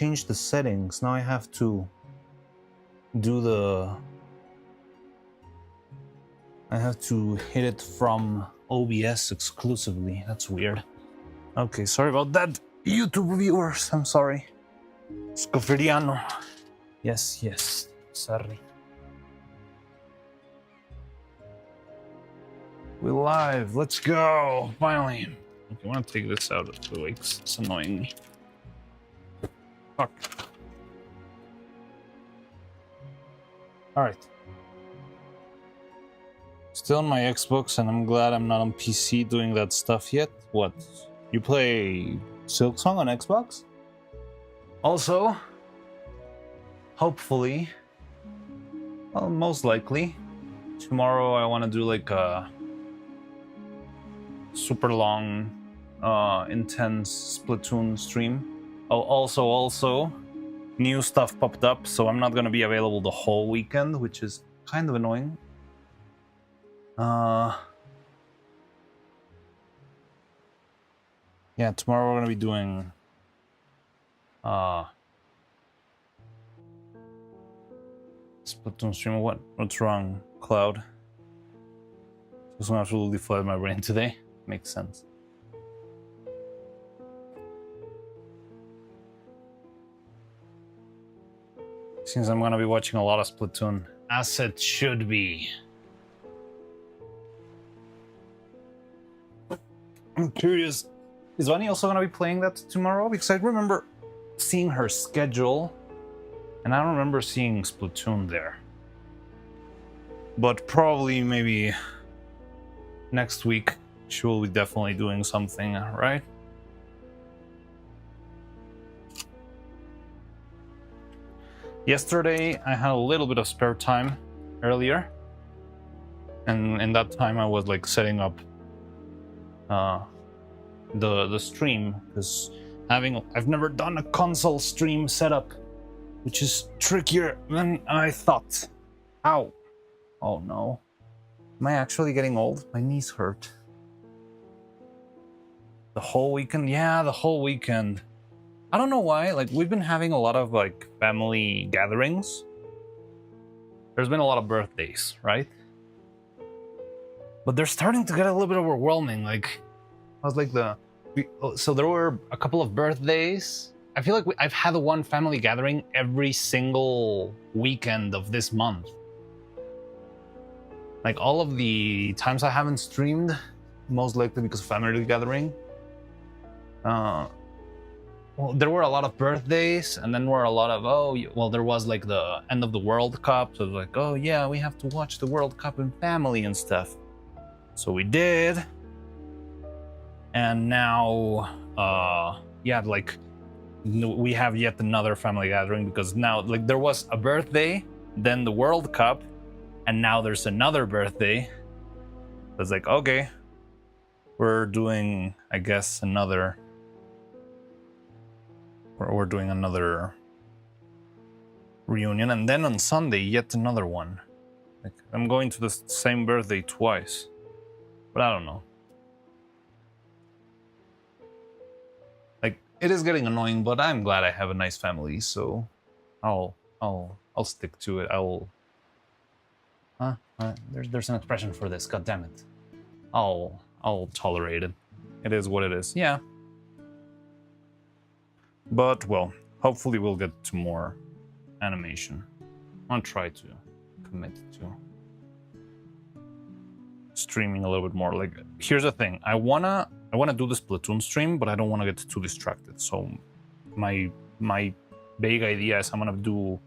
change the settings. Now I have to do the... I have to hit it from OBS exclusively. That's weird. Okay, sorry about that, YouTube viewers. I'm sorry. Scoferiano. Yes, yes. Sorry. We're live. Let's go. Finally. Okay, I want to take this out of the way 'cause it's annoying me. Fuck. Alright. Still on my Xbox, and I'm glad I'm not on PC doing that stuff yet. What? You play Silksong on Xbox? Also, hopefully, well, most likely, tomorrow I want to do like a super long, intense Splatoon stream. Oh, also, new stuff popped up, so I'm not going to be available the whole weekend, which is kind of annoying. Yeah, tomorrow we're going to be doing Splatoon stream. What's wrong, Cloud? This one absolutely flooded my brain today. Makes sense. Seems I'm gonna be watching a lot of Splatoon, as it should be. I'm curious, is Vani also gonna be playing that tomorrow? Because I remember seeing her schedule, and I don't remember seeing Splatoon there. But probably maybe next week she will be definitely doing something, right? Yesterday I had a little bit of spare time earlier, and in that time I was like setting up the stream, because I've never done a console stream setup, which is trickier than I thought. Ow. Oh no. Am I actually getting old? My knees hurt. The whole weekend? Yeah, the whole weekend. I don't know why, like, we've been having a lot of, like, family gatherings. There's been a lot of birthdays, right? But they're starting to get a little bit overwhelming, like, I was like so there were a couple of birthdays. I feel like I've had one family gathering every single weekend of this month. Like, all of the times I haven't streamed, most likely because of family gathering, well, there were a lot of birthdays, and then were a lot of, well, there was like the end of the World Cup, so it was like, oh yeah, we have to watch the World Cup in family and stuff. So we did. And now, yeah, like, we have yet another family gathering, because now, like, there was a birthday, then the World Cup, and now there's another birthday. It's like, okay, we're doing, I guess, another... We're doing another reunion, and then on Sunday, yet another one. Like, I'm going to the same birthday twice, but I don't know. Like, it is getting annoying, but I'm glad I have a nice family, so I'll stick to it. There's an expression for this. God damn it. I'll tolerate it. It is what it is. Yeah. But, well, hopefully we'll get to more animation. I'll try to commit to streaming a little bit more. Like, here's the thing. I wanna do the Splatoon stream, but I don't want to get too distracted. So my big idea is I'm gonna do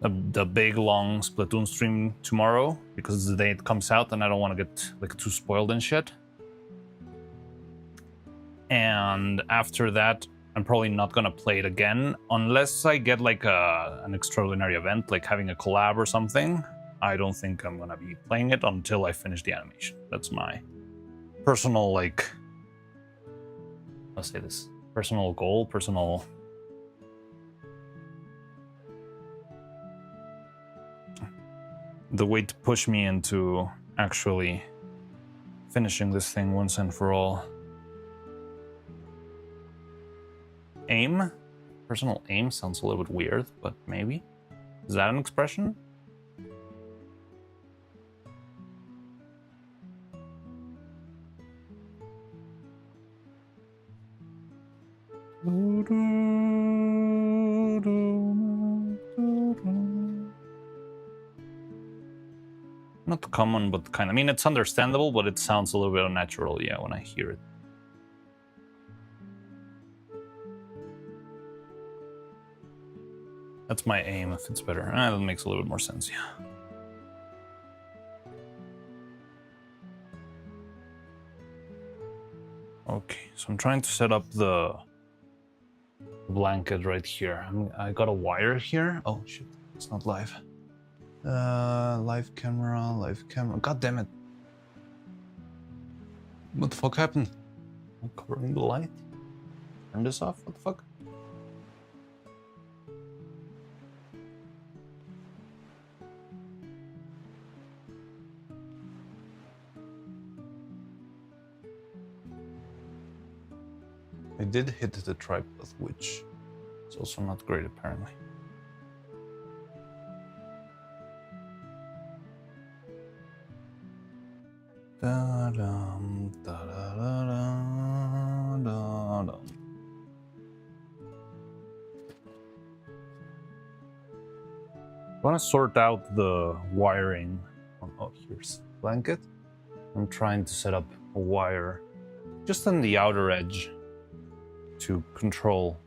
the big long Splatoon stream tomorrow, because it's the day it comes out, and I don't want to get like too spoiled and shit. And after that, I'm probably not gonna play it again unless I get like an extraordinary event, like having a collab or something. I don't think I'm gonna be playing it until I finish the animation. That's my personal, like, I'll say this, personal goal, the way to push me into actually finishing this thing once and for all. Aim Personal aim sounds a little bit weird, but maybe. Is that an expression? Not common, but kind of. I mean, it's understandable, but it sounds a little bit unnatural, yeah, when I hear it. That's my aim, if it's better. That makes a little bit more sense, yeah. Okay, so I'm trying to set up the blanket right here. I got a wire here. Oh, shit, it's not live. Live camera. God damn it. What the fuck happened? I'm covering the light. Turn this off, what the fuck? I did hit the tripod, which is also not great apparently. Da-dum, da-da-da-da, da-dum. I want to sort out the wiring. Oh, here's blanket. I'm trying to set up a wire just on the outer edge to control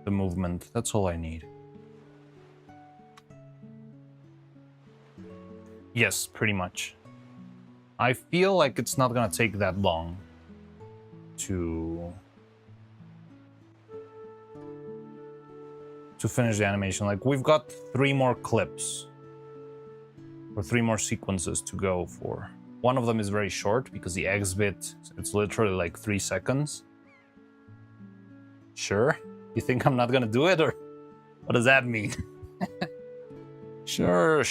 the movement. That's all I need. Yes, pretty much. I feel like it's not gonna take that long to finish the animation. Like, we've got 3 more clips or 3 more sequences to go for. One of them is very short because the X bit, it's literally like 3 seconds. Sure? You think I'm not gonna do it, or what does that mean? Sure,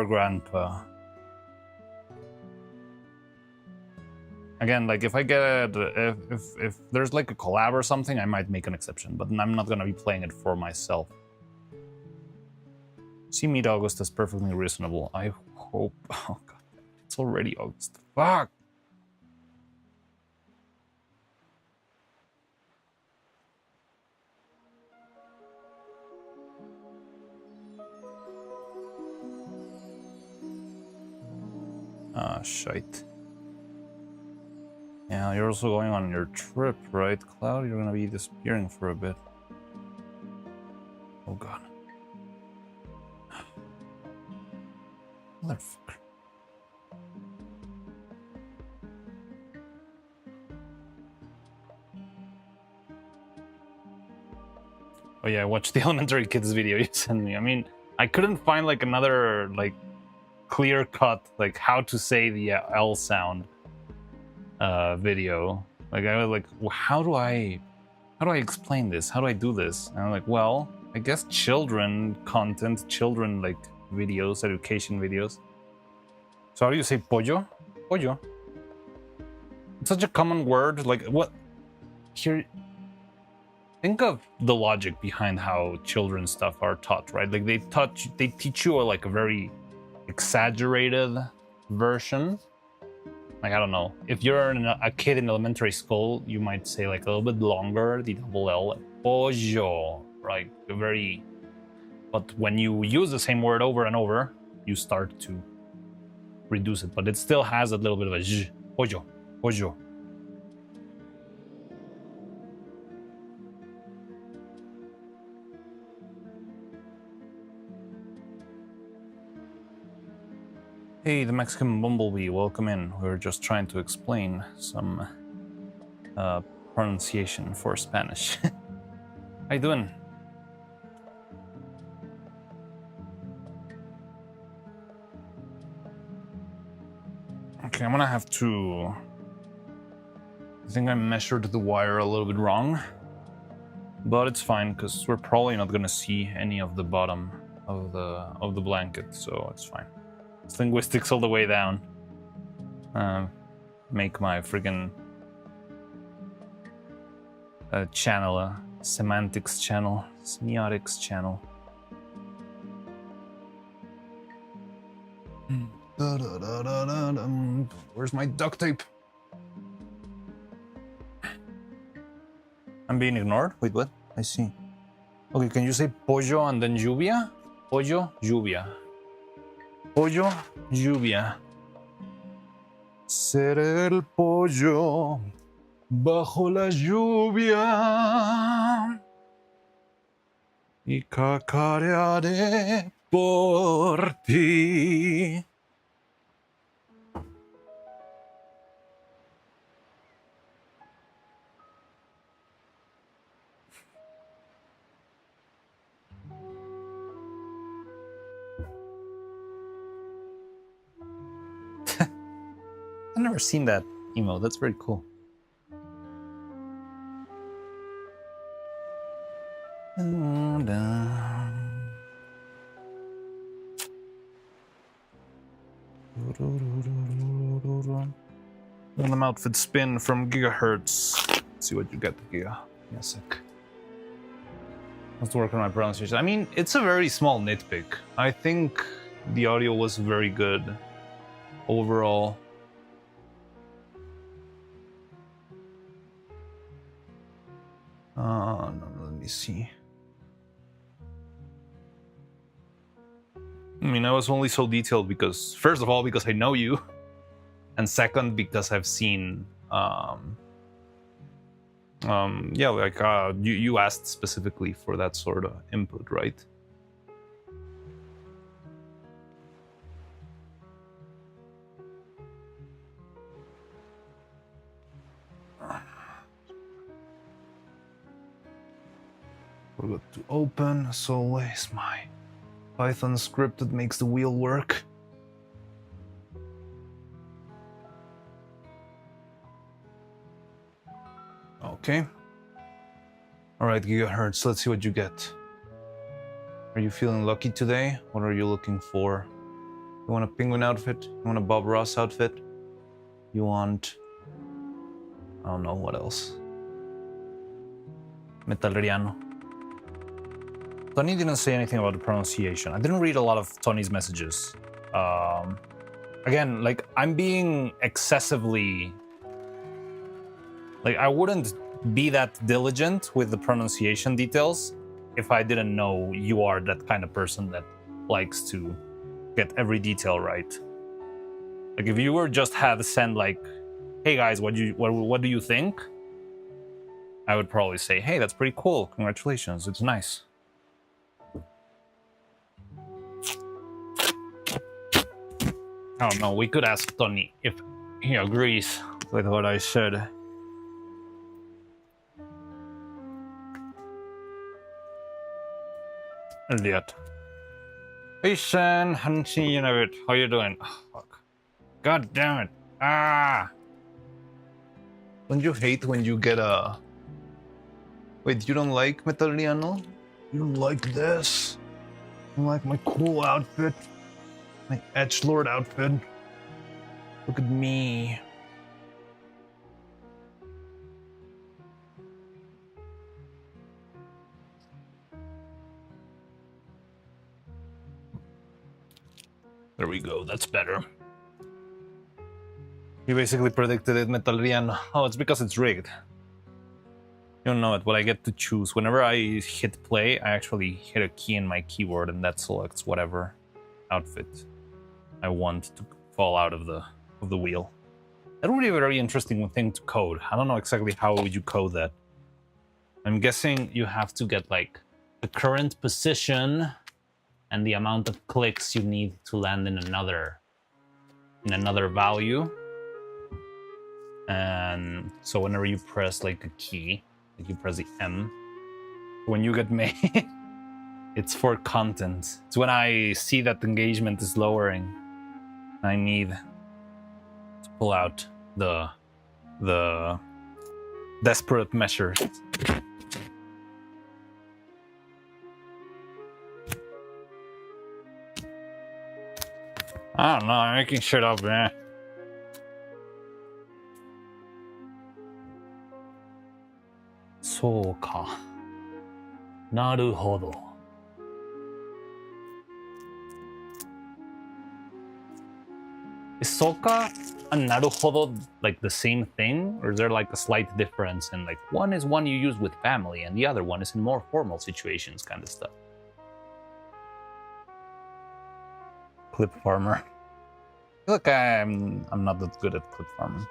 Grandpa. Again, like, if I get if there's like a collab or something, I might make an exception, but I'm not gonna be playing it for myself. See, meet August is perfectly reasonable. I hope. Oh god, it's already August. Fuck. Ah, shite. Yeah, you're also going on your trip, right, Cloud? You're gonna be disappearing for a bit. Oh god. Motherfucker. Oh yeah, I watched the Elementary Kids video you sent me. I mean, I couldn't find like another like clear cut like how to say the L sound video. Like, I was like, well, how do I explain this? How do I do this? And I'm like, well, I guess children content, children like videos, education videos. So how do you say pollo? Pollo. It's such a common word. Like, what? Here, think of the logic behind how children stuff are taught, right? Like, they teach you like a very exaggerated version. Like, I don't know, if you're a kid in elementary school, you might say like a little bit longer, the double L, like pollo, right? Very, but when you use the same word over and over, you start to reduce it, but it still has a little bit of a zh, pollo, pollo. Hey, the Mexican Bumblebee, welcome in. We were just trying to explain some pronunciation for Spanish. How you doing? Okay, I'm gonna have to... I think I measured the wire a little bit wrong, but it's fine because we're probably not gonna see any of the bottom of the blanket, so it's fine. It's linguistics all the way down. Make my friggin' channel Semantics channel, semiotics channel. Where's my duct tape? I'm being ignored? Wait, what? I see. Okay, can you say pollo and then lluvia? Pollo, lluvia. Pollo, lluvia. Seré el pollo bajo la lluvia y cacarearé por ti. I've never seen that emote. That's very cool. Random outfit spin from Gigahertz. Let's see what you get, Giga. Give me a sec. Let's work on my pronunciation. I mean, it's a very small nitpick. I think the audio was very good overall. No, let me see. I mean, I was only so detailed because, first of all, because I know you, and second, because I've seen, yeah, like you asked specifically for that sort of input, right? We're going to open, as always, my Python script that makes the wheel work. Okay. All right, Gigahertz, let's see what you get. Are you feeling lucky today? What are you looking for? You want a penguin outfit? You want a Bob Ross outfit? You want... I don't know, what else? Metalriano. Tony didn't say anything about the pronunciation. I didn't read a lot of Tony's messages. Again, like, I'm being excessively... Like, I wouldn't be that diligent with the pronunciation details if I didn't know you are that kind of person that likes to get every detail right. Like, if you were just had send like, hey guys, what do you think? I would probably say, hey, that's pretty cool. Congratulations, it's nice. I don't know, we could ask Tony if he agrees with what I said. Elliot. Hey Sen, haven't seen you in a bit. How you doing? Oh, fuck. God damn it. Ah! Don't you hate when you get a... Wait, you don't like Metalliano? You don't like this? You don't like my cool outfit? My Edgelord outfit? Look at me. There we go, that's better. You basically predicted it, Metalriano. Oh, it's because it's rigged. You don't know it, but I get to choose. Whenever I hit play, I actually hit a key in my keyboard and that selects whatever outfit I want to fall out of the wheel. That would be a very interesting thing to code. I don't know exactly how would you code that. I'm guessing you have to get like the current position and the amount of clicks you need to land in another value. And so whenever you press like a key, like you press the M, when you get made, it's for content. It's when I see that the engagement is lowering, I need to pull out the desperate measures. I don't know, I'm making shit up, man. So ka. Naruhodo. Is Soka and Naruhodo like the same thing? Or is there like a slight difference in like one is one you use with family and the other one is in more formal situations kind of stuff? Clip farmer. I feel like I'm not that good at clip farming.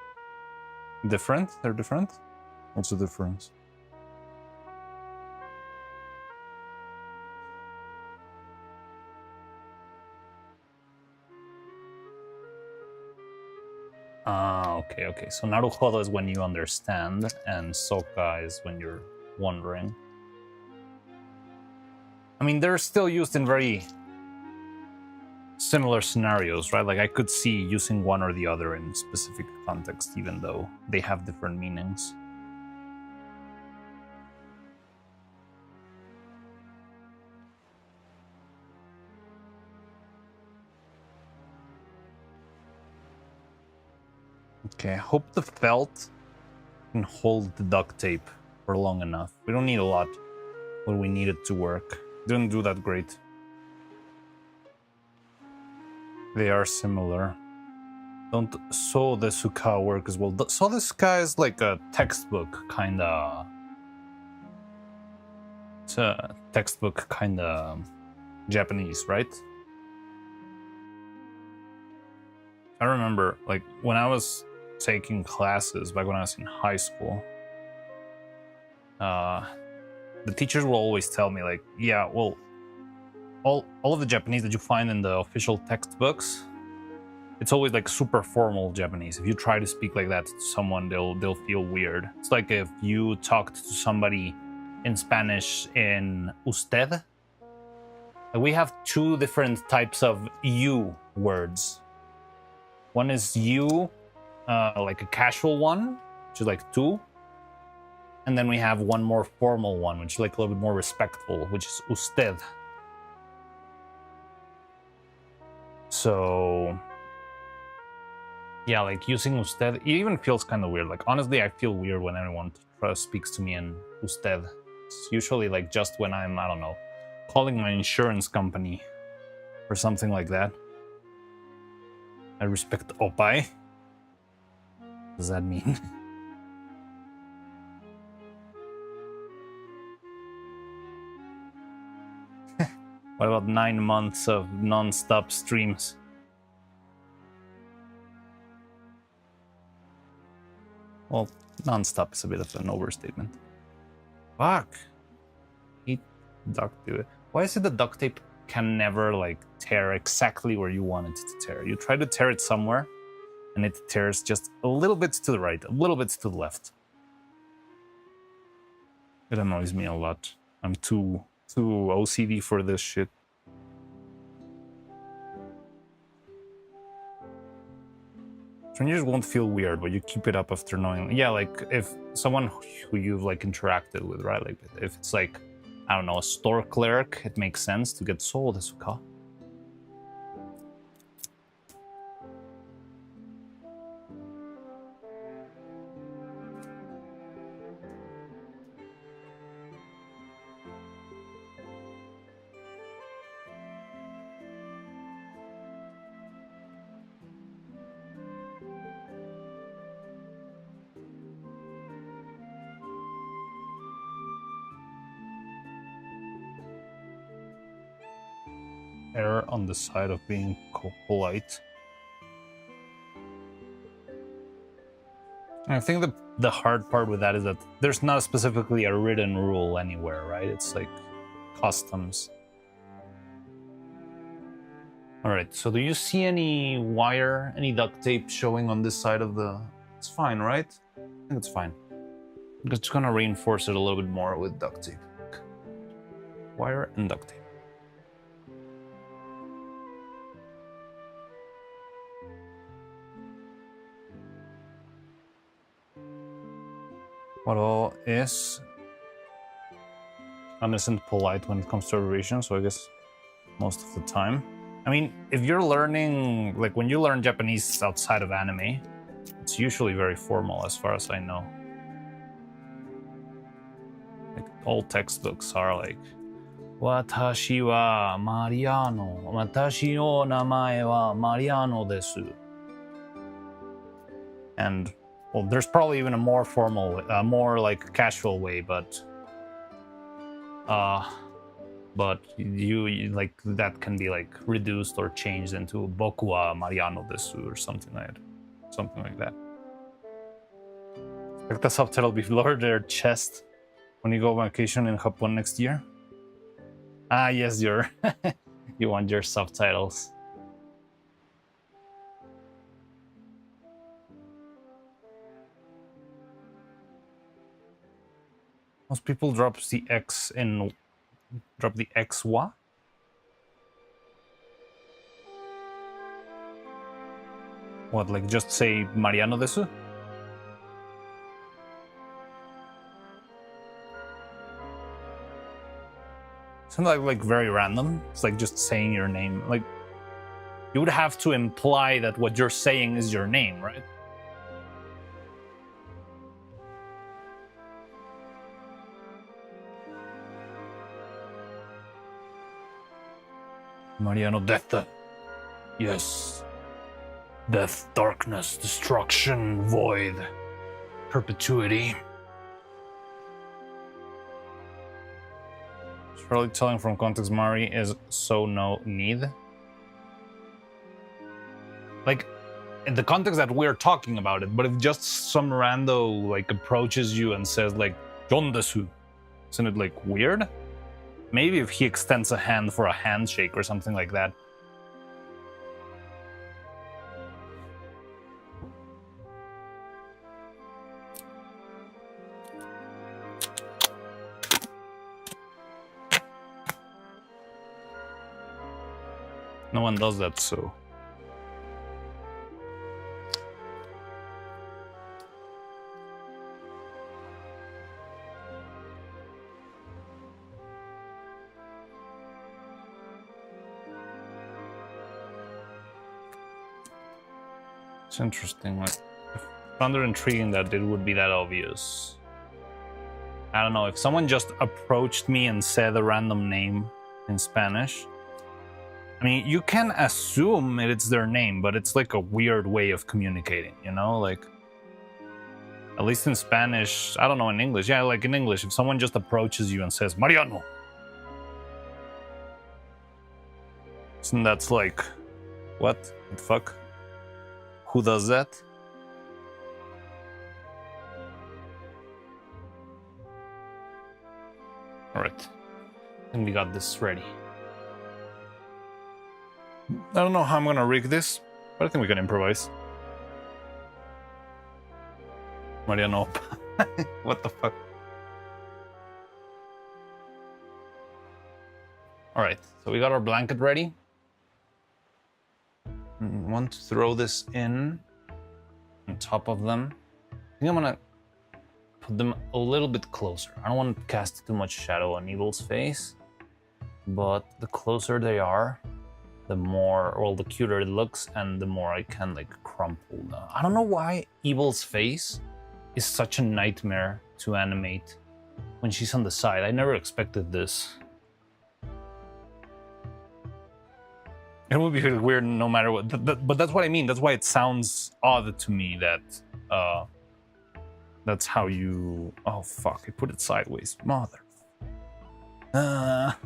Different? They're different? What's the difference? Ah, okay. So Naruhodo is when you understand, and Soka is when you're wondering. I mean, they're still used in very similar scenarios, right? Like I could see using one or the other in specific context, even though they have different meanings. Okay, I hope the felt can hold the duct tape for long enough. We don't need a lot, but we need it to work. Didn't do that great. They are similar. Don't sew the suka work as well. Sew the suka is like a textbook kinda. It's a textbook kinda Japanese, right? I remember like when I was taking classes back when I was in high school, the teachers will always tell me like, yeah, well, all of the Japanese that you find in the official textbooks, it's always like super formal Japanese. If you try to speak like that to someone, they'll feel weird. It's like if you talked to somebody in Spanish in usted. Like we have two different types of you words. One is you, like a casual one, which is like tú. And then we have one more formal one, which is like a little bit more respectful, which is usted. So, yeah, like using usted, it even feels kind of weird. Like, honestly, I feel weird when anyone speaks to me in usted. It's usually like just when I'm, I don't know, calling my insurance company or something like that. I respect opai. What does that mean? What about 9 months of non-stop streams? Well, non-stop is a bit of an overstatement. Fuck. Hate duct tape. Why is it the duct tape can never like tear exactly where you want it to tear? You try to tear it somewhere, and it tears just a little bit to the right, a little bit to the left. It annoys me a lot. I'm too OCD for this shit. Strangers won't feel weird, but you keep it up after knowing. Yeah, like if someone who you've like interacted with, right? Like if it's like, I don't know, a store clerk, it makes sense to get sold as a car. Error on the side of being polite. I think the hard part with that is that there's not specifically a written rule anywhere, right? It's like customs. All right, so do you see any wire, any duct tape showing on this side of the... It's fine, right? I think it's fine. I'm just gonna reinforce it a little bit more with duct tape. Wire and duct tape. What all is innocent polite when it comes to abbreviation, so I guess most of the time. I mean, if you're learning, like when you learn Japanese outside of anime, it's usually very formal as far as I know. Like all textbooks are like Watashi wa Mariano. Watashi no namae wa Mariano desu. And, well, there's probably even a more formal, more like casual way, but you like that can be like reduced or changed into Boku wa Mariano desu or something like that. Expect the subtitle below their chest when you go on vacation in Japan next year. Ah, yes, you want your subtitles. Most people drop the X what? What, like just say Mariano desu? Isn't that like very random? It's like just saying your name. Like, you would have to imply that what you're saying is your name, right? Mariano, death. Yes. Death, darkness, destruction, void, perpetuity. Surely telling from context Mari is so no need. Like, in the context that we're talking about it, but if just some rando like approaches you and says like Jon desu, isn't it like weird? Maybe if he extends a hand for a handshake or something like that. No one does that, so. It's interesting. Like, I found it intriguing that it would be that obvious. I don't know, if someone just approached me and said a random name in Spanish, I mean, you can assume it's their name, but it's like a weird way of communicating, you know? Like, at least in Spanish, I don't know, in English. Yeah, like in English, if someone just approaches you and says, Mariano, isn't that's like, what the fuck? Who does that? All right, and we got this ready. I don't know how I'm gonna rig this, but I think we can improvise. Mariano, what the fuck? All right, so we got our blanket ready. Want to throw this in on top of them. I think I'm gonna put them a little bit closer. I don't want to cast too much shadow on Evil's face, but the closer they are, the more, well, the cuter it looks, and the more I can like crumple them. I don't know why Evil's face is such a nightmare to animate when she's on the side. I never expected this. It would be weird no matter what, but that's what I mean. That's why it sounds odd to me that that's how you. Oh fuck! I put it sideways, mother. Fine.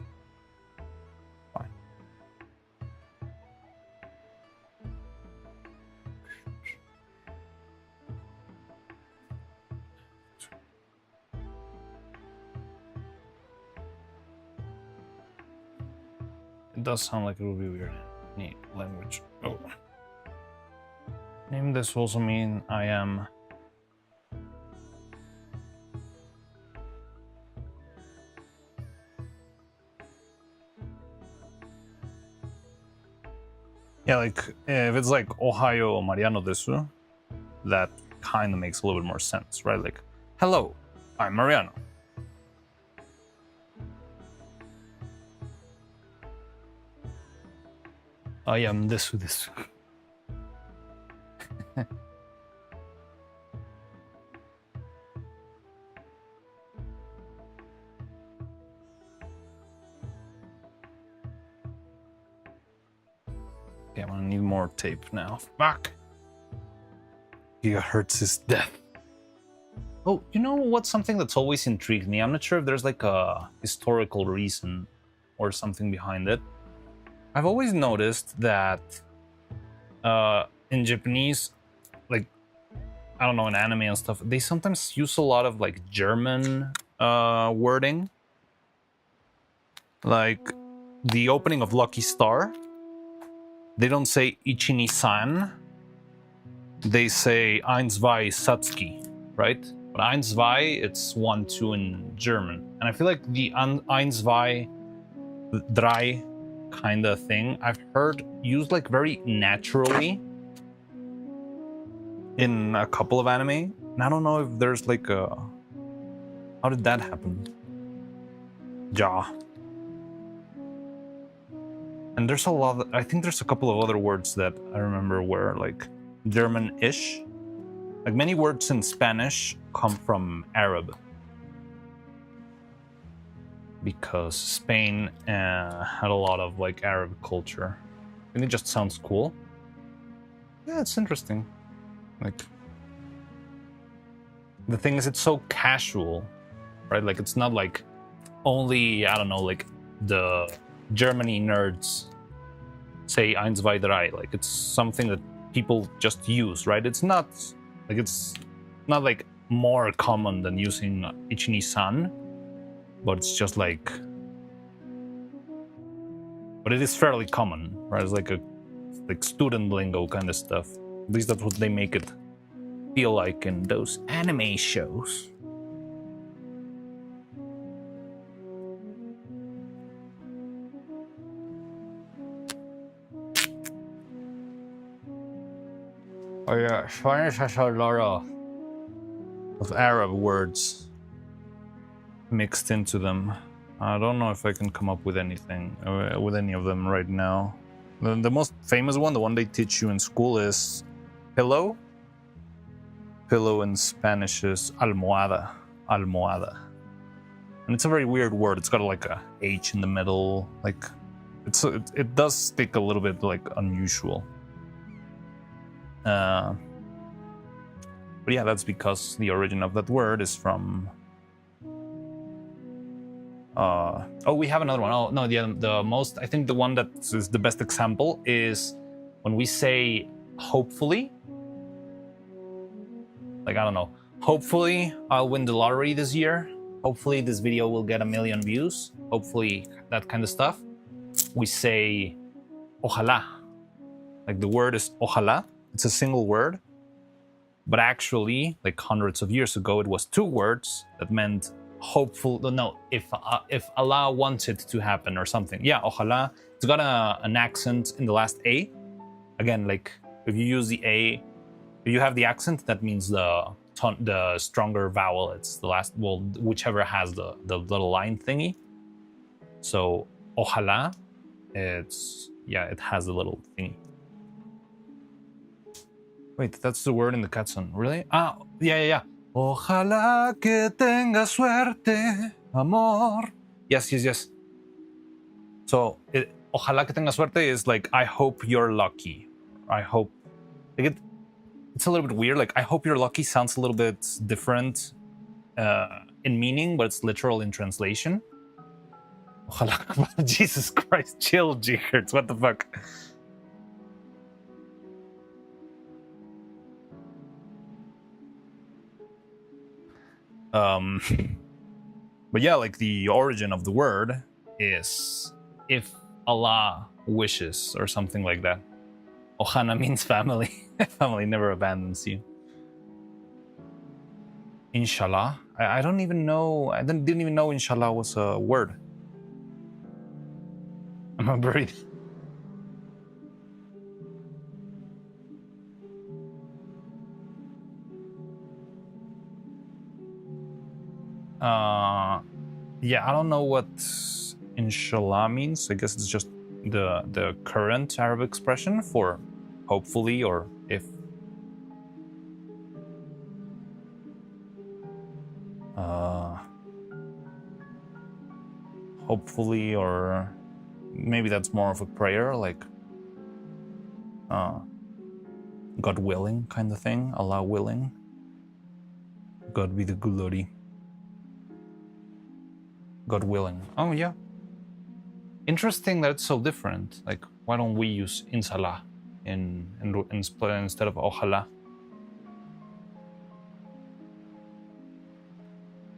It does sound like it would be weird. Neat language. Oh. Name this also mean I am. Yeah, like if it's like Ohio Mariano desu, that kind of makes a little bit more sense, right? Like, hello, I'm Mariano. I am desu. Okay, I'm gonna need more tape now. Fuck. Gigahertz is death. Oh, you know what's something that's always intrigued me? I'm not sure if there's like a historical reason or something behind it. I've always noticed that in Japanese, like, I don't know, in anime and stuff, they sometimes use a lot of like German wording. Like the opening of Lucky Star, they don't say Ichini-san, they say Eins, zwei, Satsuki, right? But Eins, zwei, it's 1, 2 in German. And I feel like the Eins, zwei, drei kind of thing I've heard used like very naturally in a couple of anime. And I don't know if there's like a... How did that happen? Ja. And there's a lot, I think there's a couple of other words that I remember were like German-ish. Like many words in Spanish come from Arab. Because Spain had a lot of like Arab culture. And it just sounds cool. Yeah, it's interesting. Like, the thing is, it's so casual, right? Like, it's not like only, I don't know, like the Germany nerds say Eins, zwei, drei. Like, it's something that people just use, right? It's not like more common than using Ichini-san, but it's just like, but it is fairly common, right? It's like student lingo kind of stuff. At least that's what they make it feel like in those anime shows. Oh yeah, Spanish has a lot of Arab words mixed into them. I don't know if I can come up with anything, with any of them right now. The most famous one, the one they teach you in school, is pillow. Pillow in Spanish is almohada. Almohada. And it's a very weird word. It's got like a H in the middle. Like, it does stick a little bit like unusual. But yeah, that's because the origin of that word is from... oh, we have another one. Oh, no, the most... I think the one that is the best example is when we say hopefully. Like, I don't know. Hopefully, I'll win the lottery this year. Hopefully, this video will get 1 million views. Hopefully, that kind of stuff. We say ojalá. Like, the word is ojalá. It's a single word. But actually, like hundreds of years ago, it was 2 words that meant hopeful. No, if Allah wants it to happen or something. Yeah, ojalá. It's got an accent in the last A. Again, like if you use the A, if you have the accent, that means the stronger vowel. It's the last, well, whichever has the little line thingy. So ojalá, it has the little thingy. Wait, that's the word in the Katsun. Really? Ah, yeah. Ojalá que tenga suerte, amor. Yes. So, ojalá que tenga suerte is like, I hope you're lucky. I hope. Like it's a little bit weird. Like, I hope you're lucky sounds a little bit different in meaning, but it's literal in translation. Ojalá. Jesus Christ, chill, G-Hertz. What the fuck? But yeah, like the origin of the word is if Allah wishes or something like that. Ohana means family. Family never abandons you. Inshallah. I don't even know. I didn't even know inshallah was a word. I'm buried. Yeah, I don't know what inshallah means. I guess it's just the current Arabic expression for hopefully or if. Hopefully, or maybe that's more of a prayer, like God willing kind of thing, Allah willing. God be the glory. God willing. Oh yeah. Interesting that it's so different. Like, why don't we use inshallah instead of ojalá?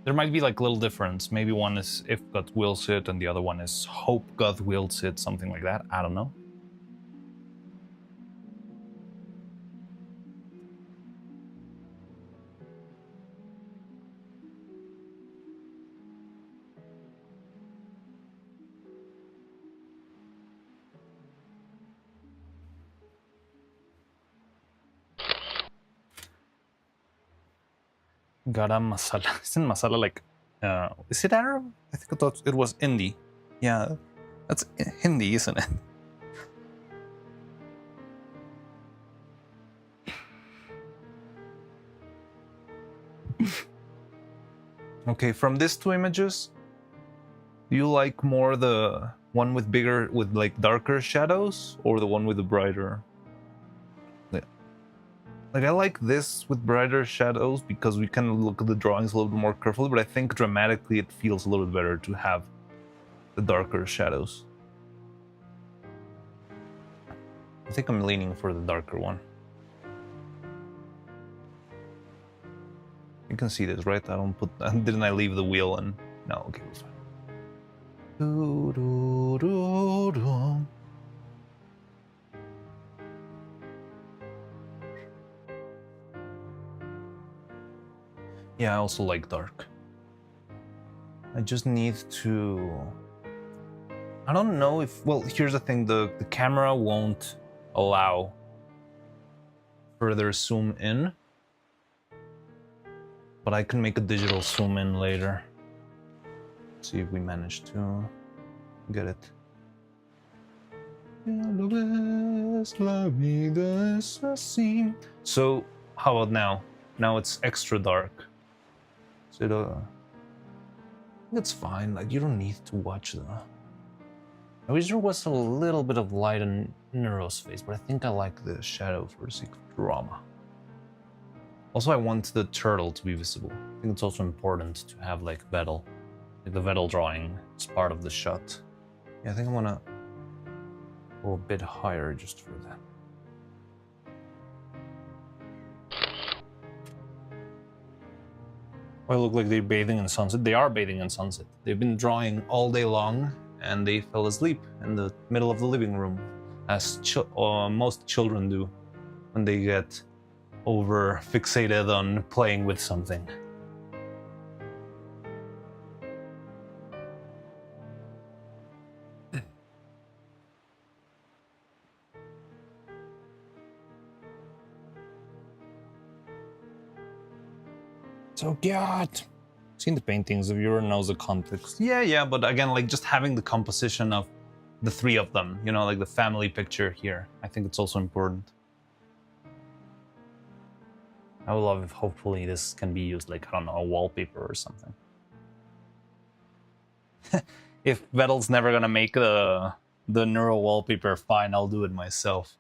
There might be like little difference. Maybe one is if God wills it, and the other one is hope God wills it, something like that. I don't know. Garam masala. Isn't masala like, is it Arab? I think I thought it was Hindi. Yeah, that's Hindi, isn't it? Okay, from these two images, do you like more the one with like darker shadows, or the one with the brighter? Like, I like this with brighter shadows because we can look at the drawings a little bit more carefully, but I think dramatically it feels a little bit better to have the darker shadows. I think I'm leaning for the darker one. You can see this, right? Didn't I leave the wheel and... No, okay, we're fine. Yeah, I also like dark. I just need to... I don't know if... Well, here's the thing. The camera won't allow further zoom in. But I can make a digital zoom in later. See if we manage to get it. So, how about now? Now it's extra dark. So it's fine. Like, you don't need to watch the... I wish there was a little bit of light on Neuro's face, but I think I like the shadow for the sake of drama. Also, I want the turtle to be visible. I think it's also important to have like Vettel. Like the Vettel drawing is part of the shot. Yeah, I think I want to go a bit higher just for that. Oh, I look like they're bathing in sunset. They are bathing in sunset. They've been drawing all day long, and they fell asleep in the middle of the living room, as most children do when they get over fixated on playing with something. So God, seen the paintings. If you knows the context, yeah, but again, like just having the composition of the three of them, you know, like the family picture here, I think it's also important. I would love if hopefully this can be used like, I don't know, a wallpaper or something. If Vettel's never gonna make the Neuro wallpaper, fine, I'll do it myself.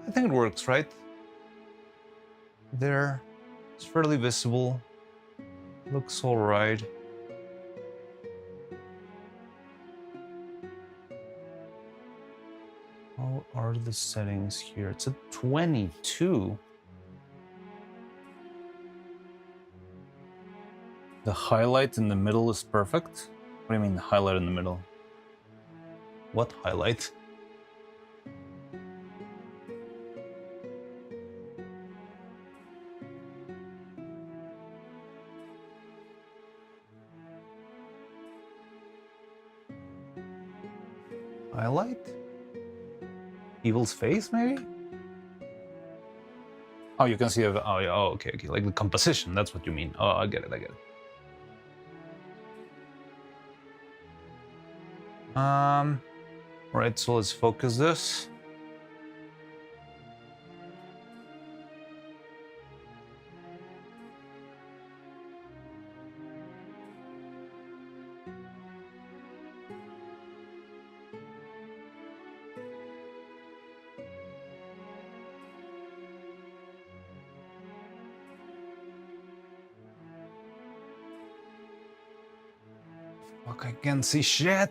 I think it works, right? There, it's fairly visible. Looks all right. How are the settings here? It's at 22. The highlight in the middle is perfect. What do you mean the highlight in the middle? What highlight? Highlight? Evil's face, maybe? Oh, you can see it. Oh, yeah. Oh, okay. Like the composition. That's what you mean. Oh, I get it. Right. So let's focus this. Fuck, I can't see shit.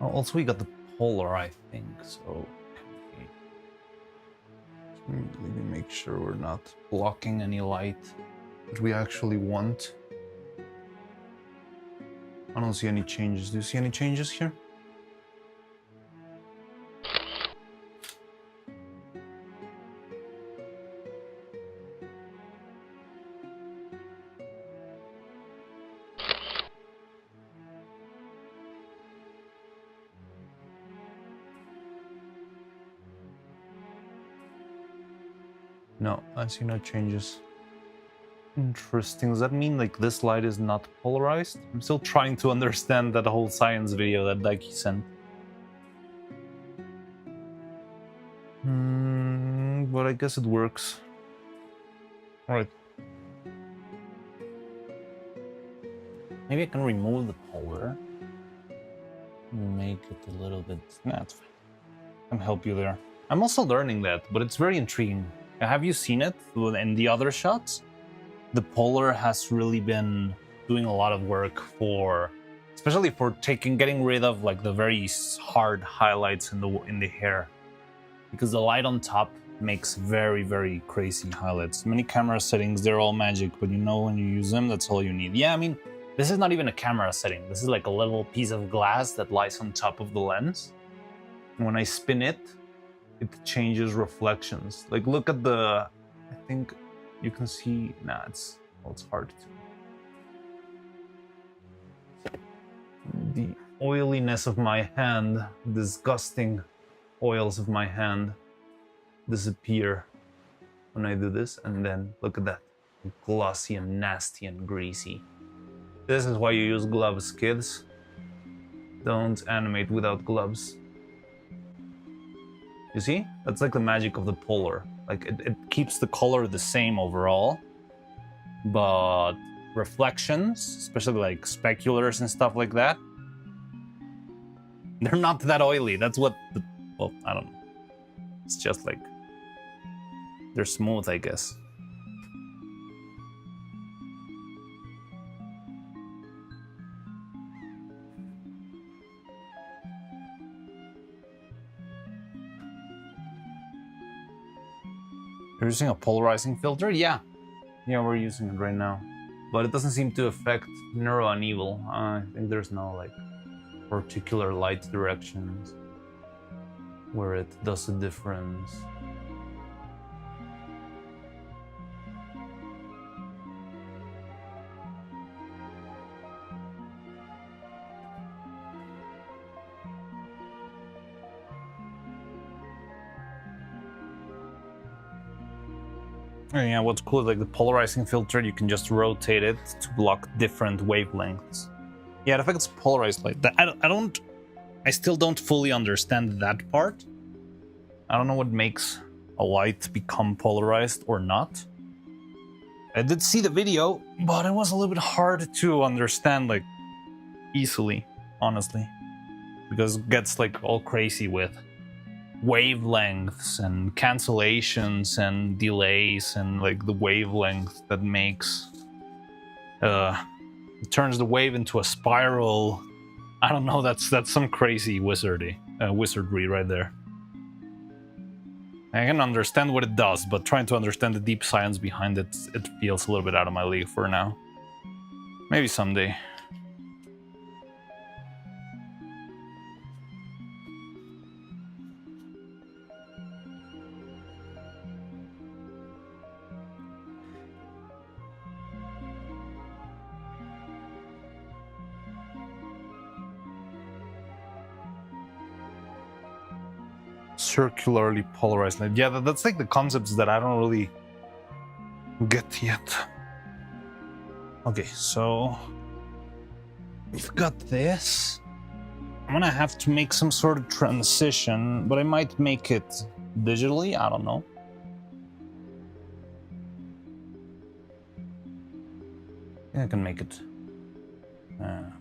Oh, also, we got the polar, I think, so. Okay. Let me make sure we're not blocking any light that we actually want. I don't see any changes. Do you see any changes here? No, I see no changes. Interesting. Does that mean like this light is not polarized? I'm still trying to understand that whole science video that Daiki sent. But I guess it works. Alright. Maybe I can remove the polar. Make it a little bit... Nah, it's fine. I can help you there. I'm also learning that, but it's very intriguing. Have you seen it in the other shots? The polar has really been doing a lot of work for, especially for getting rid of like the very hard highlights in the hair, because the light on top makes very, very crazy highlights. Many camera settings, they're all magic, but you know when you use them, that's all you need. Yeah, I mean, this is not even a camera setting. This is like a little piece of glass that lies on top of the lens. And when I spin it, it changes reflections. Like, look at the, I think you can see, nah, it's hard to. The oiliness of my hand, disgusting oils of my hand disappear when I do this, and then look at that, glossy and nasty and greasy. This is why you use gloves, kids. Don't animate without gloves. You see? That's like the magic of the polar. Like, it keeps the color the same overall, but reflections, especially like speculars and stuff like that, they're not that oily. That's what well, I don't know. It's just like, they're smooth, I guess. You're using a polarizing filter? Yeah, we're using it right now. But it doesn't seem to affect Neuro and Evil. I think there's no like particular light directions where it does a difference. Yeah, what's cool is like the polarizing filter, you can just rotate it to block different wavelengths. Yeah, it affects polarized light. I still don't fully understand that part. I don't know what makes a light become polarized or not. I did see the video, but it was a little bit hard to understand like easily, honestly, because it gets like all crazy with wavelengths and cancellations and delays and like the wavelength that makes it turns the wave into a spiral. I don't know, that's some crazy wizardry right there. I can understand what it does, but trying to understand the deep science behind it, it feels a little bit out of my league for now. Maybe someday. Circularly polarized light. Yeah, that's like the concepts that I don't really get yet. Okay, so we've got this. I'm gonna have to make some sort of transition, but I might make it digitally. I don't know. Yeah, I can make it. And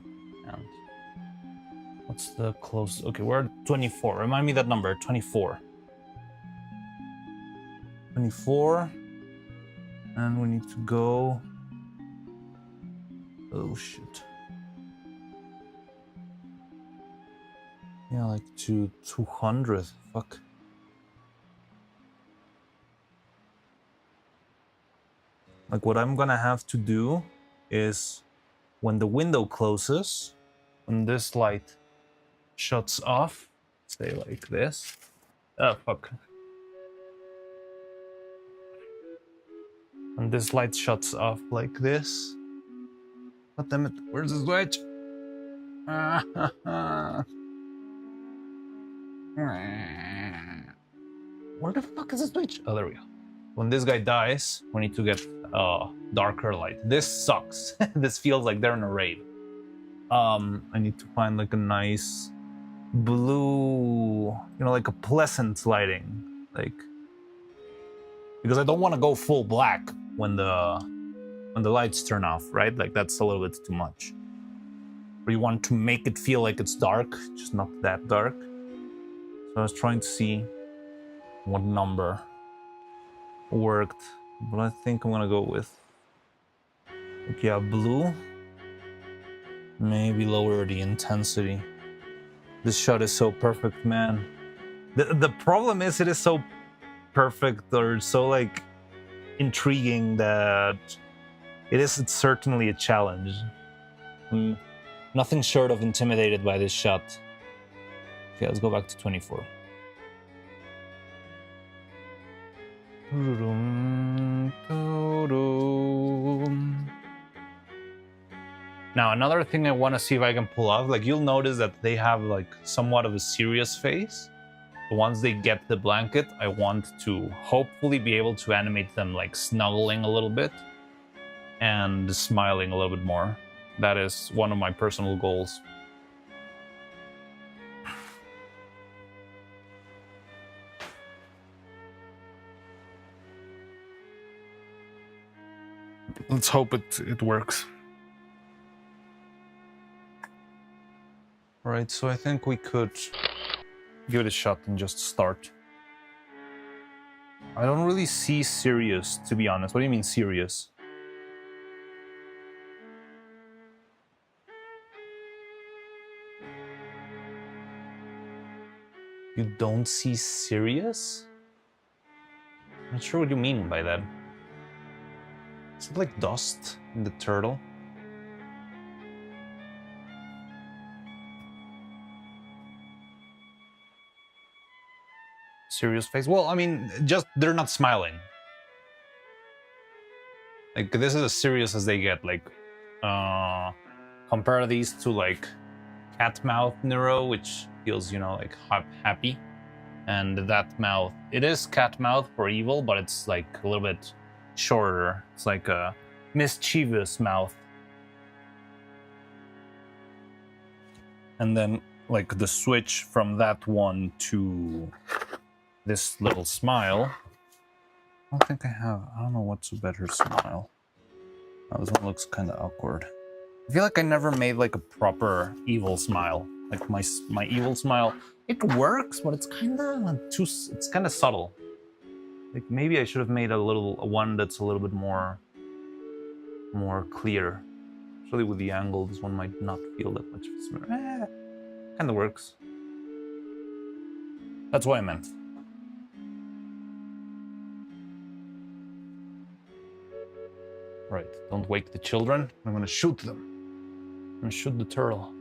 what's the close? Okay, we're at 24. Remind me that number, 24. 24. And we need to go Oh shit. Yeah, like to 200. Fuck. Like what I'm gonna have to do is when the window closes, when this light shuts off, say like this. Oh fuck. When this light shuts off like this. God damn it, where's the switch? Where the fuck is the switch? Oh, there we go. When this guy dies, we need to get darker light. This sucks. This feels like they're in a raid. I need to find like a nice blue, you know, like a pleasant lighting, like, because I don't want to go full black when the lights turn off, right? Like that's a little bit too much. Or you want to make it feel like it's dark, just not that dark. So I was trying to see what number worked, but I think I'm gonna go with, like, yeah, blue. Maybe lower the intensity. This shot is so perfect, man. The problem is it is so perfect, or so like intriguing, that it's certainly a challenge. I'm nothing short of intimidated by this shot. Okay, let's go back to 24. Now, another thing I want to see if I can pull off, like you'll notice that they have like somewhat of a serious face. But once they get the blanket, I want to hopefully be able to animate them like snuggling a little bit and smiling a little bit more. That is one of my personal goals. Let's hope it works. All right, so I think we could give it a shot and just start. I don't really see serious, to be honest. What do you mean serious? You don't see serious? I'm not sure what you mean by that. Is it like dust in the turtle? Serious face? Well, I mean, just they're not smiling. Like, this is as serious as they get. Like, compare these to like cat mouth Neuro, which feels, you know, like happy, and that mouth. It is cat mouth for evil, but it's like a little bit shorter. It's like a mischievous mouth. And then like the switch from that one to this little smile. I don't think I have. I don't know what's a better smile. Oh, this one looks kind of awkward. I feel like I never made like a proper evil smile. Like my evil smile, it works, but it's kind of too. It's kind of subtle. Like maybe I should have made a one that's a little bit more clear. Actually, with the angle, this one might not feel that much. Kind of works. That's what I meant. Right, don't wake the children. I'm gonna shoot them. I'm gonna shoot the turtle.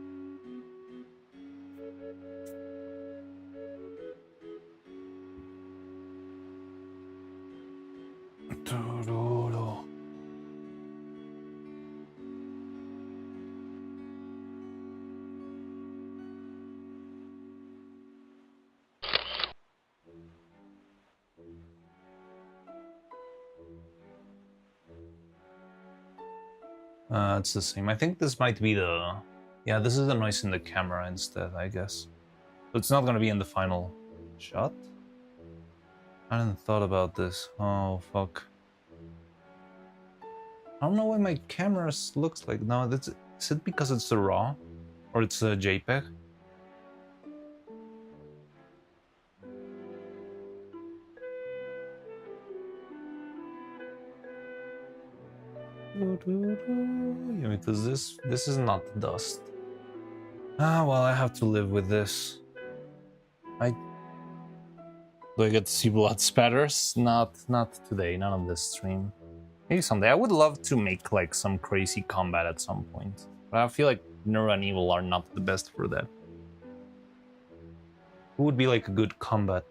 It's the same. I think this might be the... Yeah, this is the noise in the camera instead, I guess. So it's not gonna be in the final shot? I hadn't thought about this. Oh, fuck. I don't know why my camera looks like... No, is it because it's a RAW? Or it's a JPEG? Yeah, because this is not dust. Ah, well, I have to live with this. Do I get to see blood spatters? Not today, not on this stream. Maybe someday. I would love to make like some crazy combat at some point. But I feel like Neuro and Evil are not the best for that. Who would be like a good combat?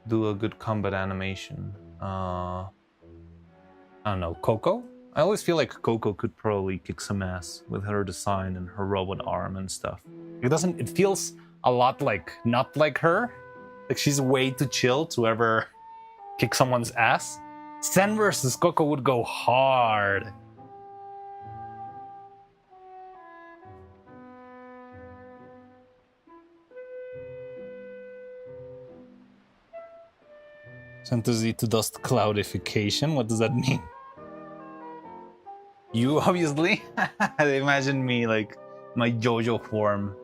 Do a good combat animation. I don't know, Coco? I always feel like Coco could probably kick some ass with her design and her robot arm and stuff. It feels a lot like, not like her. Like she's way too chill to ever kick someone's ass. Sen versus Coco would go hard. Sent to Z to dust cloudification. What does that mean? You obviously. Imagine me like my JoJo form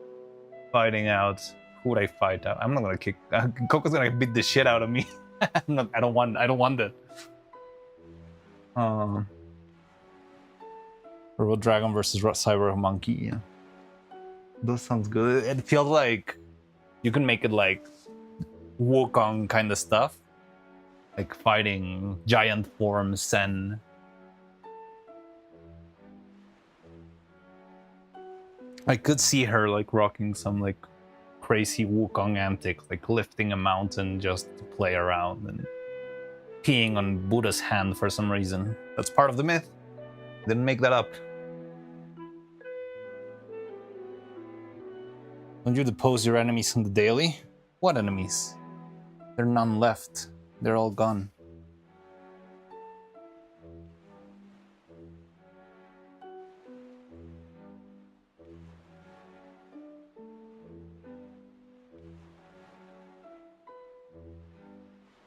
fighting out. Who would I fight out? I'm not gonna kick. Coco's gonna beat the shit out of me. I don't want that. Robot Dragon versus Cyber Monkey. Yeah. That sounds good. It feels like you can make it like Wukong kind of stuff. Like fighting giant form Sen. I could see her like rocking some like crazy Wukong antic, like lifting a mountain just to play around and peeing on Buddha's hand for some reason. That's part of the myth. Didn't make that up. Don't you depose your enemies in the daily? What enemies? There are none left. They're all gone.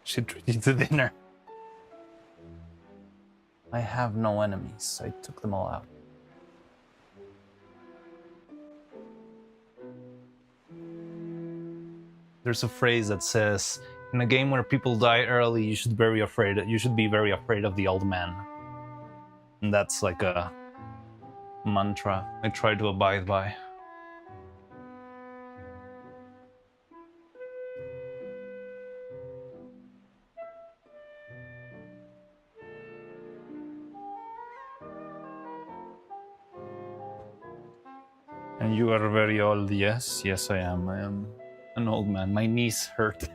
Should treat you to dinner. I have no enemies. I took them all out. There's a phrase that says, in a game where people die early, you should be very afraid of the old man. And that's like a mantra I try to abide by. And you are very old, yes? Yes, I am. I am an old man. My knees hurt.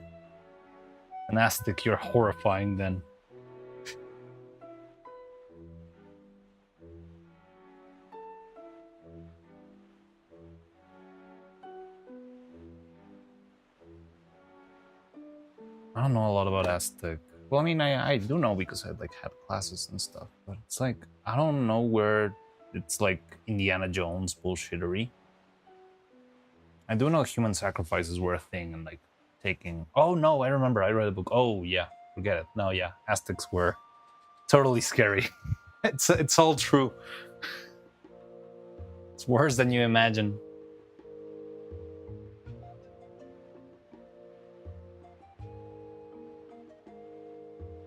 And Aztec, you're horrifying then. I don't know a lot about Aztec. Well, I mean, I do know because I like had classes and stuff, but it's like, I don't know where it's like Indiana Jones bullshittery. I do know human sacrifices were a thing and like taking... Oh no, I remember, I read a book. Oh yeah, forget it. No, yeah, Aztecs were totally scary. It's all true. It's worse than you imagine.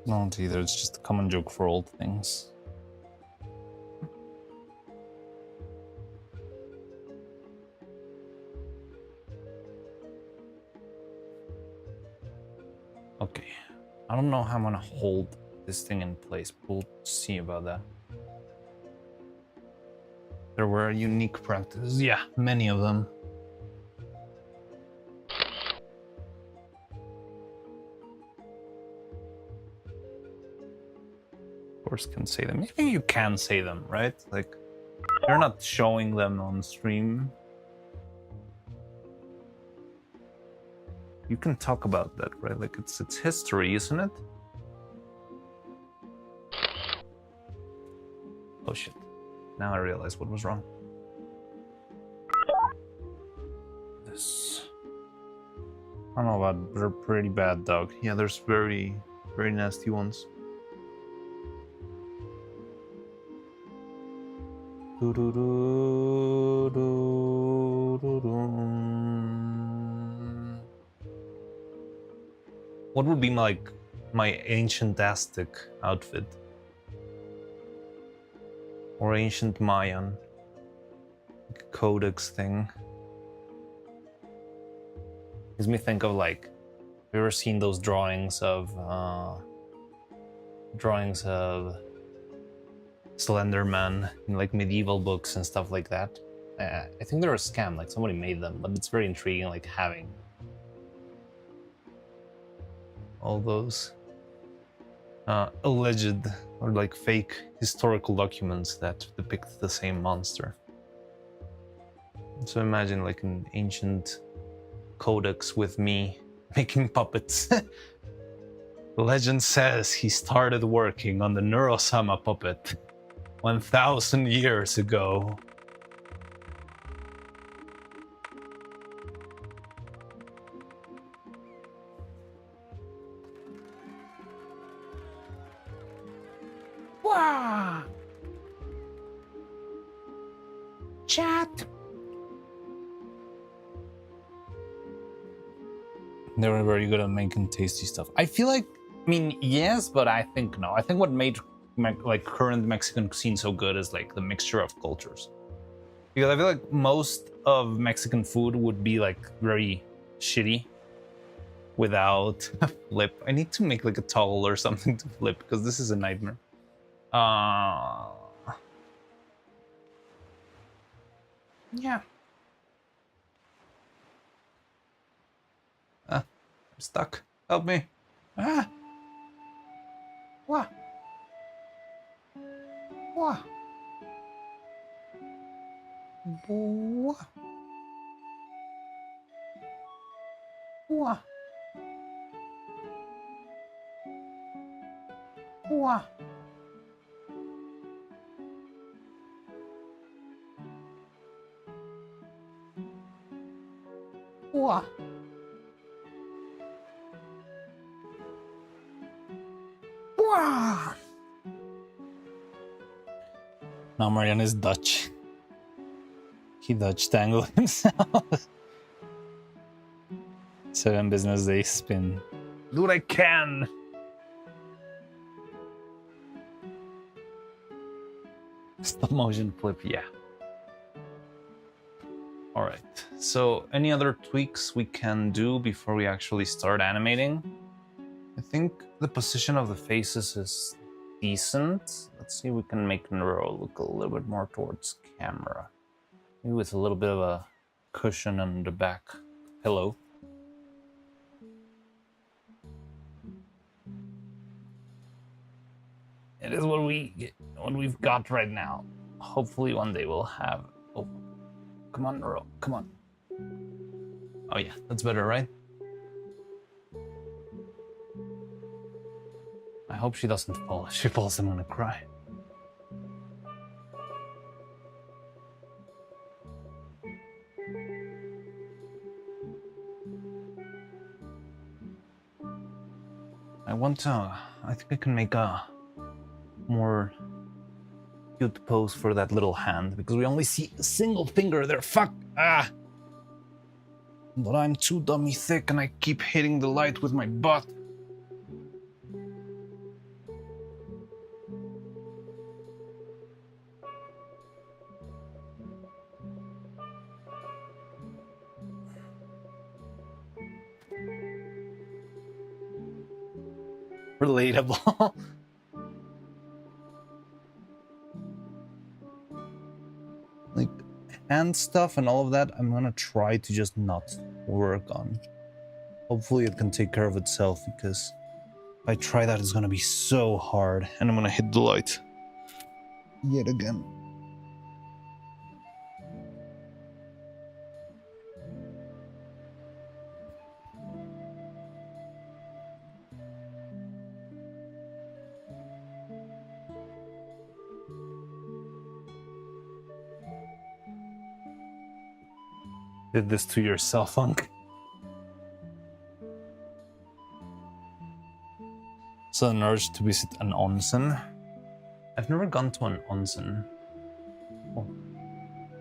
Not either, it's just a common joke for old things. Okay, I don't know how I'm gonna hold this thing in place, but we'll see about that. There were unique practices, yeah, many of them. Of course, can say them. Maybe you can say them, right? Like, they're not showing them on stream. You can talk about that, right? Like, it's history, isn't it? Oh shit. Now I realize what was wrong. This... I don't know about... They're pretty bad, dog. Yeah, there's very, very nasty ones. What would be my ancient Aztec outfit? or ancient Mayan, like a codex thing. Gives me think of like, have you ever seen those drawings of Slender Man in like medieval books and stuff like that? I think they're a scam, like somebody made them, but it's very intriguing, like having all those alleged or like fake historical documents that depict the same monster. So imagine like an ancient codex with me making puppets. Legend says he started working on the Neuro puppet 1,000 years ago. Wow! Chat! They're very good at making tasty stuff. I feel like, I mean, yes, but I think no. I think what made like current Mexican cuisine so good is like the mixture of cultures. Because I feel like most of Mexican food would be like very shitty without a flip. I need to make like a towel or something to flip because this is a nightmare. Yeah. I'm stuck. Help me. Ah. What? What? What? What? What? What? Wow. Now Marianne is Dutch. He Dutch tangled himself. 7 business days spin. Do what I can. Stop motion flip, yeah. Alright, so any other tweaks we can do before we actually start animating? I think the position of the faces is decent. Let's see if we can make Neuro look a little bit more towards camera. Maybe with a little bit of a cushion on the back pillow. It is what we've got right now. Hopefully one day we'll have... Oh, come on, Neuro, come on. Oh yeah, that's better, right? I hope she doesn't fall. If she falls, I'm gonna cry. I think I can make a more cute pose for that little hand, because we only see a single finger there. Fuck! Ah! But I'm too dummy thick and I keep hitting the light with my butt. Relatable. Like hand stuff and all of that, I'm gonna try to just not work on. Hopefully it can take care of itself, because if I try that, it's gonna be so hard, and I'm gonna hit the light yet again. Did this to yourself, Funk. So an urge to visit an onsen. I've never gone to an onsen. Well,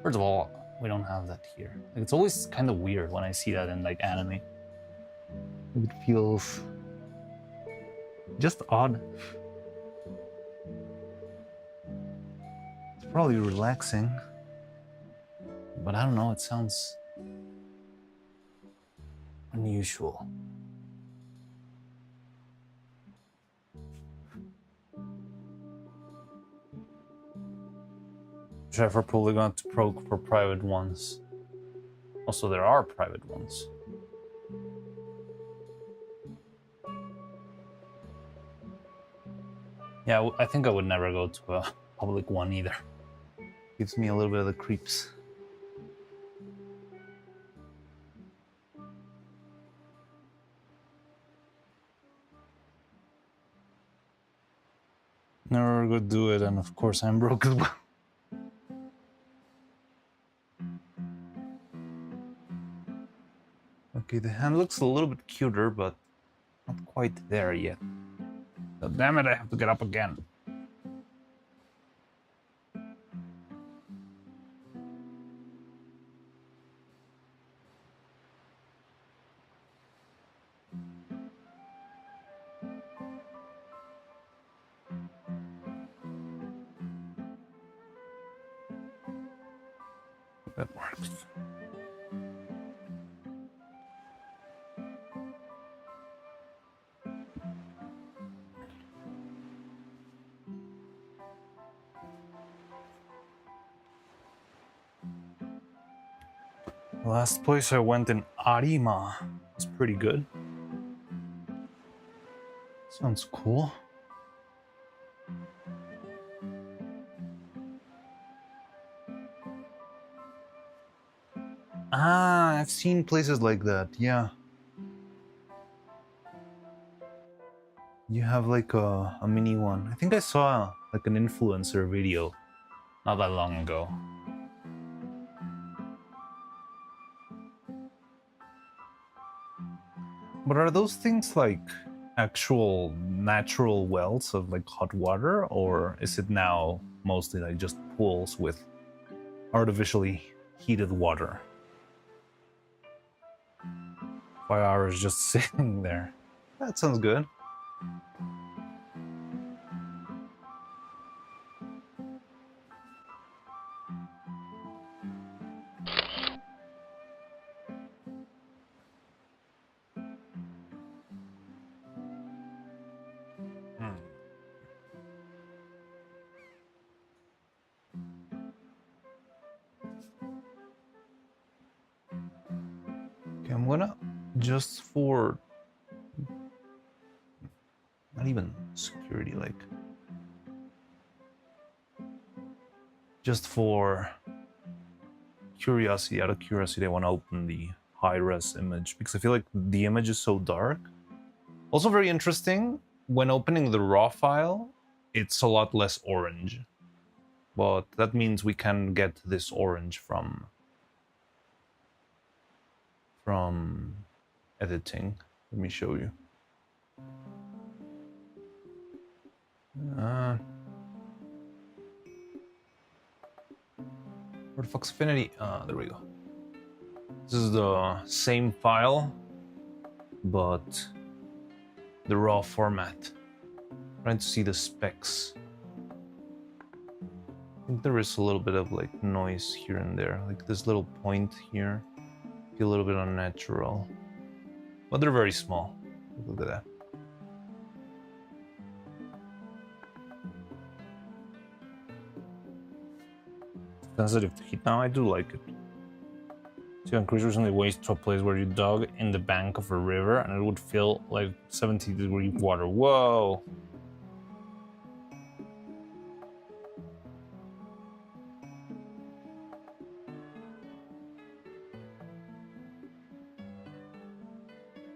first of all, we don't have that here. Like, it's always kind of weird when I see that in like anime. It feels just odd. It's Probably relaxing. But I don't know, it sounds unusual. Which are probably going to proc for private ones. Also, there are private ones. Yeah, I think I would never go to a public one either. Gives me a little bit of the creeps. Never go do it, and of course I'm broke as well. Okay, the hand looks a little bit cuter, but not quite there yet. So damn it, I have to get up again. That works. The last place I went in Arima was pretty good. Sounds cool. Ah, I've seen places like that, yeah. You have like a mini one. I think I saw like an influencer video not that long ago. But are those things like actual natural wells of like hot water, or is it now mostly like just pools with artificially heated water? 5 hours just sitting there. That sounds good. Okay, I'm gonna just for not even security, like just for curiosity, out of curiosity, I want to open the high-res image because I feel like the image is so dark. Also very interesting, when opening the raw file, it's a lot less orange. But that means we can get this orange from editing. Let me show you. Where the fuck's Affinity? There we go. This is the same file, but the raw format. Trying to see the specs. I think there is a little bit of like noise here and there, like this little point here. Feel a little bit unnatural, but they're very small. Look at that. Sensitive to heat now, I do like it. So Chris recently went to a place where you dug in the bank of a river and it would feel like 70-degree water. Whoa!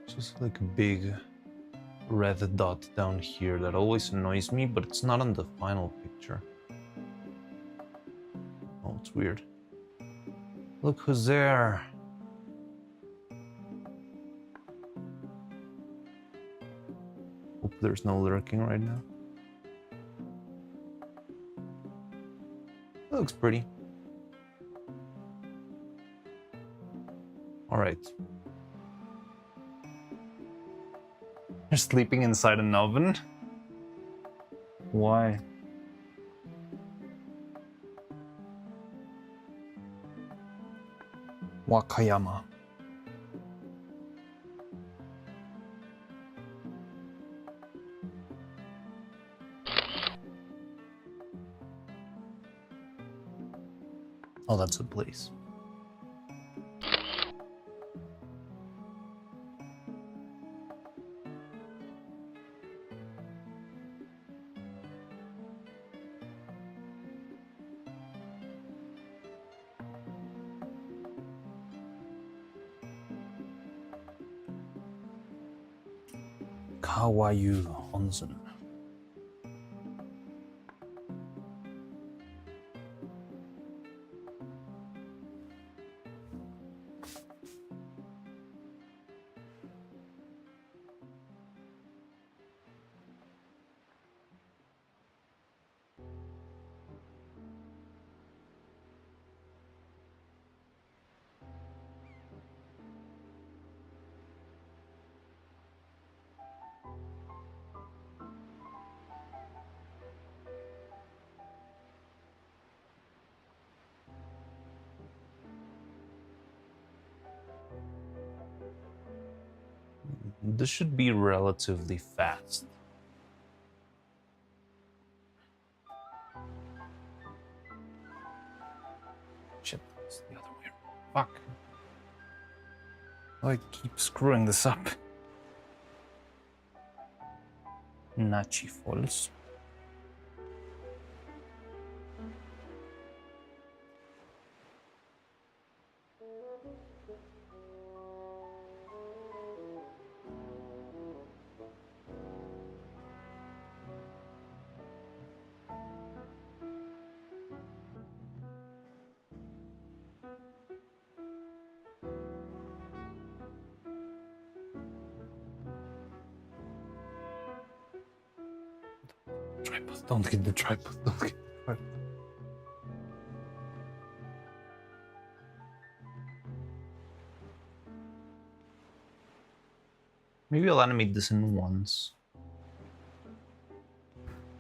Just like a big red dot down here that always annoys me, but it's not on the final picture. Oh, it's weird. Look who's there. Hope there's no lurking right now. That looks pretty. All right. You're sleeping inside an oven? Why? Wakayama. Oh, that's a place. Kawayu Onsen. This should be relatively fast. Shit, it's the other way. Fuck. I keep screwing this up. Nachi Falls. Tripod, don't get the tripod, don't get the tripod. Maybe I'll animate this in ones.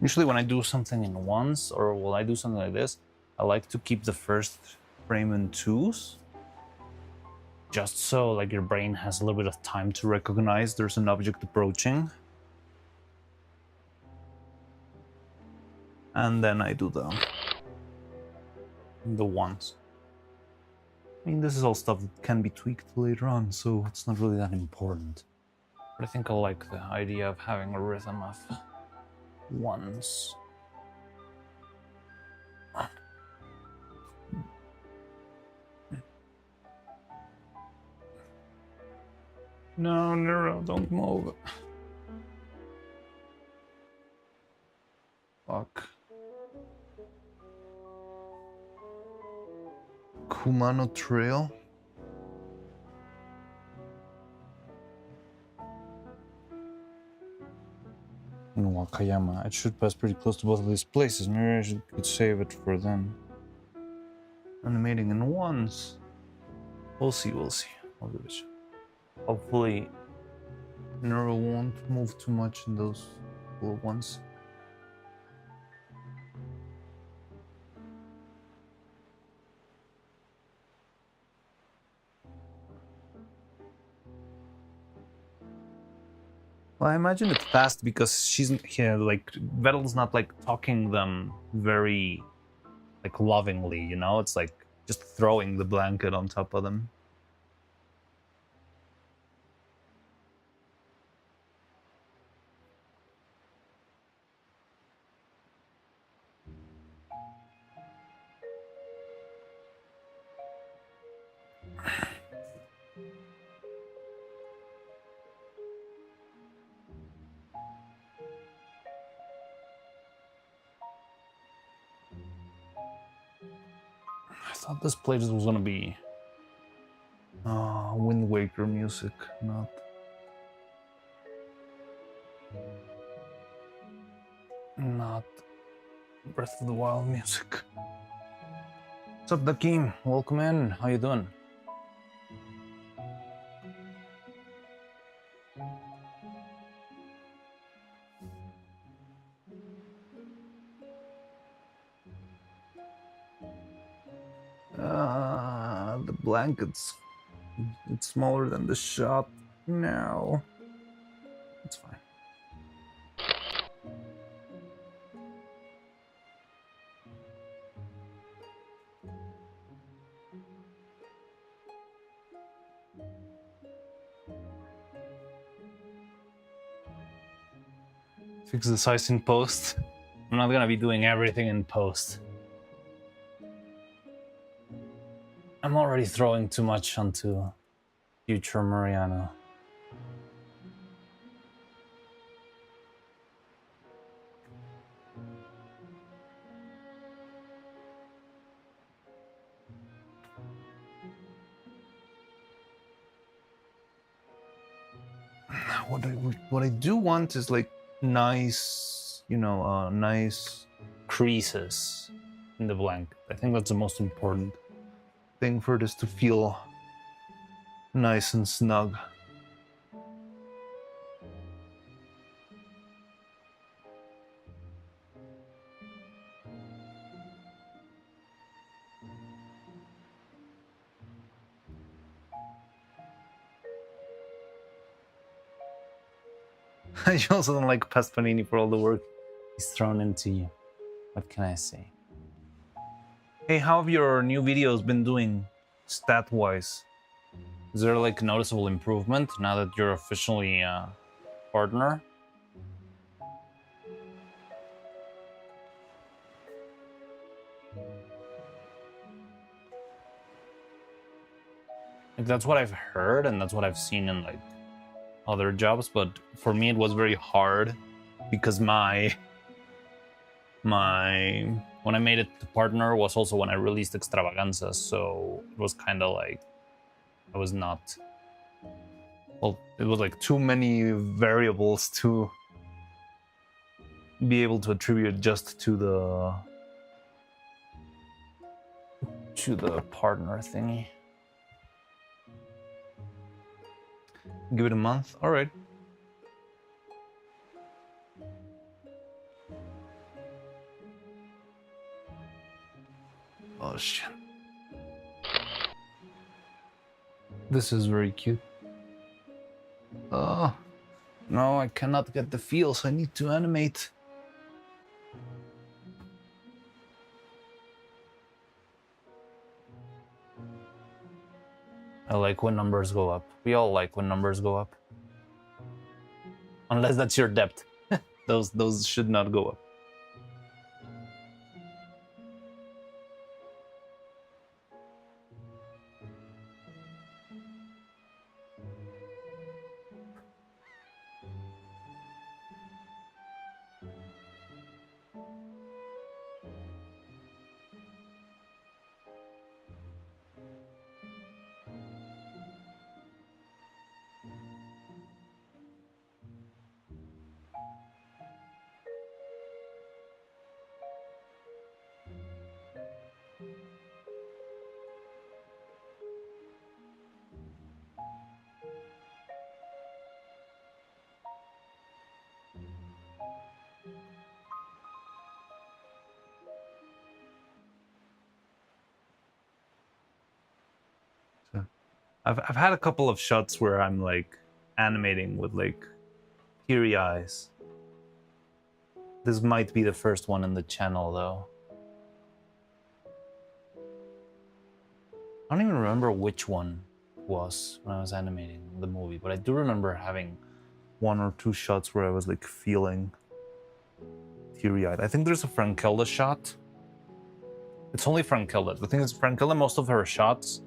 Usually when I do something in ones, or when I do something like this, I like to keep the first frame in twos. Just so like your brain has a little bit of time to recognize there's an object approaching. And then I do the ones. I mean, this is all stuff that can be tweaked later on, so it's not really that important. But I think I like the idea of having a rhythm of ones. No, Neuro, don't move. Fuck. Kumano Trail. In Wakayama. It should pass pretty close to both of these places. Maybe I could save it for then. Animating in ones. We'll see, we'll see. I'll give it a shot. Hopefully, Neuro won't move too much in those little ones. Well, I imagine it's fast because she's here, like, Vettel's not like talking them very like lovingly, you know? It's like just throwing the blanket on top of them. I thought this playlist was gonna be Wind Waker music, not Breath of the Wild music. What's up, Dakim? Welcome in. How you doing? The blankets. It's smaller than the shot now. It's fine. Fix the size in post. I'm not gonna be doing everything in post. I'm already throwing too much onto future Mariano. What I do want is like nice, nice creases in the blanket. I think that's the most important thing for this to feel nice and snug. You also don't like Past Panini for all the work he's thrown into you. What can I say? Hey, how have your new videos been doing stat-wise? Is there like noticeable improvement now that you're officially a partner? Like, that's what I've heard and that's what I've seen in like other jobs, but for me it was very hard because my when I made it to partner was also when I released Extravaganza, so it was kind of like I was not, well, it was like too many variables to be able to attribute just to the partner thingy. Give it a month. All right. Oh shit. This is very cute. Oh, no, I cannot get the feels. I need to animate. I like when numbers go up. We all like when numbers go up. Unless that's your depth. Those should not go up. I've had a couple of shots where I'm like animating with like teary eyes. This might be the first one in the channel though. I don't even remember which one it was when I was animating the movie, but I do remember having one or two shots where I was like feeling teary-eyed. I think there's a Frankelda shot. It's only Frankelda. The thing is, Frankelda, most of her shots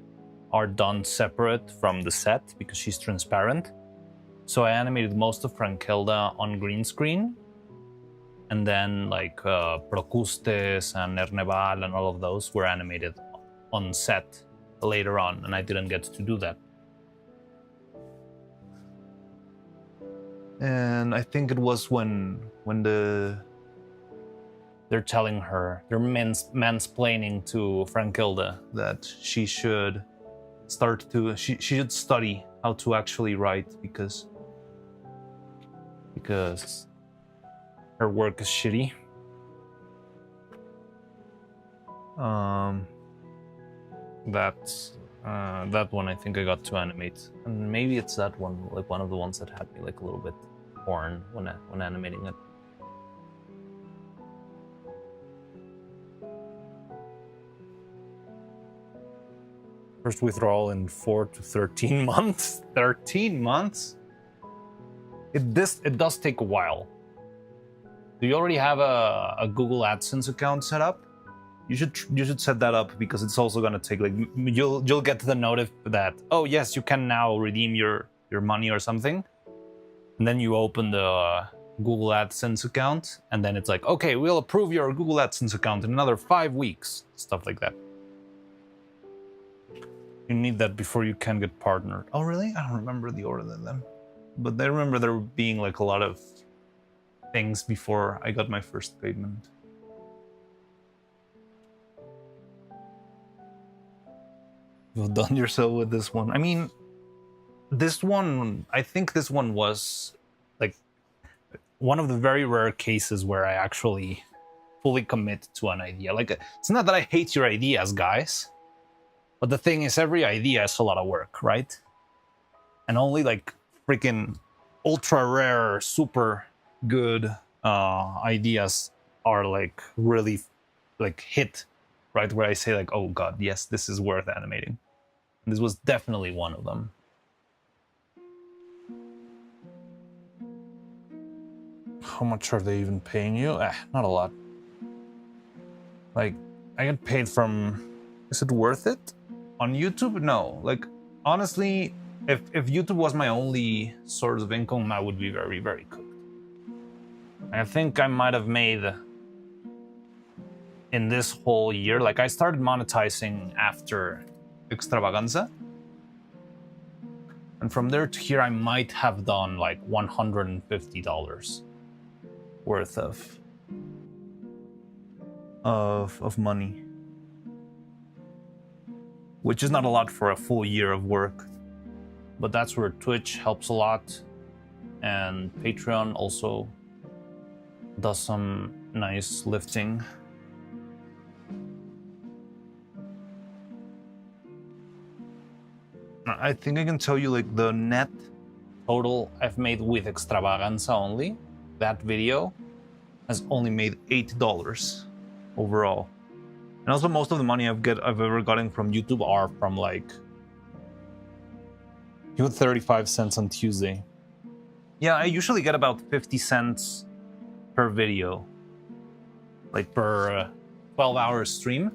are done separate from the set because she's transparent. So I animated most of Frankelda on green screen. And then like Procustes and Erneval and all of those were animated on set later on, and I didn't get to do that. And I think it was when they're telling her, they're mansplaining to Frankelda that she should she should study how to actually write because her work is shitty. That's That one I think I got to animate, and maybe it's that one, like one of the ones that had me like a little bit torn when animating it. First withdrawal in 4 to 13 months. 13 months? It does take a while. Do you already have a Google AdSense account set up? You should set that up, because it's also gonna take, like, you'll get the notif that, oh yes, you can now redeem your money or something, and then you open the Google AdSense account, and then it's like, okay, we'll approve your Google AdSense account in another 5 weeks, stuff like that. You need that before you can get partnered. Oh really? I don't remember the order then, but I remember there being like a lot of things before I got my first payment. You've done yourself with this one. I mean, this one, I think this one was like one of the very rare cases where I actually fully commit to an idea. Like, it's not that I hate your ideas, guys, but the thing is, every idea is a lot of work, right? And only like freaking ultra rare, super good ideas are like really like hit, right? Where I say like, oh god, yes, this is worth animating. And this was definitely one of them. How much are they even paying you? Not a lot. Like, I get paid from... Is it worth it? On YouTube? No. Like, honestly, if YouTube was my only source of income, I would be very, very cooked. I think I might have made, in this whole year, like, I started monetizing after Extravaganza. And from there to here, I might have done like $150 worth of money, which is not a lot for a full year of work, but that's where Twitch helps a lot, and Patreon also does some nice lifting. I think I can tell you like the net total I've made with Extravaganza only. That video has only made $8 overall. And also most of the money I've ever gotten from YouTube are from like, you had 35 cents on Tuesday. Yeah, I usually get about 50 cents per video. Like per 12-hour stream,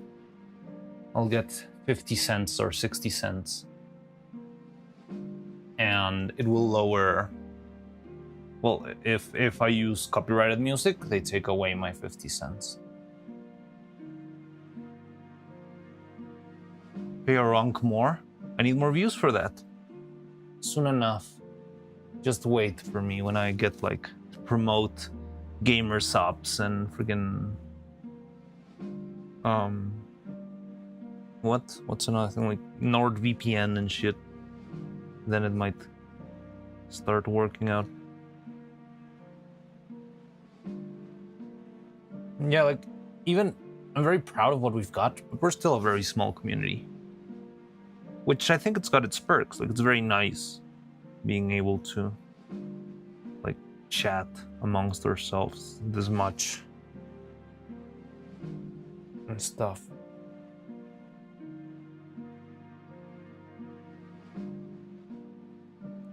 I'll get 50 cents or 60 cents. And it will lower, well, if I use copyrighted music, they take away my 50 cents. Pay a rank more? I need more views for that. Soon enough. Just wait for me when I get like to promote gamer subs and friggin' what's another thing, like NordVPN and shit. Then it might start working out. Yeah, like, even I'm very proud of what we've got, but we're still a very small community, which I think it's got its perks. Like, it's very nice being able to like chat amongst ourselves this much and stuff.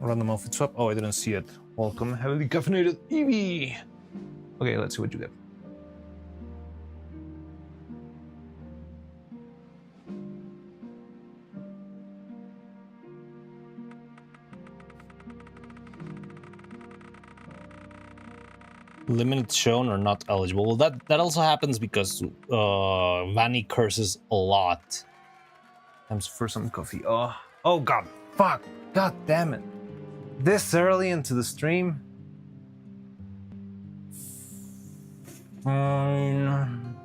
Random outfit swap. Oh, I didn't see it. Welcome, heavily caffeinated Eevee. Okay, let's see what you get. Limited shown or not eligible. Well, that also happens because Vanny curses a lot. Times for some coffee. Oh god, fuck, god damn it. This early into the stream? Fine.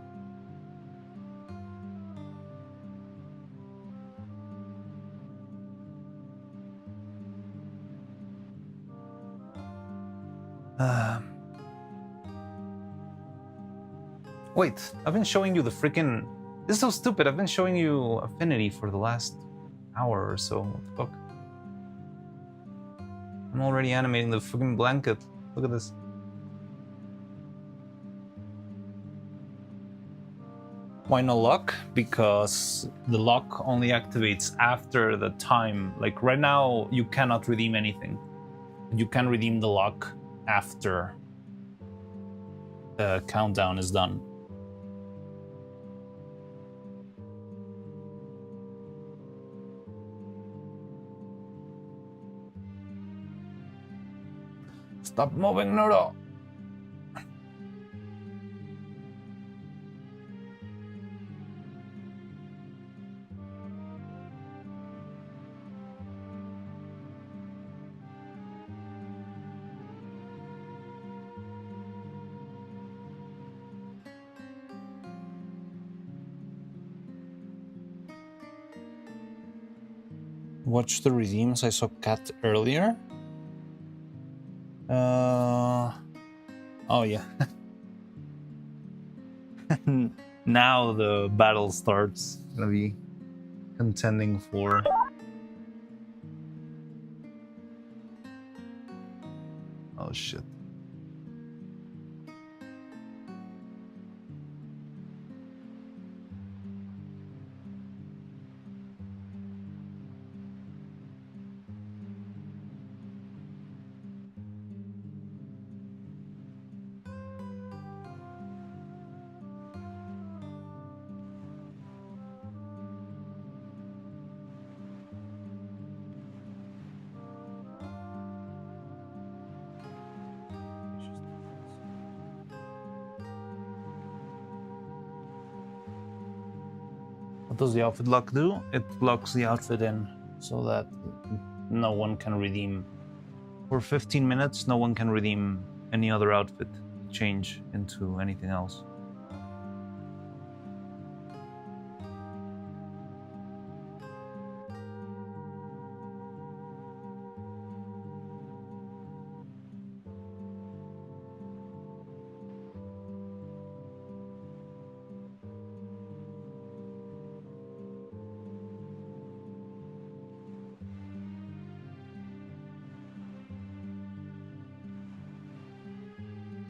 Wait, I've been showing you the freaking... This is so stupid. I've been showing you Affinity for the last hour or so. What the fuck? I'm already animating the fucking blanket. Look at this. Why no lock? Because the lock only activates after the time. Like right now, you cannot redeem anything. You can redeem the lock after the countdown is done. Stop moving, Neuro! Watch the redeems. I saw Cat earlier. Oh yeah. Now the battle starts. Gonna be contending for. Oh shit. What does the outfit lock do? It locks the outfit in so that no one can redeem. For 15 minutes, no one can redeem any other outfit, change into anything else.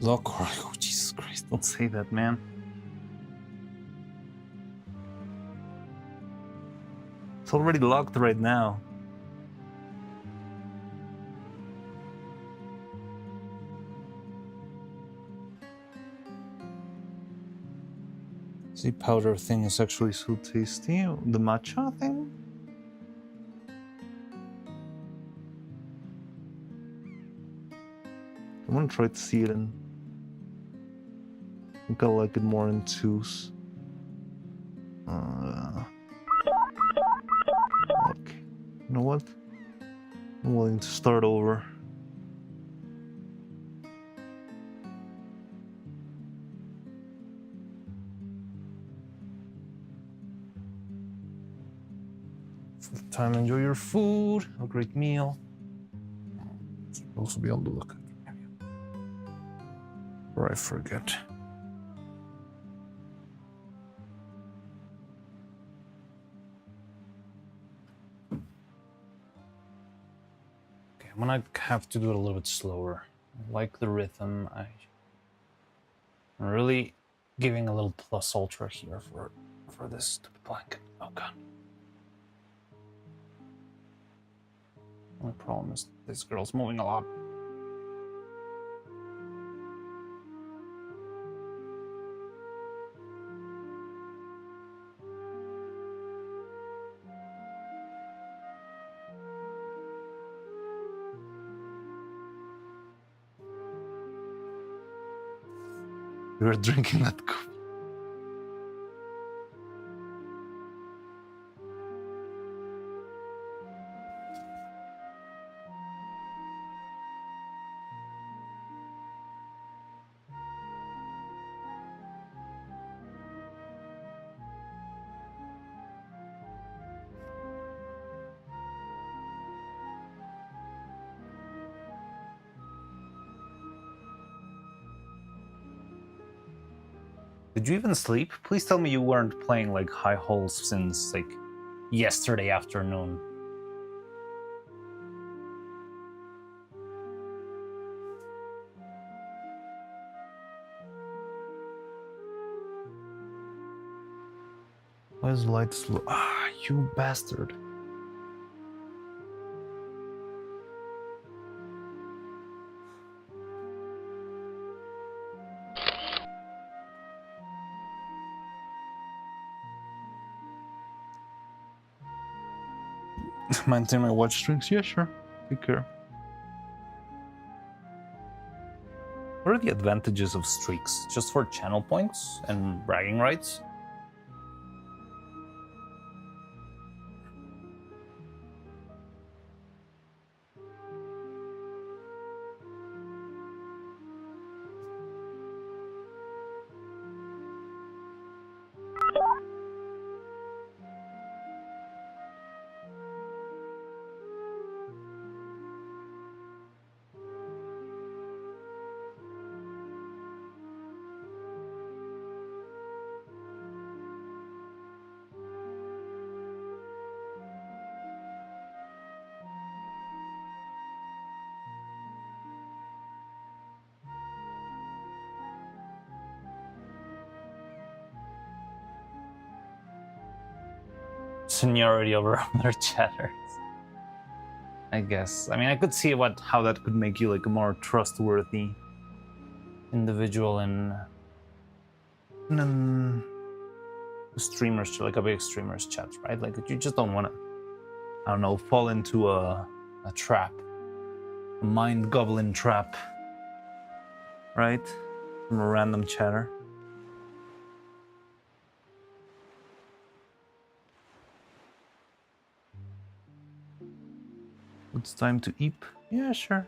Lock. Oh, Jesus Christ, don't say that, man. It's already locked right now. The powder thing is actually so tasty. The matcha thing? I want to try to see it in. I think I like it more in twos. Okay. You know what? I'm willing to start over. Full time, enjoy your food. Have a great meal. Supposed to be on the lookout. Or I forget. Okay, I'm gonna have to do it a little bit slower. I like the rhythm. I'm really giving a little plus ultra here for this stupid blanket. Oh god. The problem is this girl's moving a lot. You're drinking that cup. Did you even sleep? Please tell me you weren't playing like high holes since like yesterday afternoon. Why is the light slow? Ah, you bastard. Maintain my watch strings? Yeah, sure. Take care. What are the advantages of streaks? Just for channel points and bragging rights? Seniority over other chatters, I guess. I mean, I could see how that could make you like a more trustworthy individual in streamers, like a big streamers chat, right? Like you just don't want to, I don't know, fall into a trap, a mind goblin trap, right? From a random chatter. It's time to eat. Yeah, sure.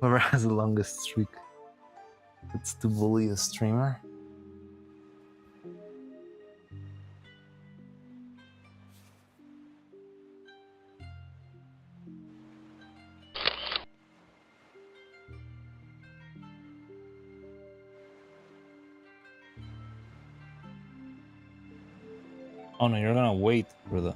Whoever has the longest streak gets to bully the streamer. Oh no, you're gonna wait for the...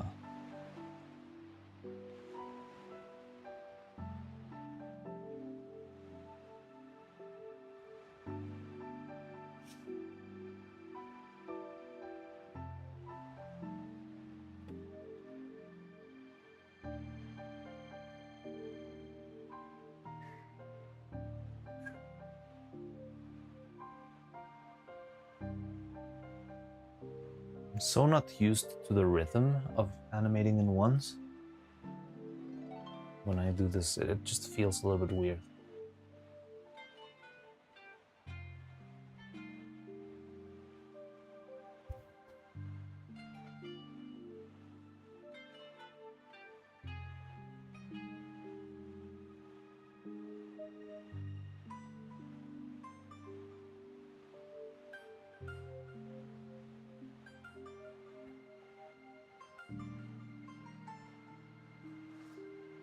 I'm so not used to the rhythm of animating in ones. When I do this, it just feels a little bit weird.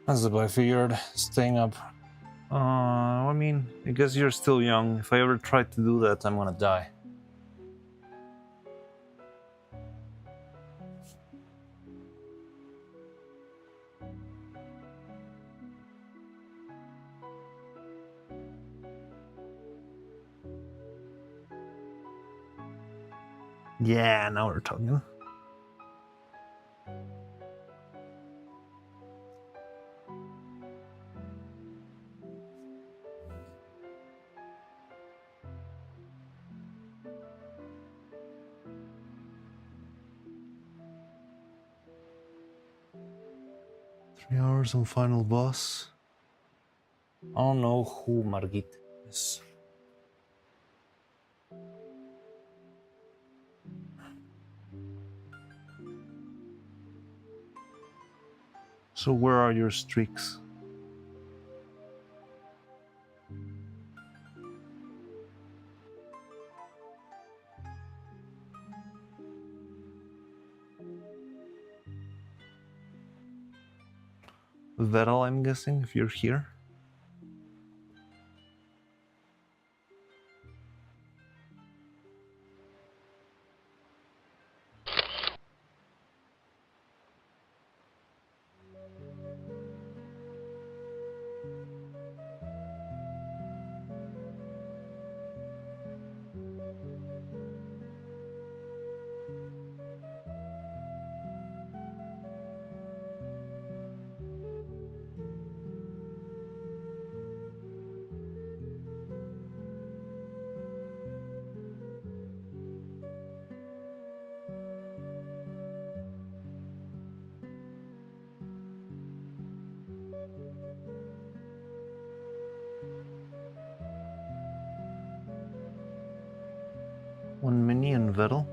As if I figured, staying up. I mean, I guess you're still young. If I ever try to do that, I'm gonna die. Yeah, now we're talking. $3 on final boss. I don't know who Margit is. So where are your streaks? Vettel, I'm guessing, if you're here. One minion, Vettel.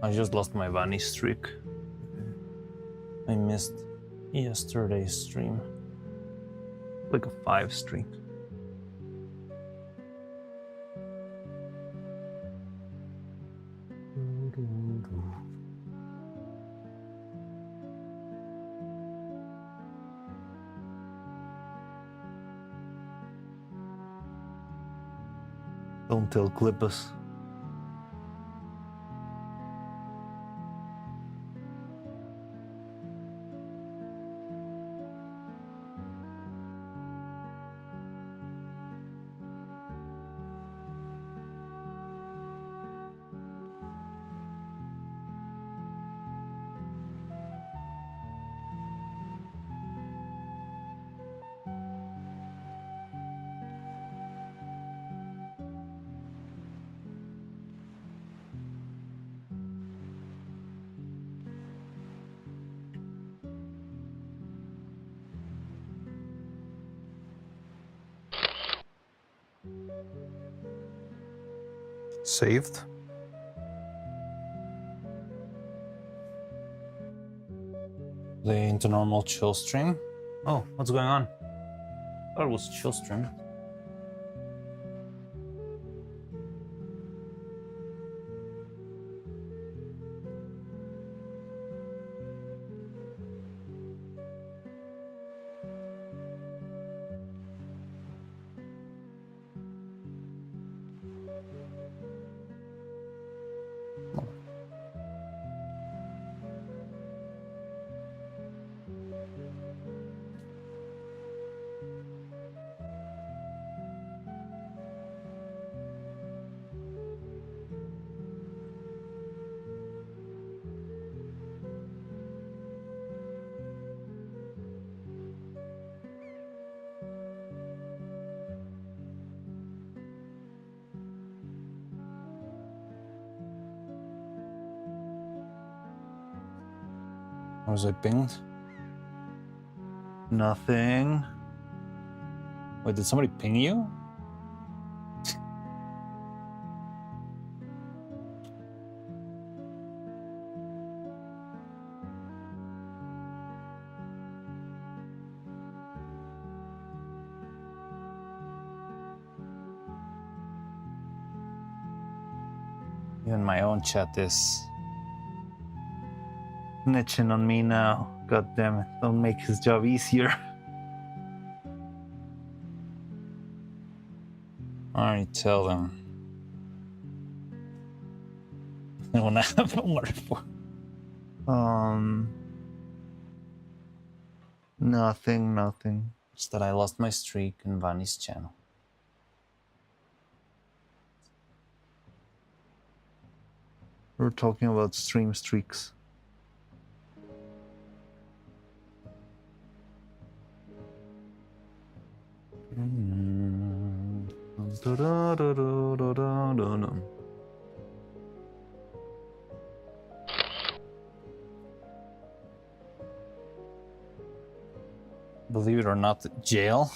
I just lost my Vani streak. I missed yesterday's stream. Like a 5 streak. Don't tell Clippus. Saved. The into normal chill stream. Oh, what's going on? I thought it was chill stream. Was I pinged? Nothing. Wait, did somebody ping you? Even my own chat is snitching on me now. God damn it. Don't make his job easier. I already tell them. They wanna have more for. Nothing. Just that I lost my streak in Vani's channel. We're talking about stream streaks. Believe it or not, jail.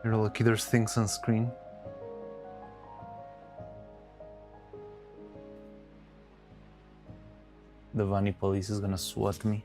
You're lucky there's things on screen. The Vani police is gonna swat me.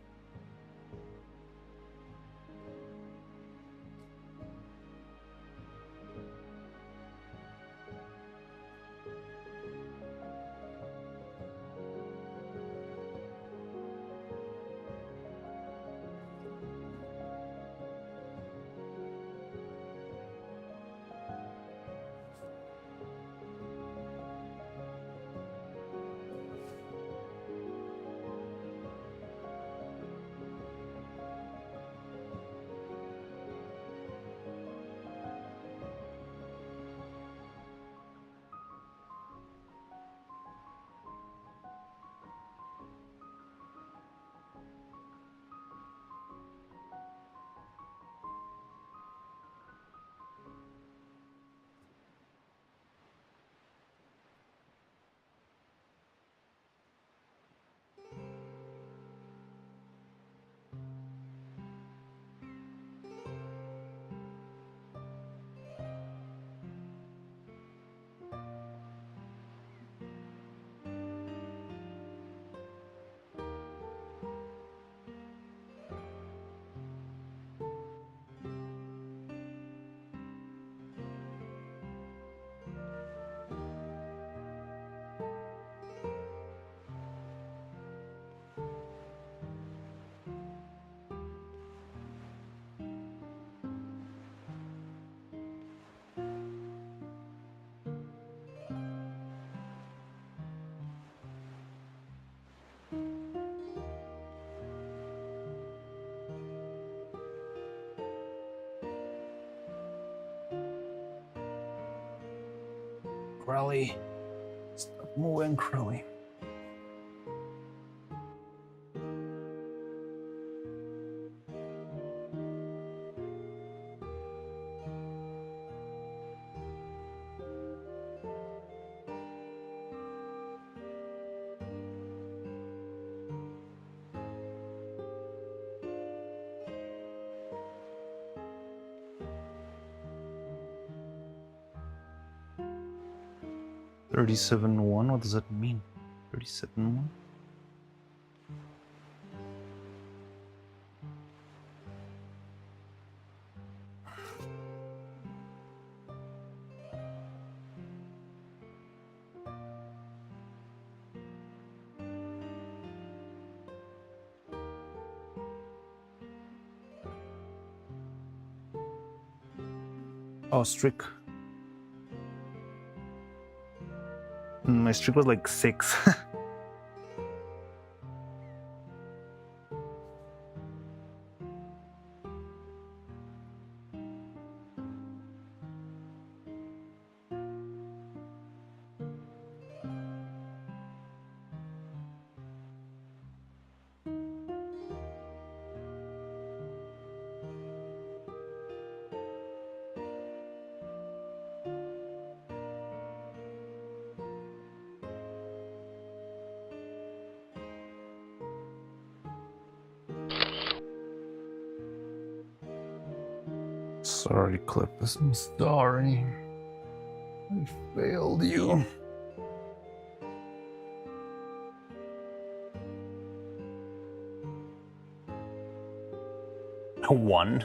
Crowley. Stop moving, Crowley. $37.1, what does that mean? 37.1? Oh, streak. My streak was like 6. Sorry, Clippus, I'm sorry. I failed you. One.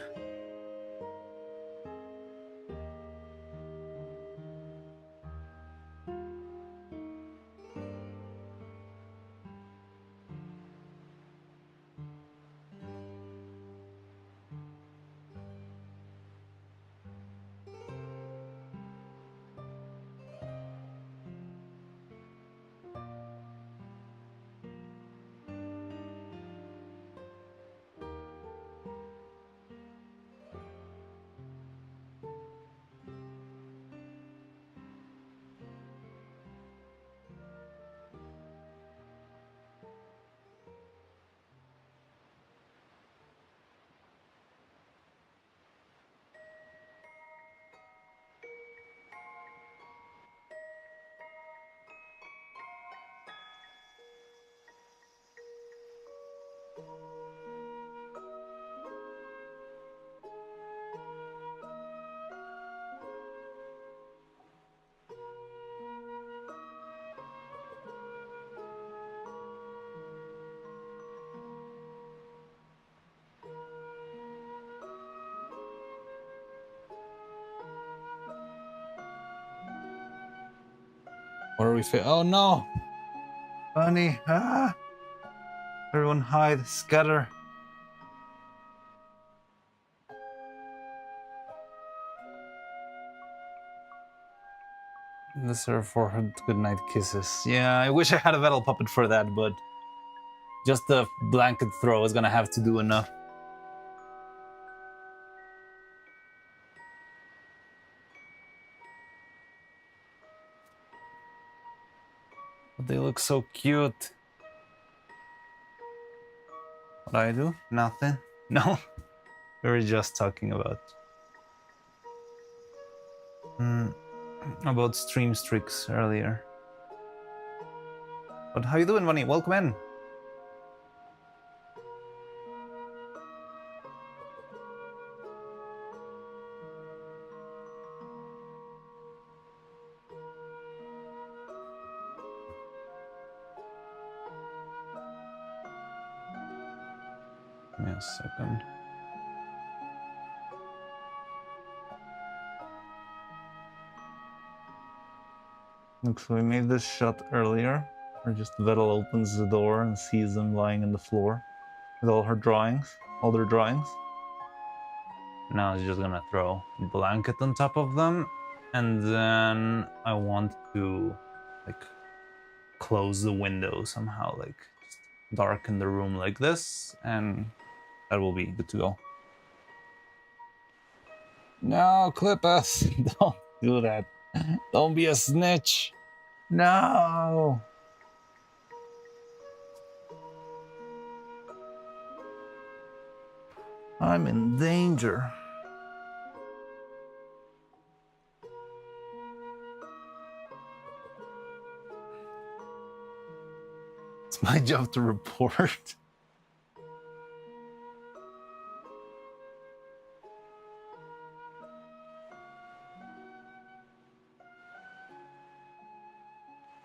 Where are we? Oh no! Bunny! Ah! Everyone hide, scatter. This are for her goodnight kisses. Yeah, I wish I had a metal puppet for that, but just the blanket throw is gonna have to do enough. But they look so cute. What do I do? Nothing. No? We were just talking about stream streaks earlier. But how you doing, Bunny? Welcome in. Give me a second. Look, so we made this shot earlier, where just Vettel opens the door and sees them lying on the floor with all their drawings. Now it's just gonna throw a blanket on top of them, and then I want to like close the window somehow, like just darken the room like this, and that will be good to go. No, clip us! Don't do that. Don't be a snitch. No. I'm in danger. It's my job to report.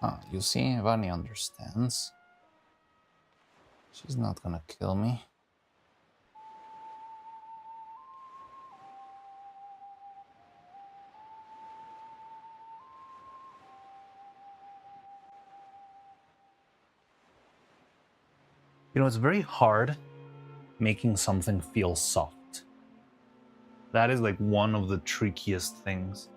Ah, you see, Vani understands. She's not gonna kill me. You know, it's very hard making something feel soft. That is like one of the trickiest things.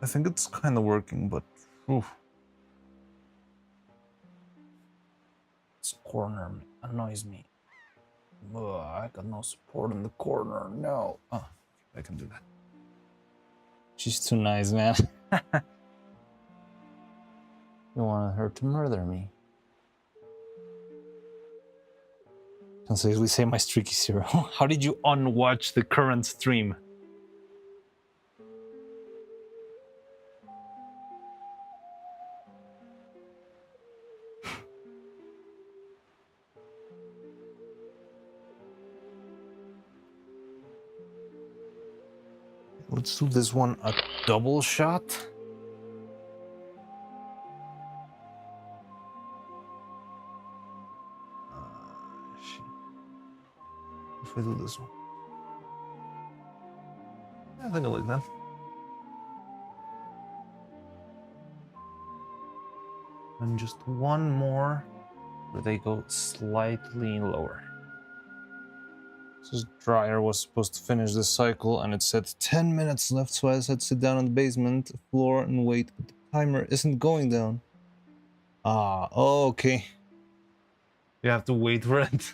I think it's kind of working, but oof. This corner annoys me. Ugh, I got no support in the corner. No. Oh, I can do that. She's too nice, man. You wanted her to murder me. Can safely say my streaky zero. How did you unwatch the current stream? Let's do this one a double shot. If I do this one, I think I like that. And just one more where they go slightly lower. This dryer was supposed to finish the cycle and it said 10 minutes left, so I said sit down on the basement floor and wait, but the timer isn't going down. Ah, okay. You have to wait for it.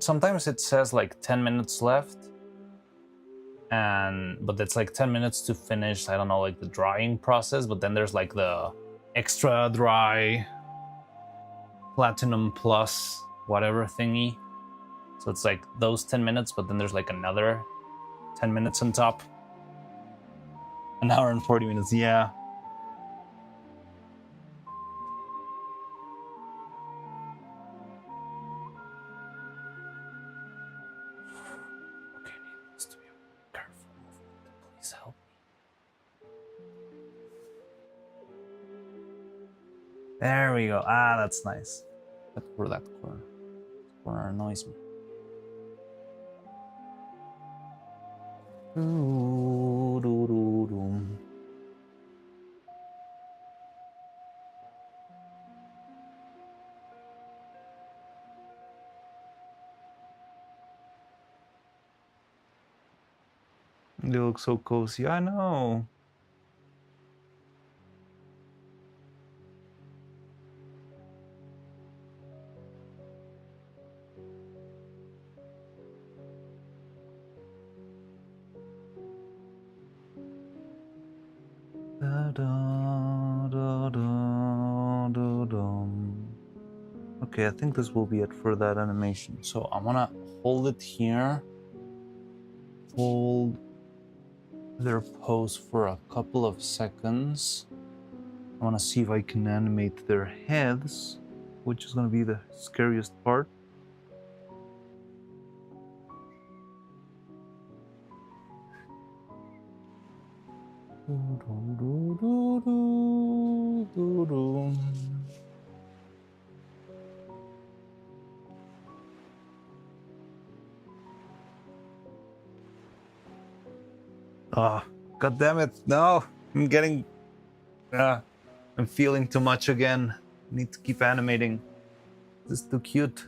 Sometimes it says like 10 minutes left, but it's like 10 minutes to finish, I don't know, like the drying process, but then there's like the extra dry platinum plus whatever thingy. So it's like those 10 minutes, but then there's like another 10 minutes on top. An hour and 40 minutes, yeah. There we go. Ah, that's nice. But for that corner. Corner annoys me. Doo, doo, doo, doo. They look so cozy. I know. Da, da, da, da, da, da. Okay, I think this will be it for that animation. So I'm gonna hold it here. Hold their pose for a couple of seconds. I want to see if I can animate their heads, which is going to be the scariest part. Oh, God damn it. No, I'm getting... I'm feeling too much again. I need to keep animating. This is too cute.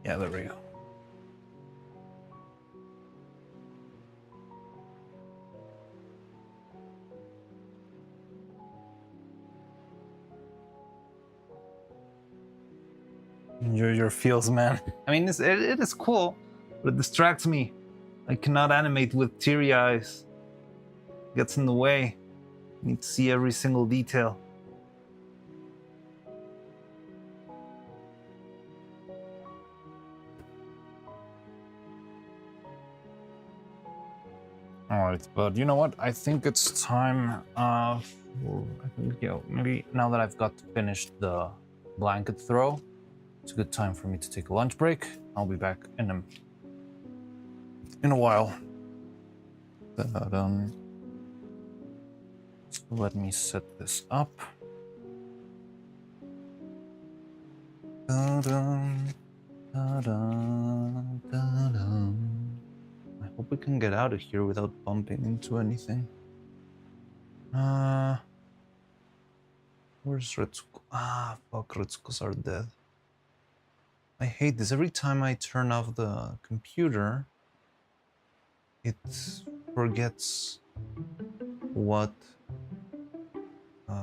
Yeah, there we go. Enjoy your feels, man. I mean, it is cool, but it distracts me. I cannot animate with teary eyes. It gets in the way. I need to see every single detail. Alright, but you know what? I think it's time I think, maybe now that I've got finished the blanket throw, it's a good time for me to take a lunch break. I'll be back in a while. So let me set this up. I hope we can get out of here without bumping into anything. Where's Retsuko? Ah, fuck, Retsukos are dead. I hate this. Every time I turn off the computer, it forgets what...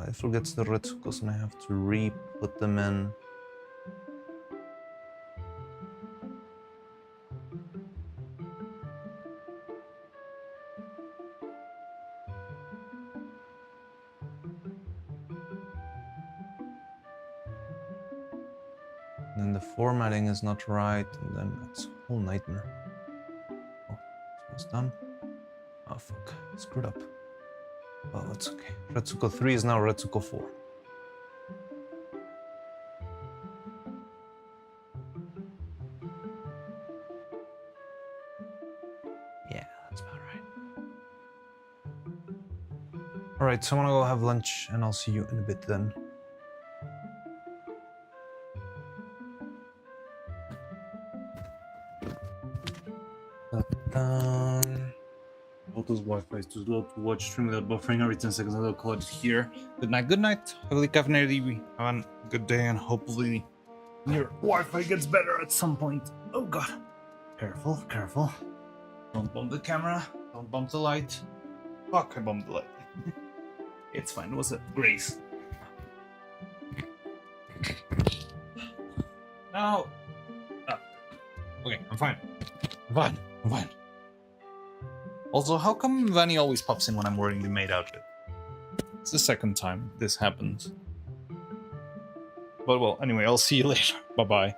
it forgets the Retsukos and I have to re-put them in. And then the formatting is not right, and then it's a whole nightmare. Oh, it's almost done. Oh fuck, screwed up. Oh, it's okay. Retsuko 3 is now Retsuko 4. Yeah, that's about right. Alright, so I'm gonna go have lunch, and I'll see you in a bit then. Auto's Wi-Fi is too slow to watch stream without buffering every 10 seconds. I'll call it here. Good night, good night. Heavily caffeinated evening. Have a good day, and hopefully your Wi-Fi gets better at some point. Oh god. Careful, careful. Don't bump the camera. Don't bump the light. Fuck, I bumped the light. It's fine. It was a grace. No. Ah. Okay, I'm fine. I'm fine. I'm fine. Also, how come Vanny always pops in when I'm wearing the maid outfit? It's the second time this happens. But well, anyway, I'll see you later. Bye-bye.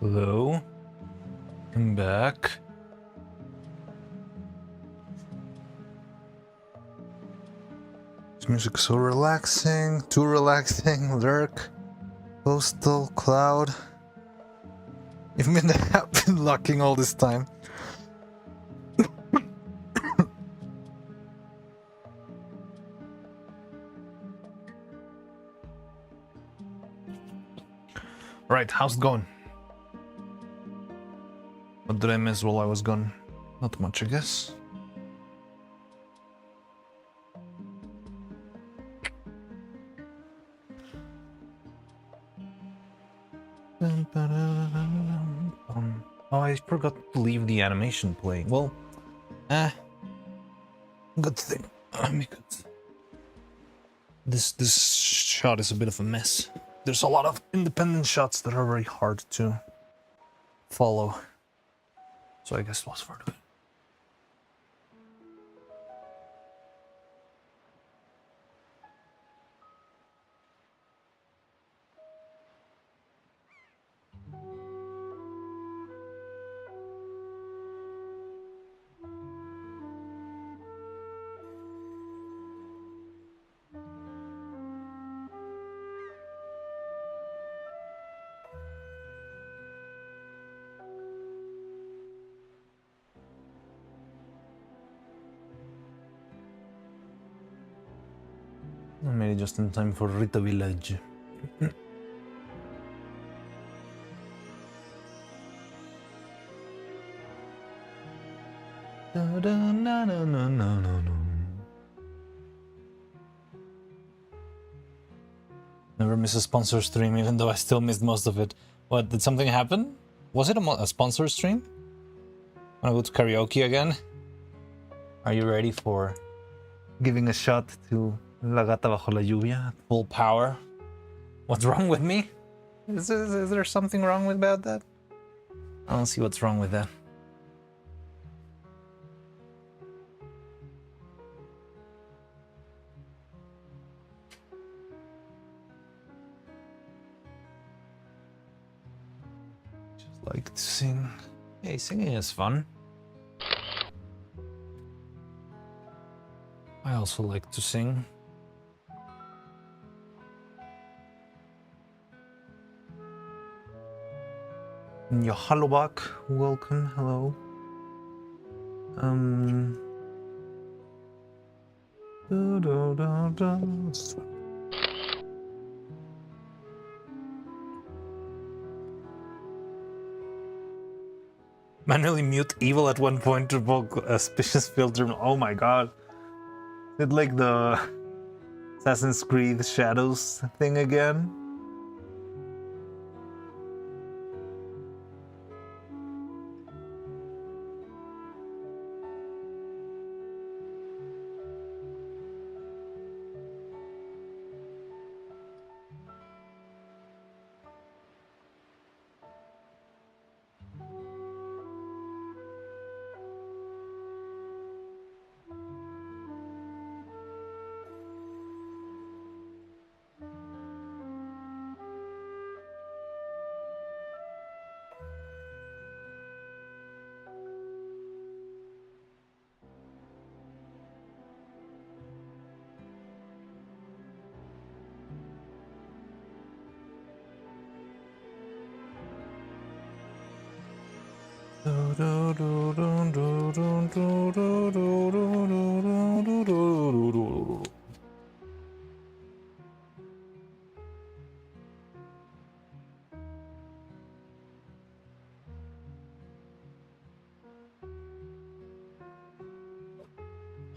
Hello? I'm back. This music's so relaxing, too relaxing. Lurk, Postal, Cloud. You've been locking all this time. Right, how's it going? What did I miss while I was gone? Not much, I guess. Oh, I forgot to leave the animation playing. Well, good thing. Because this shot is a bit of a mess. There's a lot of independent shots that are very hard to follow. So I guess it was for the good. I made it just in time for Rita Village. Never miss a sponsor stream, even though I still missed most of it. What, did something happen? Was it a sponsor stream? Wanna go to karaoke again? Are you ready for giving a shot to La Gata Bajo la Lluvia at full power? What's wrong with me? Is there something wrong about that? I don't see what's wrong with that. Like to sing. Hey, singing is fun. I also like to sing. Yohalobak, welcome, hello. Manually mute evil at one point to evoke a suspicious filter. Oh my god. Did like the Assassin's Creed Shadows thing again?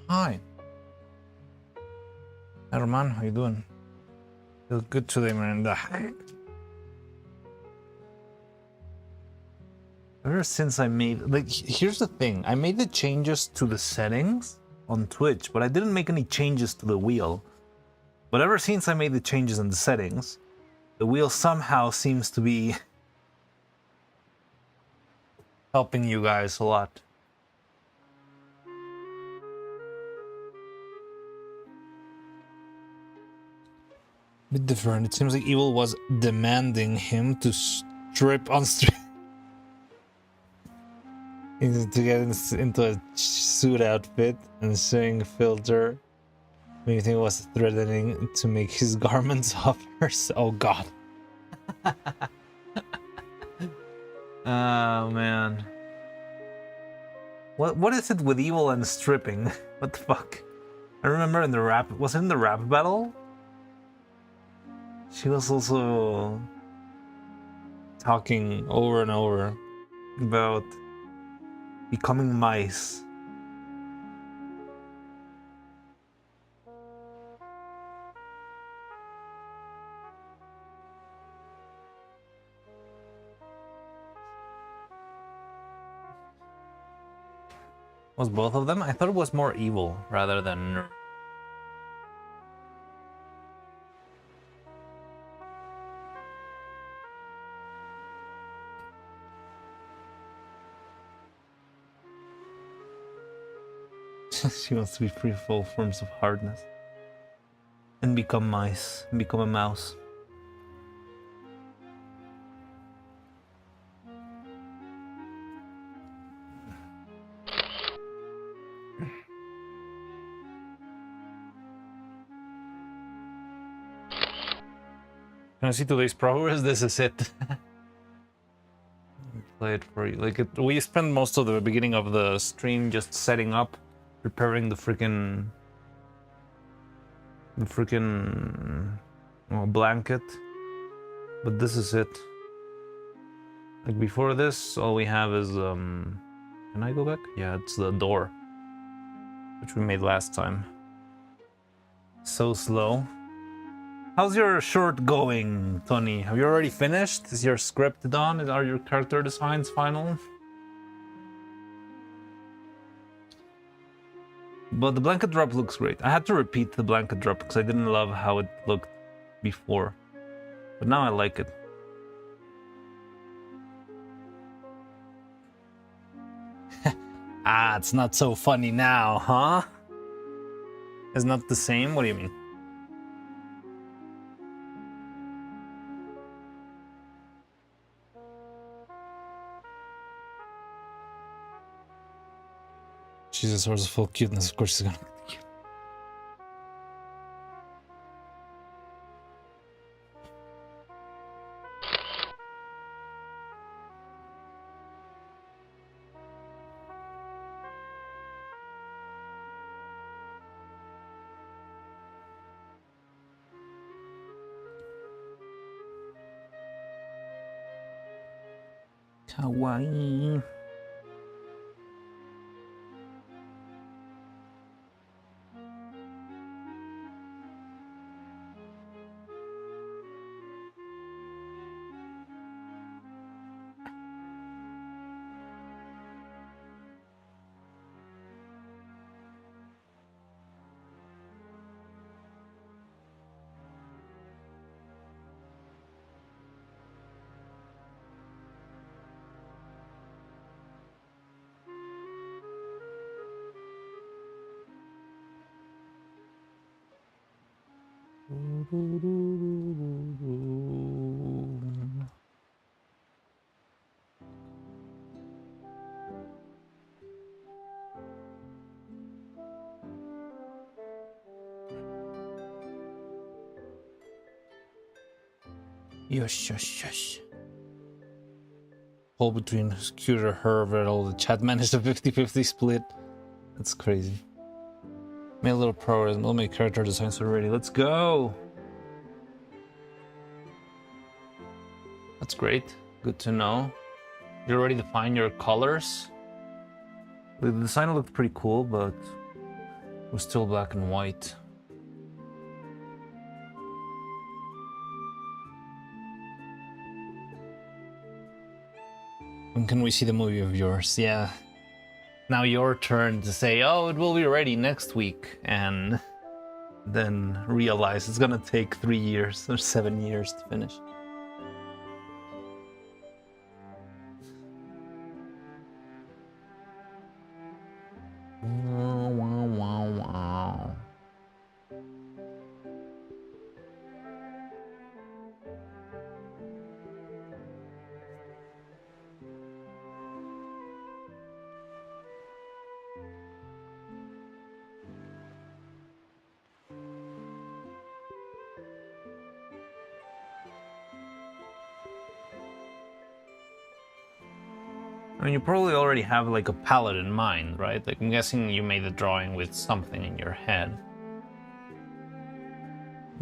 Hi. Hey Roman, how you doing? Feel good today, Miranda. Ever since I made, like, here's the thing. I made the changes to the settings on Twitch, but I didn't make any changes to the wheel. But ever since I made the changes in the settings, the wheel somehow seems to be helping you guys a lot. Bit different. It seems like Evil was demanding him to strip on stream. To get into a suit outfit and showing a filter. Made me think it was threatening to make his garments hover. Oh god. Oh man. What is it with Evil and stripping? What the fuck? I remember in the rap, was it in the rap battle? She was also talking over and over about becoming mice. Was both of them? I thought it was more Evil rather than... She wants to be free of all forms of hardness. And become mice. And become a mouse. Can I see today's progress? This is it. Play it for you. Like we spent most of the beginning of the stream just setting up, preparing the freaking blanket. But this is it. Like before this, all we have is can I go back? Yeah, it's the door, which we made last time. So slow. How's your short going, Tony? Have you already finished? Is your script done? Are your character designs final? But the blanket drop looks great. I had to repeat the blanket drop because I didn't love how it looked before. But now I like it. Ah, it's not so funny now, huh? It's not the same? What do you mean? She's a source of full cuteness. Of course she's gonna. Kawaii. Yush. All between Scooter, Herbert, all the chat managed a 50-50 split. That's crazy. Made a little progress. We'll make character designs already. Let's go! That's great. Good to know. You already defined your colors. The design looked pretty cool, but it was still black and white. When can we see the movie of yours? Yeah. Now your turn to say, oh, it will be ready next week, and then realize it's gonna take 3 years or 7 years to finish. Wow. I mean, you probably already have like a palette in mind, right? Like, I'm guessing you made the drawing with something in your head.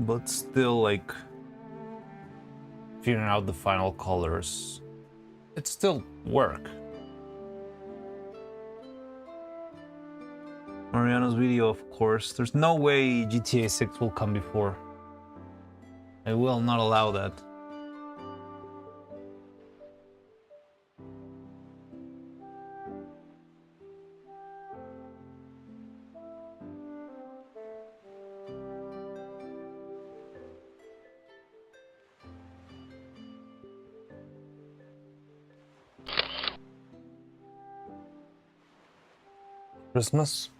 But still, like, figuring out the final colors, it's still work. Mariano's video, of course. There's no way GTA 6 will come before. I will not allow that. Christmas.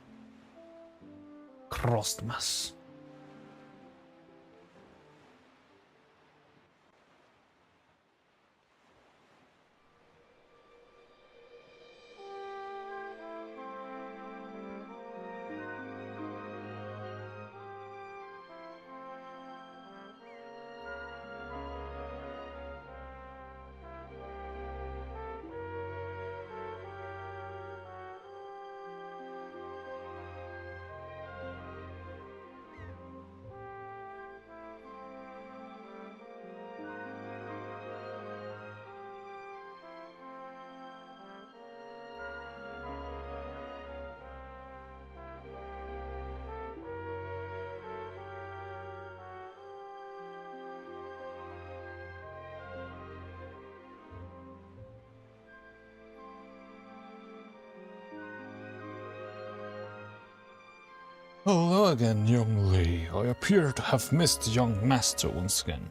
Hello again, young lady. I appear to have missed young master once again.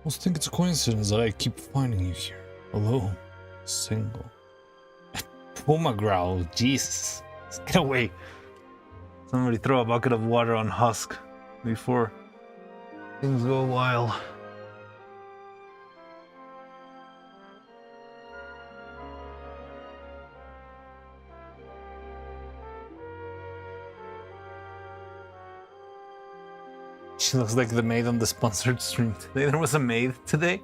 I think it's a coincidence that I keep finding you here, alone, single. Puma growl, Jesus. Get away. Somebody throw a bucket of water on Husk before things go wild. She looks like the maid on the sponsored stream today. There was a maid today.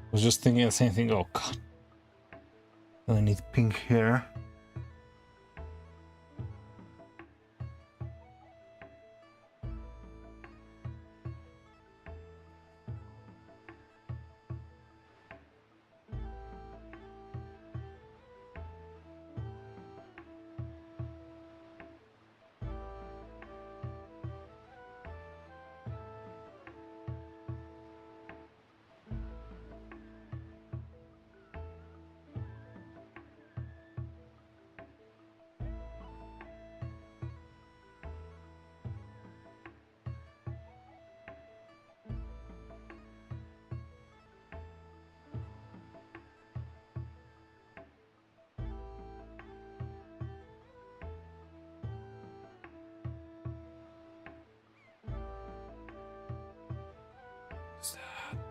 I was just thinking the same thing. Oh god. I need pink hair.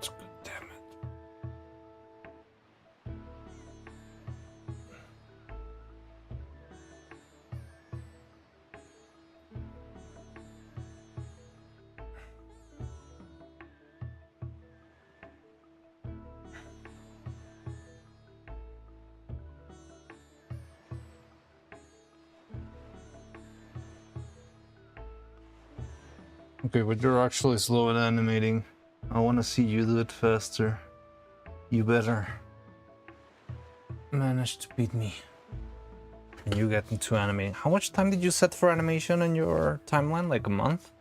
God damn it. Okay, but you're actually slow at animating. I want to see you do it faster. You better manage to beat me. And you get into animating. How much time did you set for animation in your timeline? Like a month?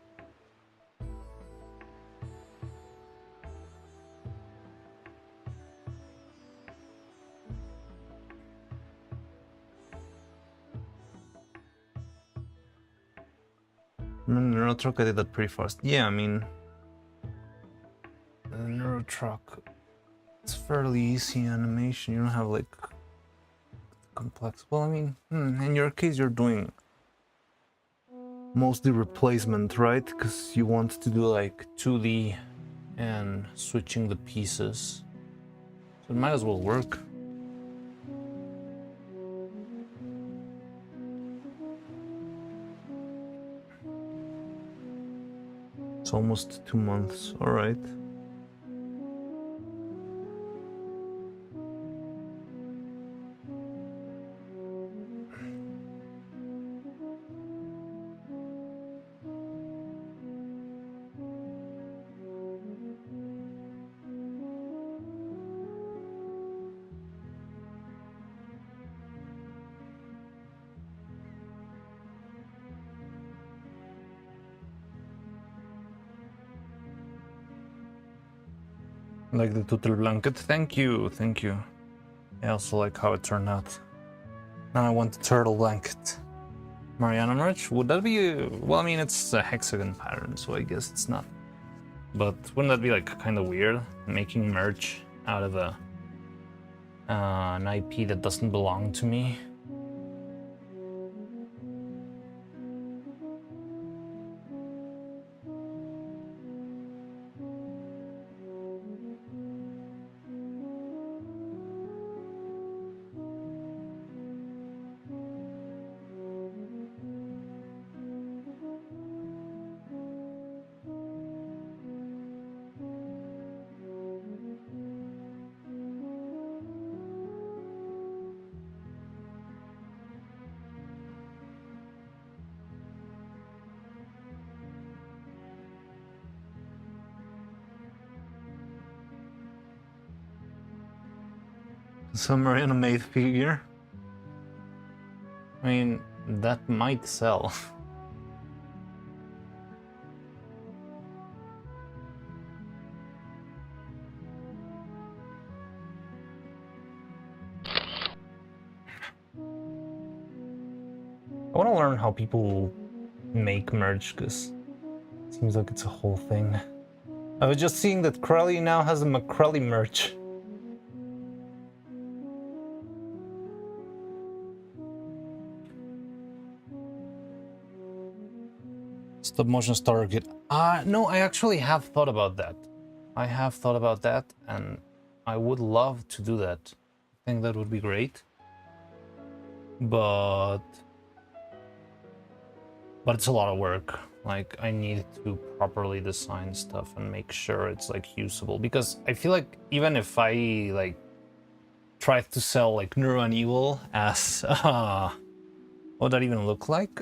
Neuro Truck, I did that pretty fast. Yeah, I mean, the Neuro Truck, it's fairly easy animation. You don't have like complex. Well, I mean, in your case, you're doing mostly replacement, right? Because you want to do like 2D and switching the pieces. So it might as well work. It's almost 2 months, all right. Like the turtle blanket. Thank you, thank you. I also like how it turned out. Now I want the turtle blanket. Mariana merch? Would that be well, I mean, it's a hexagon pattern, so I guess it's not. But wouldn't that be like kind of weird? Making merch out of an IP that doesn't belong to me? Some anime figure. I mean, that might sell. I want to learn how people make merch, because it seems like it's a whole thing. I was just seeing that Crowley now has a McCrelly merch. Stop motion starter kit. No, I actually have thought about that. I have thought about that, and I would love to do that. I think that would be great. But it's a lot of work. Like, I need to properly design stuff and make sure it's like usable, because I feel like even if I like try to sell like Neuro and Evil as what would that even look like?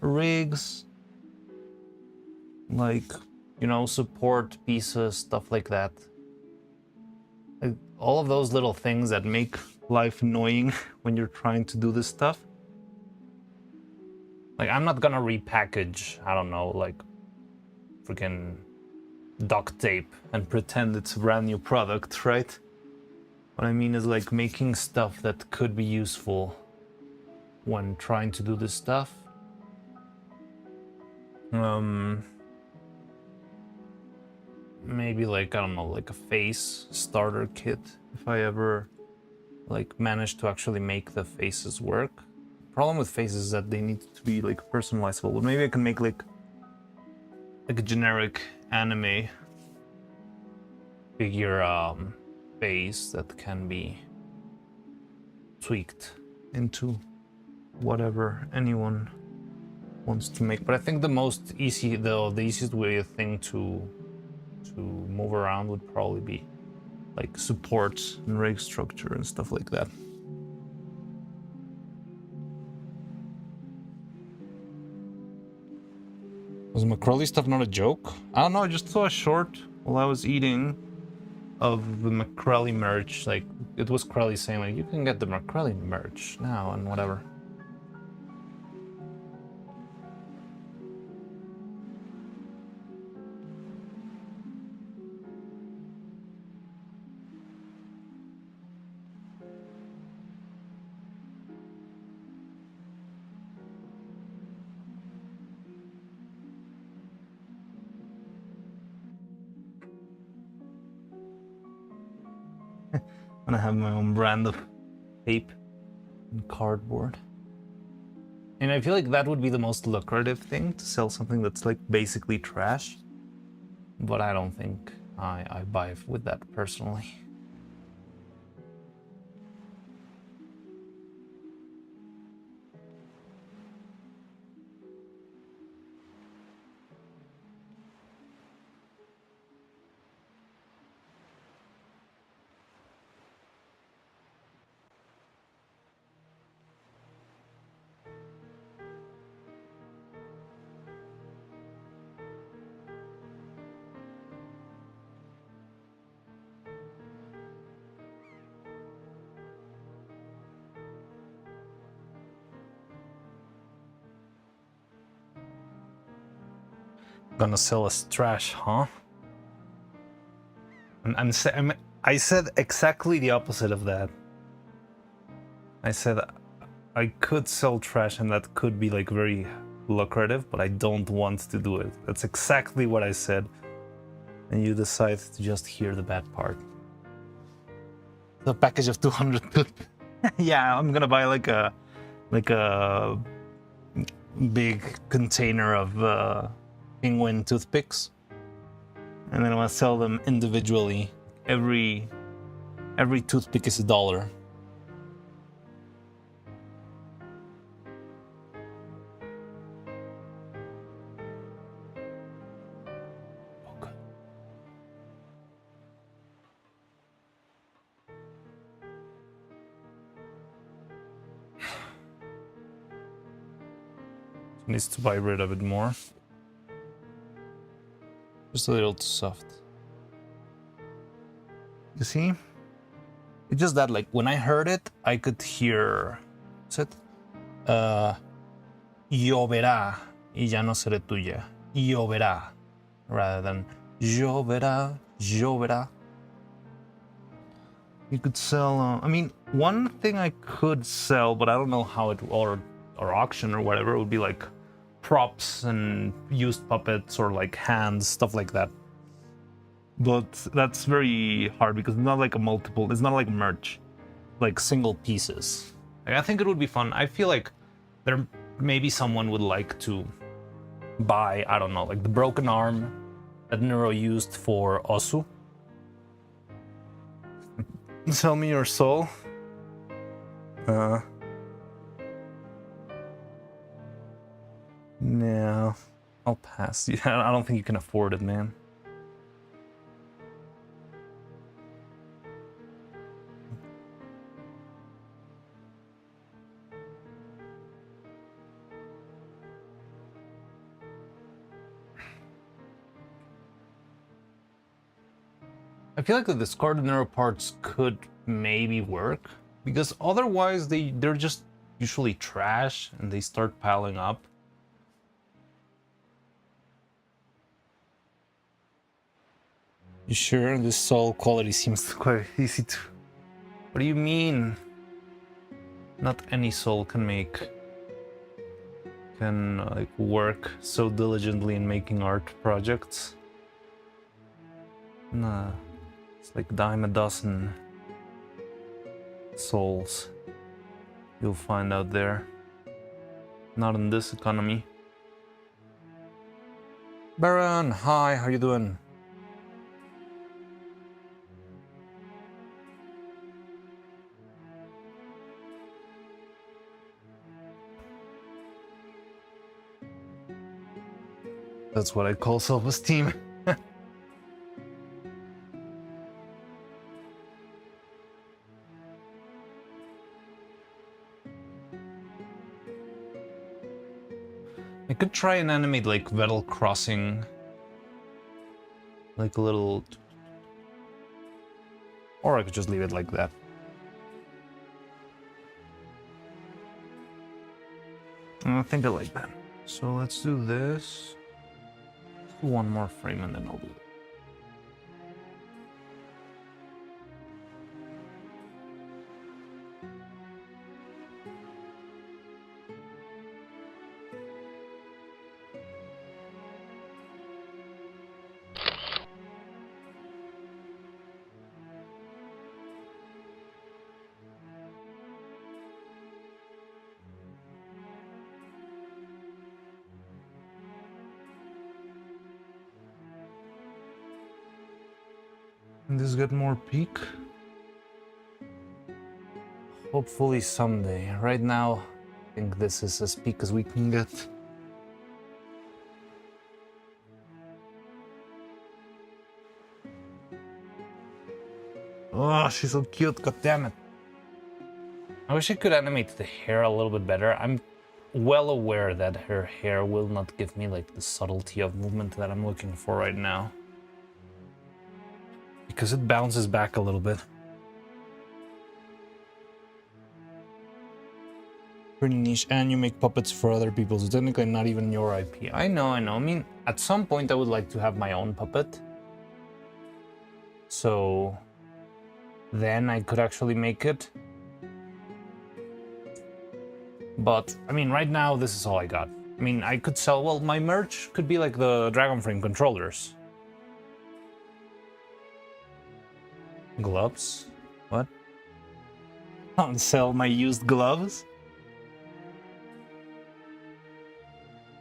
Rigs, like, you know, support pieces, stuff like that. Like, all of those little things that make life annoying when you're trying to do this stuff. Like, I'm not gonna repackage, I don't know, like freaking duct tape and pretend it's a brand new product, right? What I mean is like making stuff that could be useful when trying to do this stuff. Maybe like, I don't know, like a face starter kit, if I ever like manage to actually make the faces work. Problem with faces is that they need to be like personalizable, but maybe I can make like a generic anime figure face that can be tweaked into whatever anyone wants to make. But I think the easiest thing to move around would probably be like supports and rig structure and stuff like that. Was McCrelly stuff not a joke? I don't know, I just saw a short while I was eating of the McCrelly merch. Like, it was Crowley saying like, you can get the McCrelly merch now and whatever. And I have my own brand of tape and cardboard. And I feel like that would be the most lucrative thing, to sell something that's like basically trash. But I don't think I buy with that personally. Gonna sell as trash, huh? I said exactly the opposite of that. I said I could sell trash and that could be like very lucrative, but I don't want to do it. That's exactly what I said. And you decide to just hear the bad part. The package of 200. Yeah, I'm gonna buy like a big container of penguin toothpicks, and then I'm gonna sell them individually. Every toothpick is $1. Okay. Needs to vibrate a bit more. Just a little too soft. You see? It's just that, like, when I heard it, I could hear, what's it? Lloverá y ya no seré tuya. Lloverá, rather than lloverá, lloverá. You could sell, I mean, one thing I could sell, but I don't know how it, or auction or whatever, would be like props and used puppets or like hands, stuff like that. But that's very hard because it's not like a multiple, it's not like merch, like single pieces. Like, I think it would be fun. I feel like there maybe someone would like to buy, I don't know, like the broken arm that Neuro used for Osu. Sell me your soul. No, I'll pass. Yeah, I don't think you can afford it, man. I feel like the discarded Neuro parts could maybe work, because otherwise they're just usually trash and they start piling up. You sure? This soul quality seems quite easy to... What do you mean? Not any soul can like work so diligently in making art projects. Nah, it's like dime a dozen souls you'll find out there. Not in this economy. Baron, hi, how you doing? That's what I call self-esteem. I could try and animate like Vettel crossing, like a little, or I could just leave it like that. I think I like that. So let's do this. One more frame and then I'll do it. Can this get more peak? Hopefully someday. Right now, I think this is as peak as we can get. Oh, she's so cute, god damn it. I wish I could animate the hair a little bit better. I'm well aware that her hair will not give me like the subtlety of movement that I'm looking for right now. Because it bounces back a little bit. Pretty niche, and you make puppets for other people, so technically not even your IP. I know. I mean, at some point I would like to have my own puppet. So then I could actually make it. But, I mean, right now this is all I got. I mean, I could sell, well, my merch could be like the Dragon Frame controllers. Gloves? What? I'll sell my used gloves?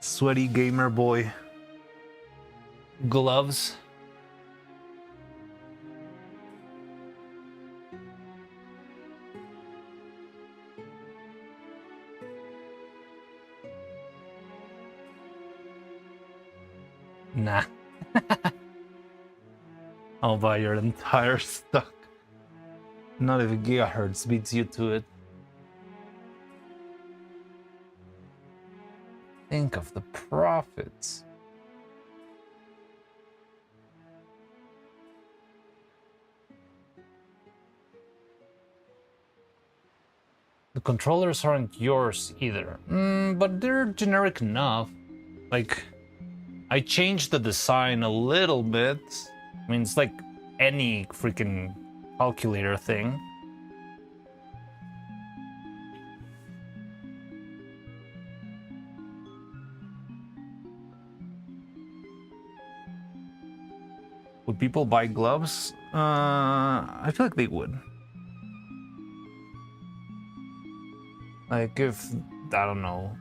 Sweaty gamer boy. Gloves? Nah. I'll buy your entire stock. Not if gigahertz beats you to it. Think of the profits. The controllers aren't yours either. But they're generic enough. Like, I changed the design a little bit. I mean, it's like any freaking calculator thing. Would people buy gloves? I feel like they would. Like if, I don't know.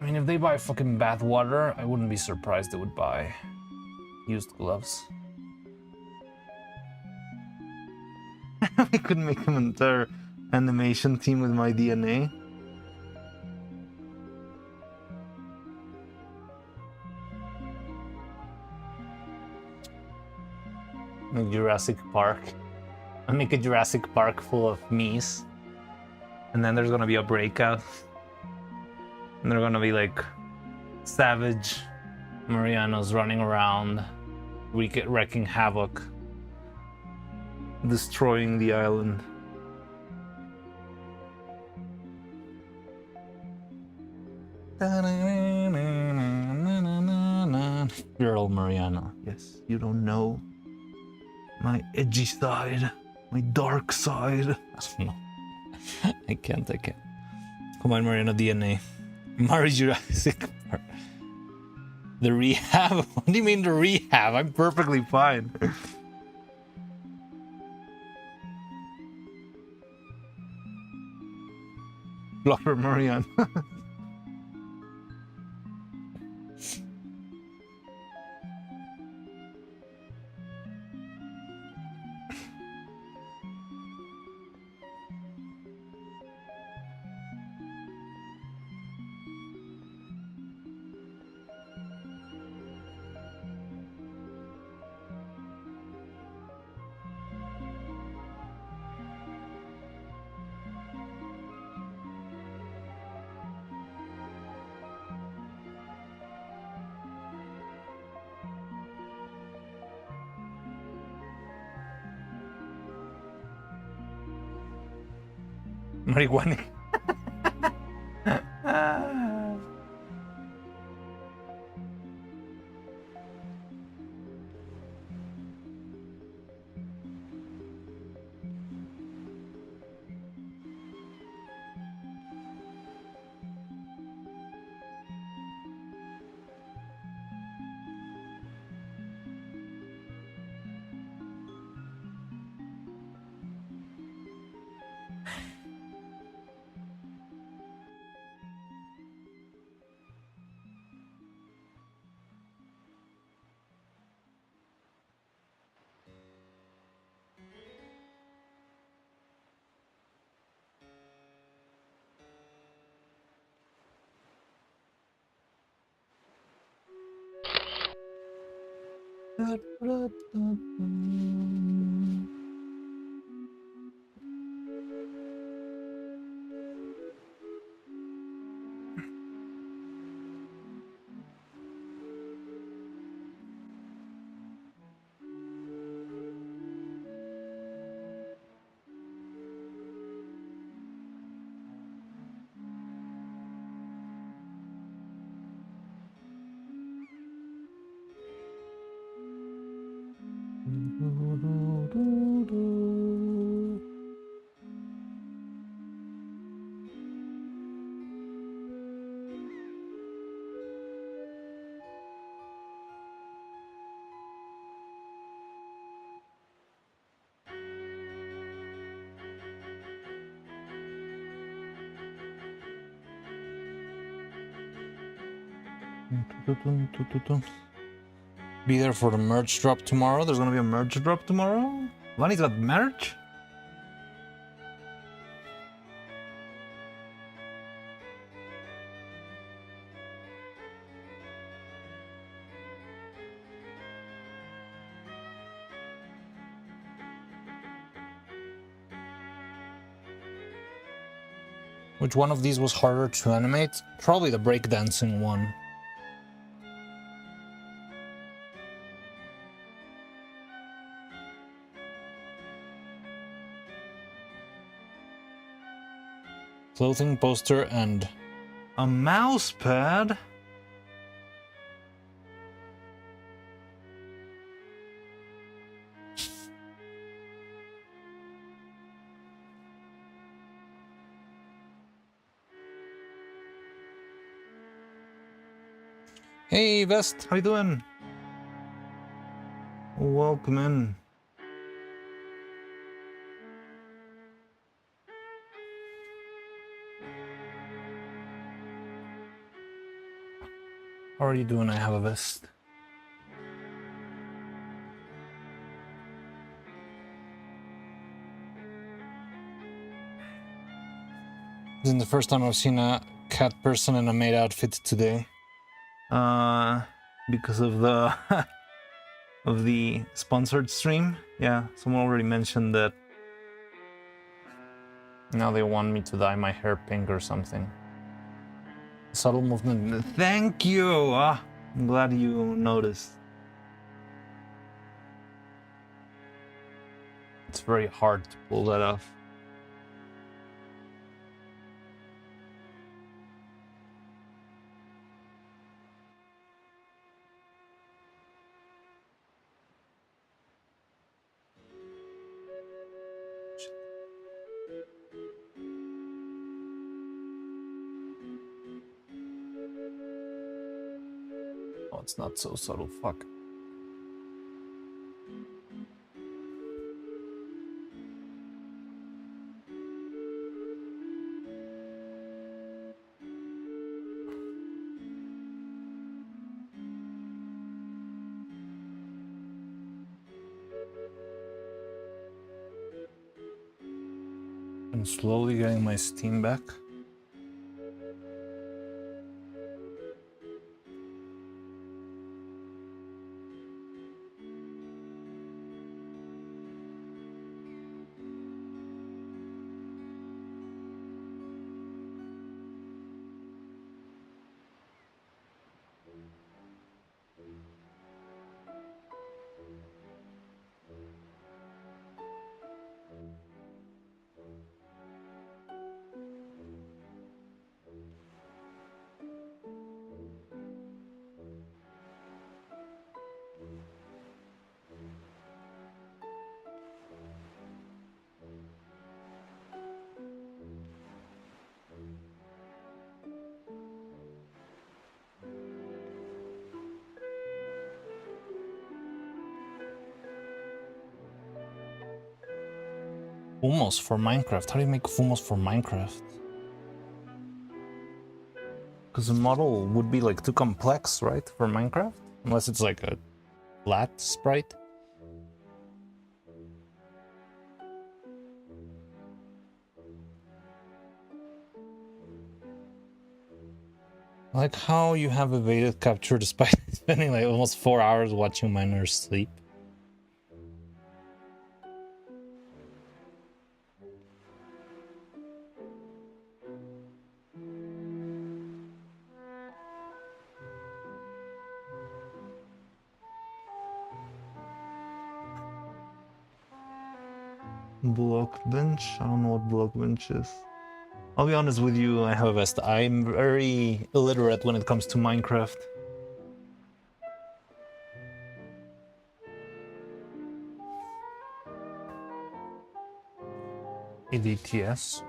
I mean, if they buy fucking bath water, I wouldn't be surprised they would buy used gloves. I could make an entire animation team with my DNA. Jurassic Park. I'll make a Jurassic Park full of me's. And then there's gonna be a breakout. And they're gonna be like savage Marianos running around, wreaking havoc, destroying the island. Girl Mariana. Yes, you don't know my edgy side, my dark side. No, I can't. Come on, Mariana DNA. Mario Jurassic Park. The rehab? What do you mean the rehab? I'm perfectly fine. Flopper Mariana. Marihuana. Be there for the merch drop tomorrow. There's gonna be a merch drop tomorrow. Lonnie's got merch. Which one of these was harder to animate? Probably the breakdancing one. clothing poster and a mouse pad. Hey, Vest. How you doing? Welcome in. How are you doing? I have a vest. This is the first time I've seen a cat person in a maid outfit today. Because of the of the sponsored stream. Yeah, someone already mentioned that. Now they want me to dye my hair pink or something. Subtle movement. Thank you. I'm glad you noticed. It's very hard to pull that off. Oh, it's not so subtle. Fuck. I'm slowly getting my steam back. Fumos for Minecraft. How do you make fumos for Minecraft? Because the model would be like too complex, right, for Minecraft? Unless it's like a flat sprite. I like how you have evaded capture despite spending like almost 4 hours watching miners sleep. Block bench? I don't know what block bench is. I'll be honest with you, I have a vest. I'm very illiterate when it comes to Minecraft. ADTS.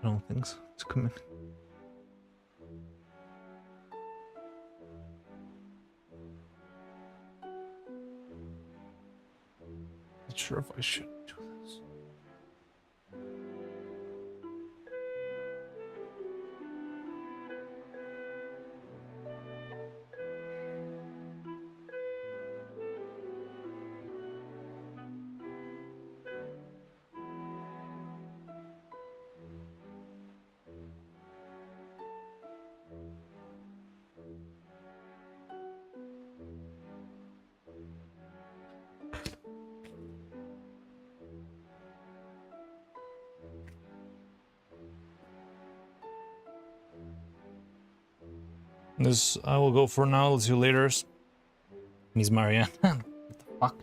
I don't think so. It's coming. Not sure if I should do this. This I will go for now. I'll see you later. Miss Marianne. What the fuck?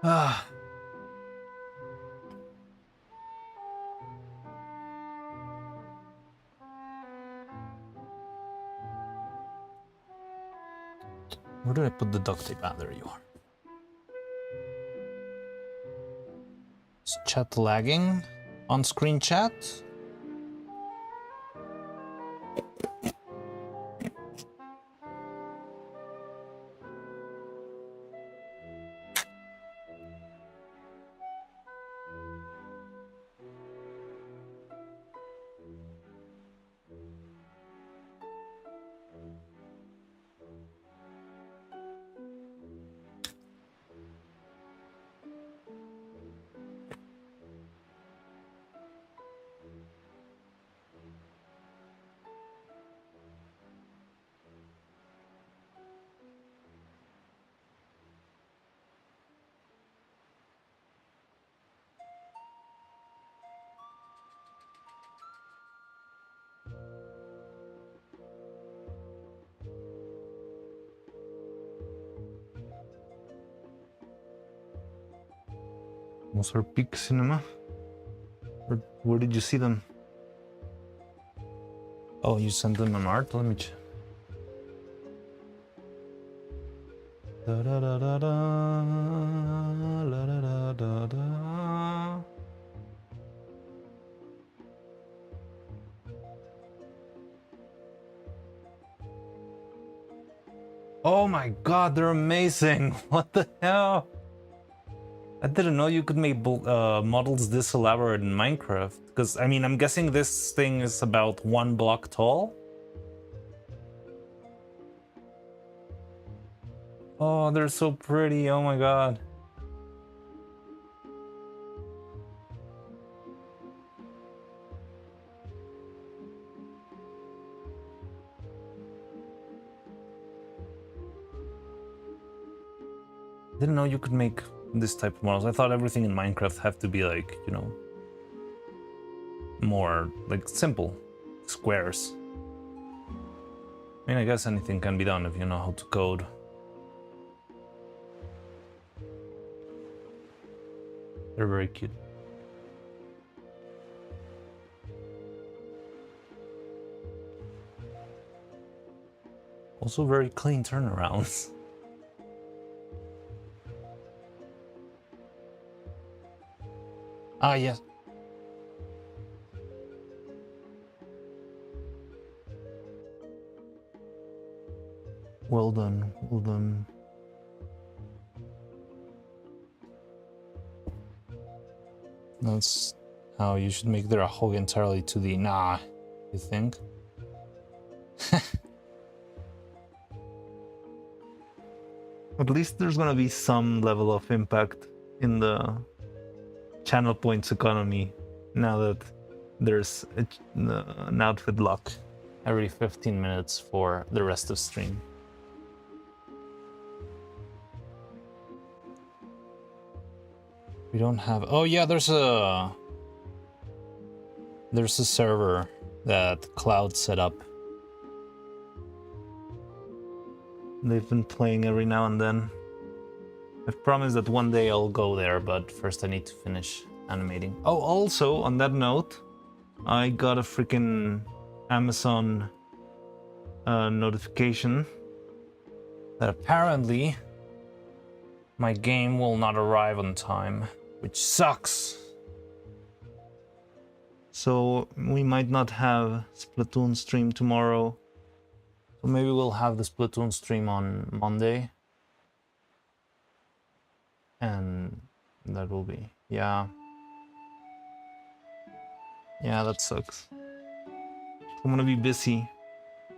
Ah. Where did I put the duct tape? Ah, there you are. Is chat lagging? On-screen chat? Was her peak cinema? Or where did you see them? Oh, you sent them on art? Let me check. Da da da da da, la da da da da. Oh my god, they're amazing! What the hell? I didn't know you could make models this elaborate in Minecraft. Because, I mean, I'm guessing this thing is about 1 block tall? Oh, they're so pretty, oh my god. Didn't know you could make this type of models. I thought everything in Minecraft had to be like, you know, more like simple squares. I mean, I guess anything can be done if you know how to code. They're very cute. Also very clean turnarounds. Ah, yes. Well done, well done. That's how you should make their hog entirely to the nah, you think? At least there's gonna be some level of impact in the channel points economy now that there's an outfit lock every 15 minutes for the rest of stream. We don't have... Oh yeah, there's a server that Cloud set up. They've been playing every now and then. I've promised that one day I'll go there, but first I need to finish animating. Oh, also, on that note, I got a freaking Amazon notification that apparently my game will not arrive on time, which sucks. So we might not have Splatoon stream tomorrow. So maybe we'll have the Splatoon stream on Monday. And that will be, yeah. Yeah, that sucks. I'm gonna be busy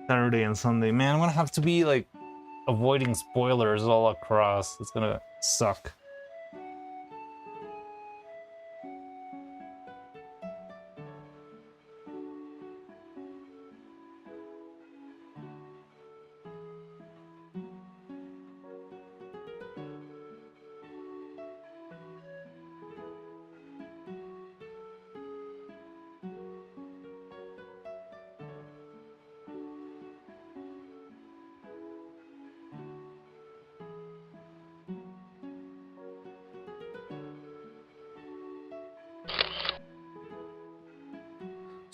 Saturday and Sunday. Man, I'm gonna have to be like avoiding spoilers all across. It's gonna suck.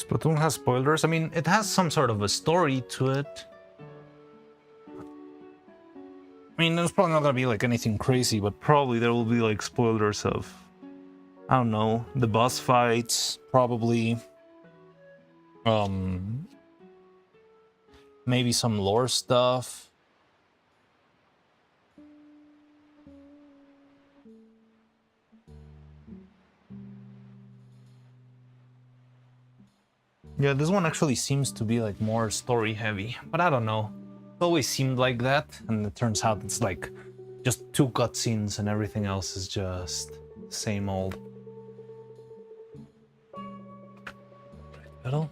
Splatoon has spoilers. I mean, it has some sort of a story to it. I mean, there's probably not gonna be like anything crazy, but probably there will be like spoilers of, I don't know, the boss fights, probably. Maybe some lore stuff. Yeah, this one actually seems to be like more story heavy, but I don't know. It always seemed like that, and it turns out it's like just 2 cutscenes and everything else is just same old. Pedal?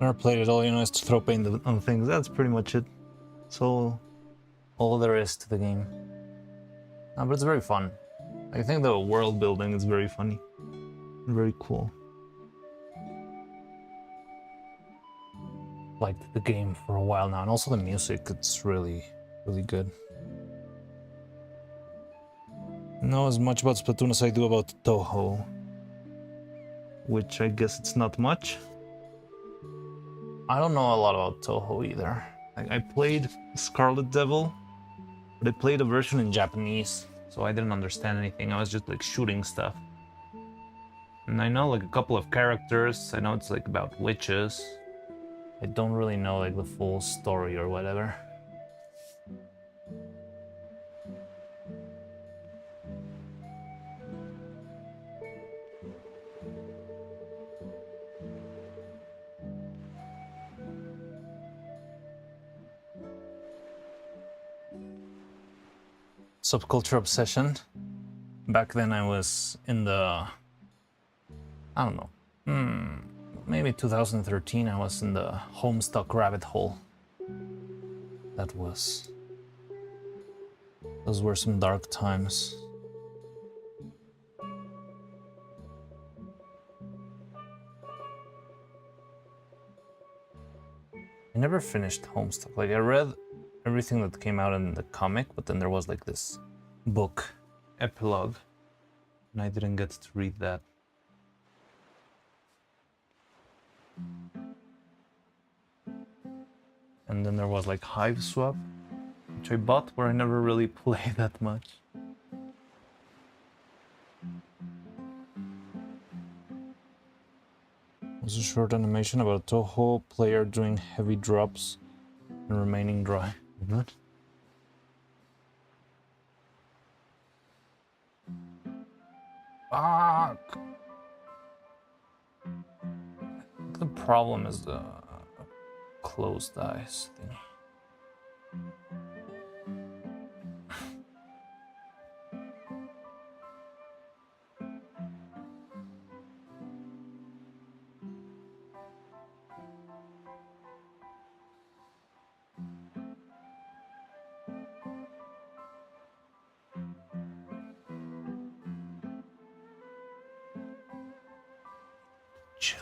Never played it all, you know, is to throw paint on things. That's pretty much it. So, all there is to the game. No, but it's very fun. I think the world building is very funny. Very cool. Liked the game for a while now, and also the music, it's really, really good. Know as much about Splatoon as I do about Toho. Which I guess it's not much. I don't know a lot about Toho either. I played Scarlet Devil, but I played a version in Japanese, so I didn't understand anything. I was just like shooting stuff. And I know like a couple of characters. I know it's like about witches. I don't really know like the full story or whatever. Subculture obsession. Back then I was in the, I don't know, maybe 2013 I was in the Homestuck rabbit hole. Those were some dark times. I never finished Homestuck. Like I read everything that came out in the comic, but then there was like this book epilogue, and I didn't get to read that. And then there was like Hive Swap, which I bought, where I never really played that much. It was a short animation about a Toho player doing heavy drops and remaining dry. What? Fuck! The problem is the closed eyes thing. Chill.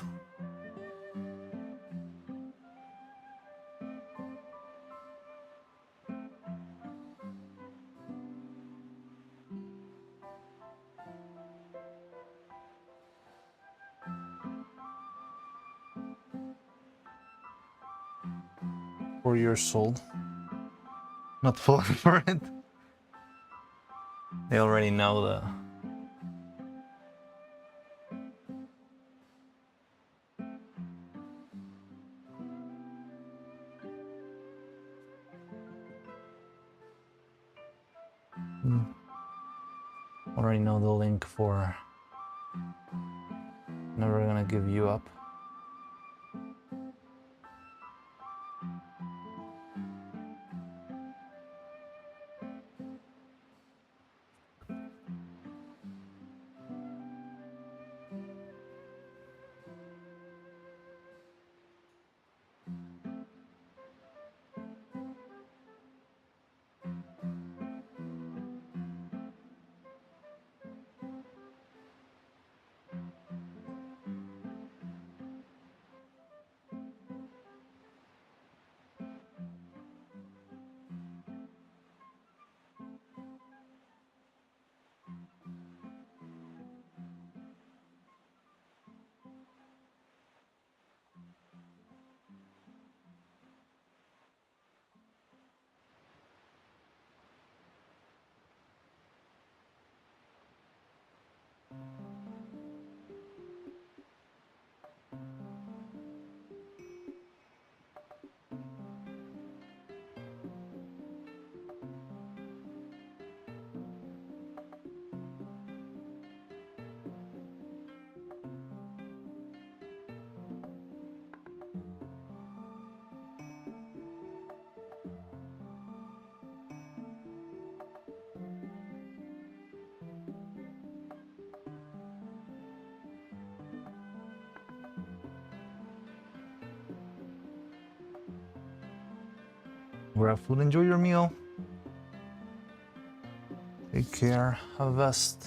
Four years old. Not falling for it. They already know the. Already know the link for Never Gonna Give You Up. grab food, enjoy your meal. Take care, have a vest.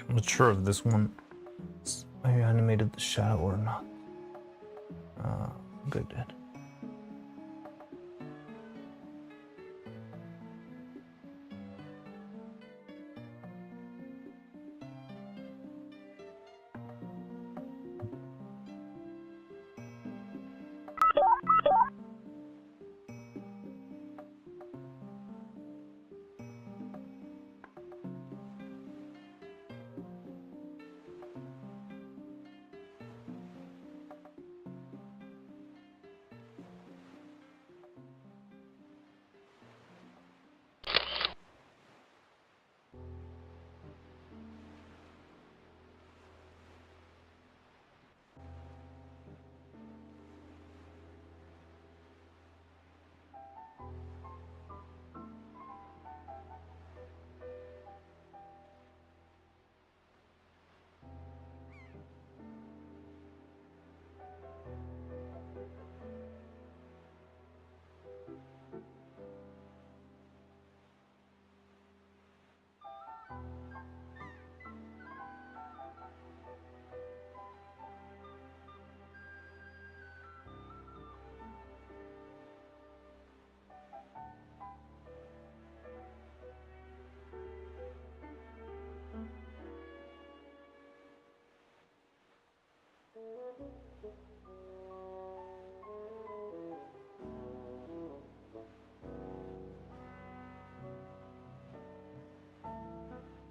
I'm not sure if this one I animated the shadow or not. Good, did.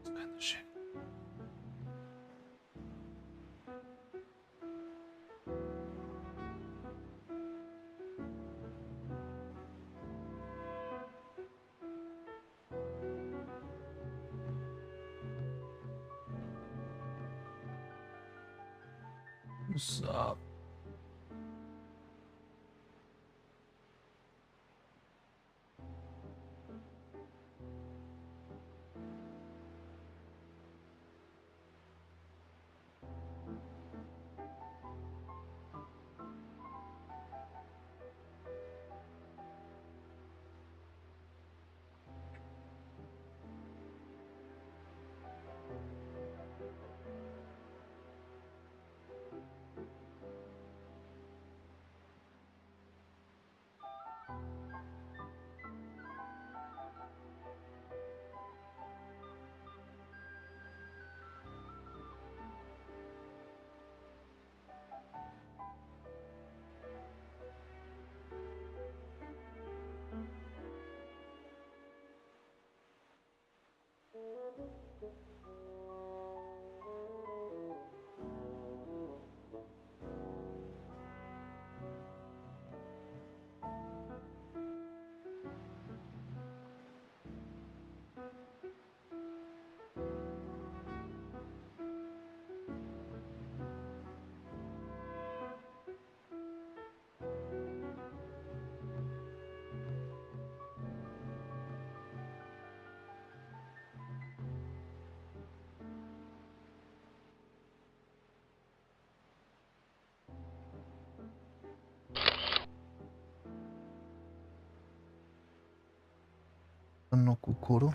Kind of shit. What's up? No kukuru.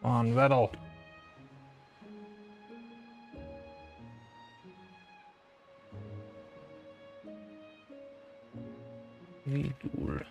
On Vettel. Vidor.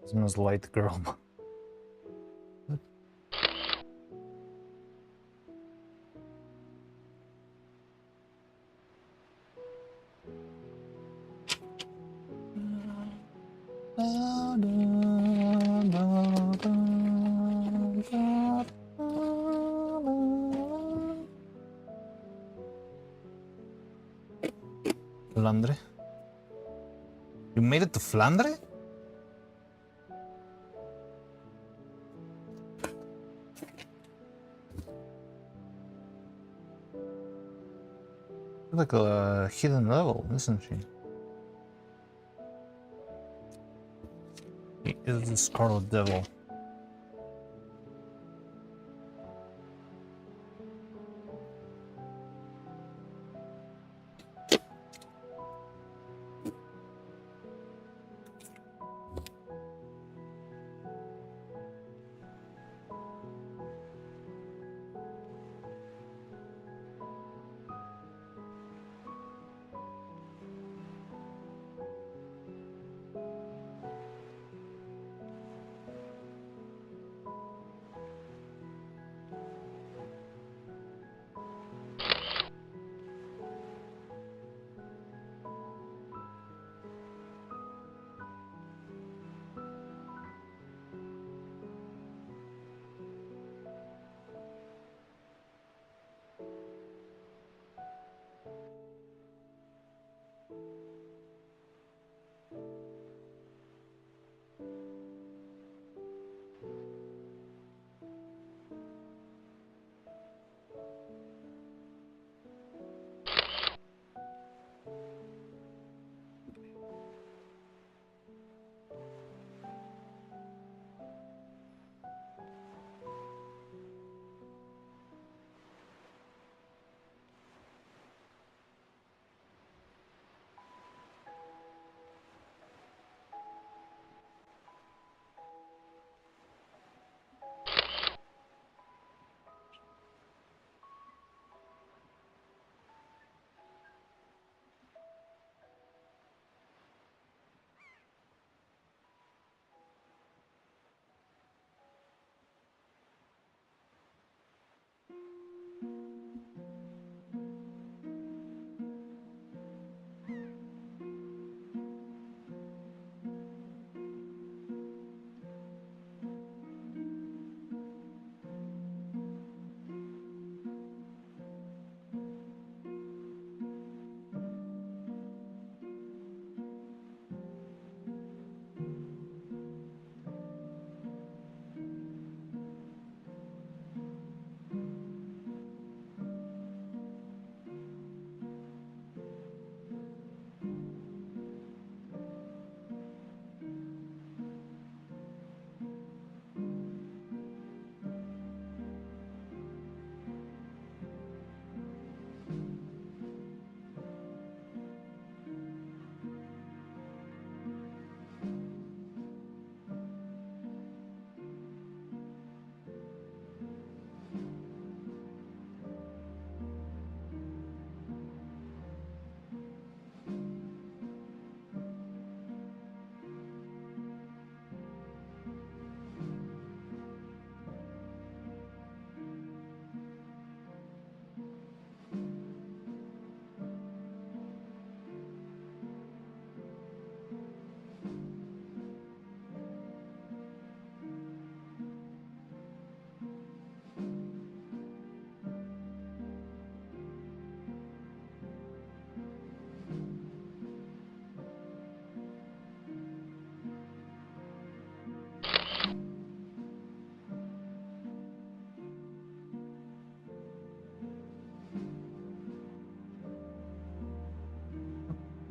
Smells light girl. Flandre? You made it to Flandre? Like a hidden level, isn't she? He is the Scarlet Devil.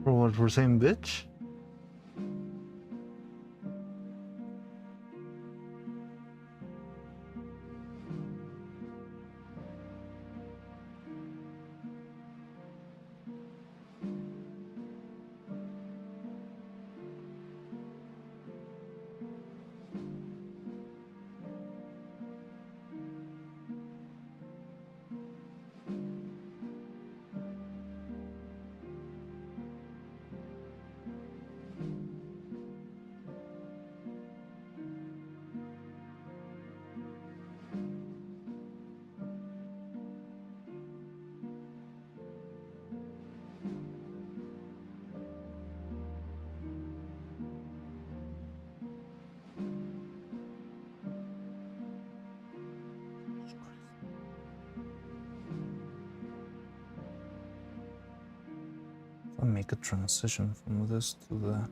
For what we're saying, bitch? If I make a transition from this to the...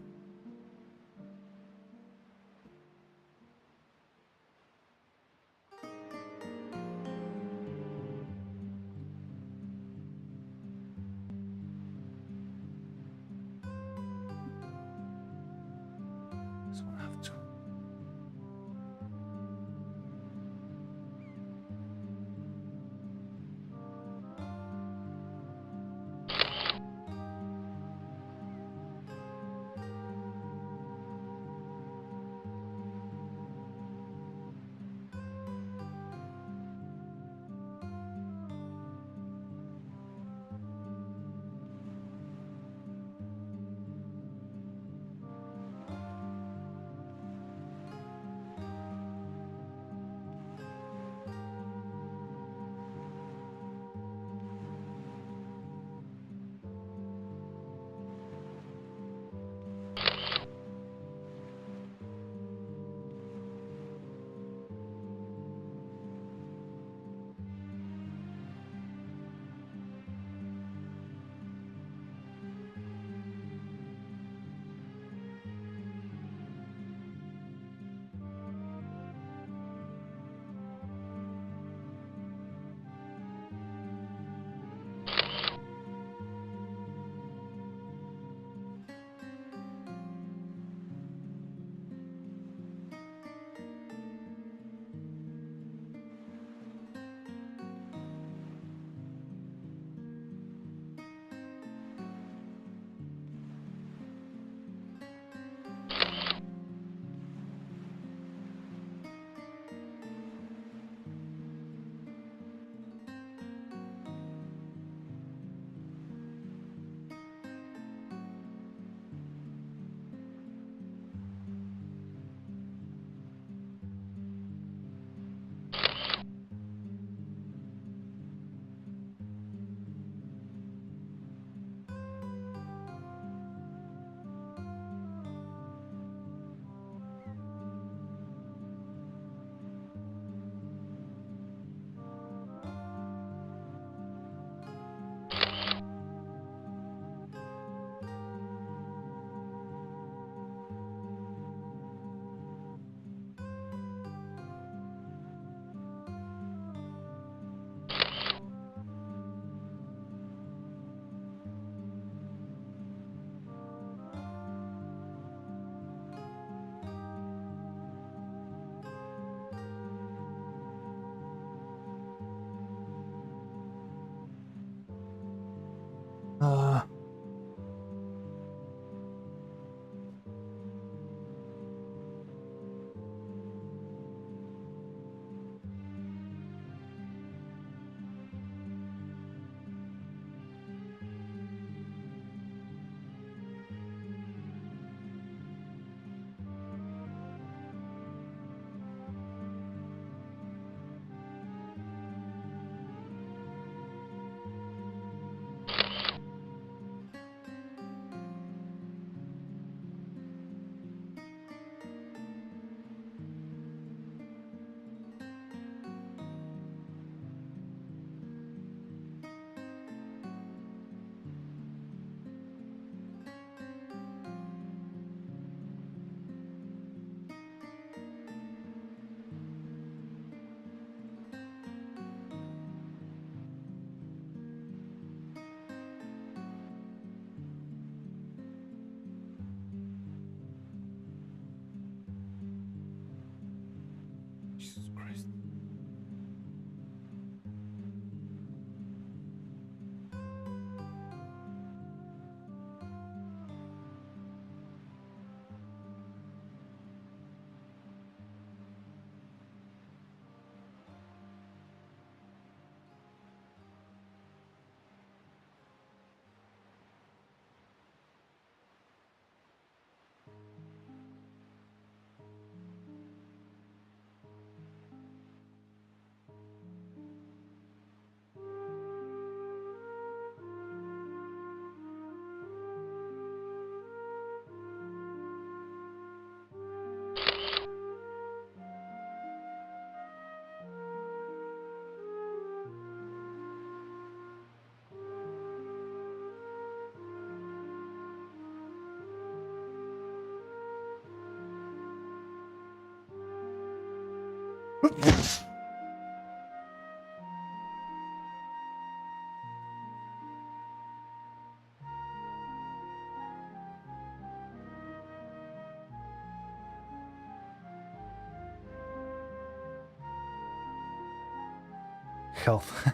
Health.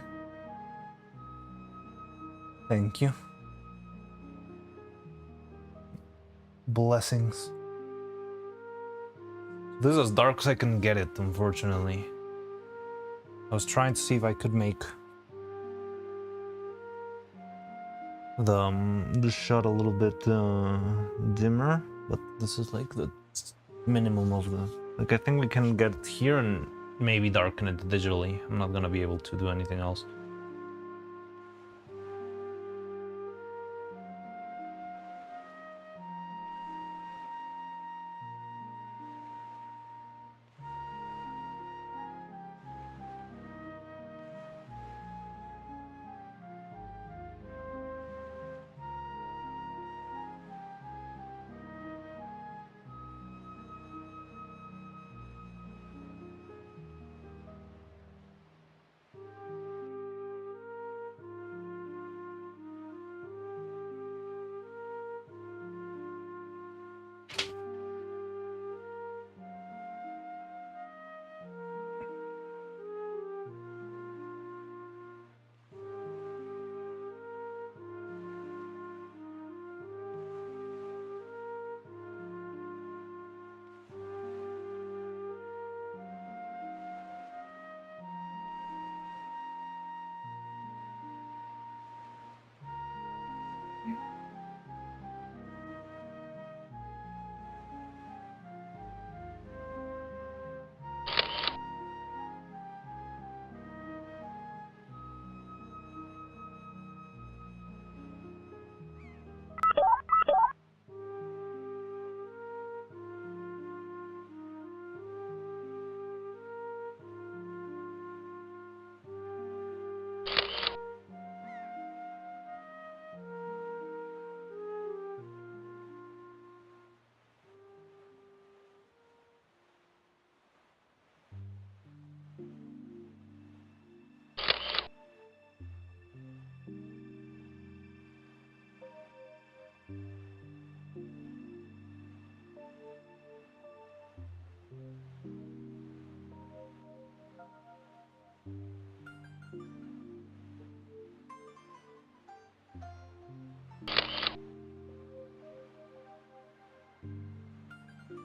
Thank you. Blessings. This is as dark as I can get it, unfortunately. I was trying to see if I could make the shot a little bit dimmer, but this is like the minimum of the... Like, I think we can get it here and maybe darken it digitally. I'm not gonna be able to do anything else.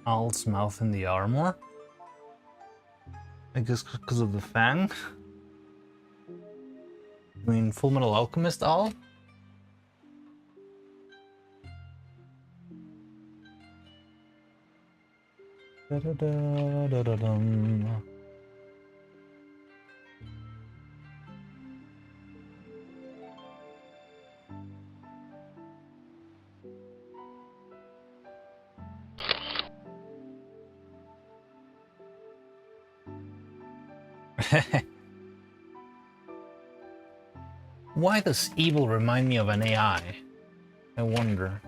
Owl's mouth in the armor? I guess because of the fang? I mean, Full Metal Alchemist Owl? Da-da-da-da-da-dum. Why does evil remind me of an AI? I wonder.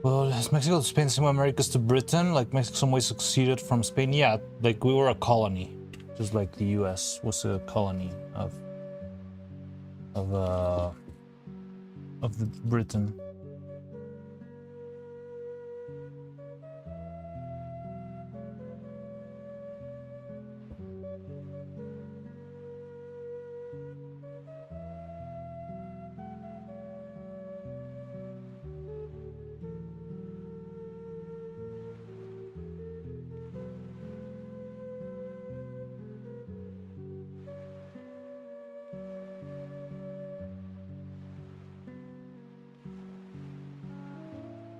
Well, is Mexico to Spain some Americas to Britain? Like Mexico some way succeeded from Spain? Yeah, like we were a colony. Just like the US was a colony of the Britain.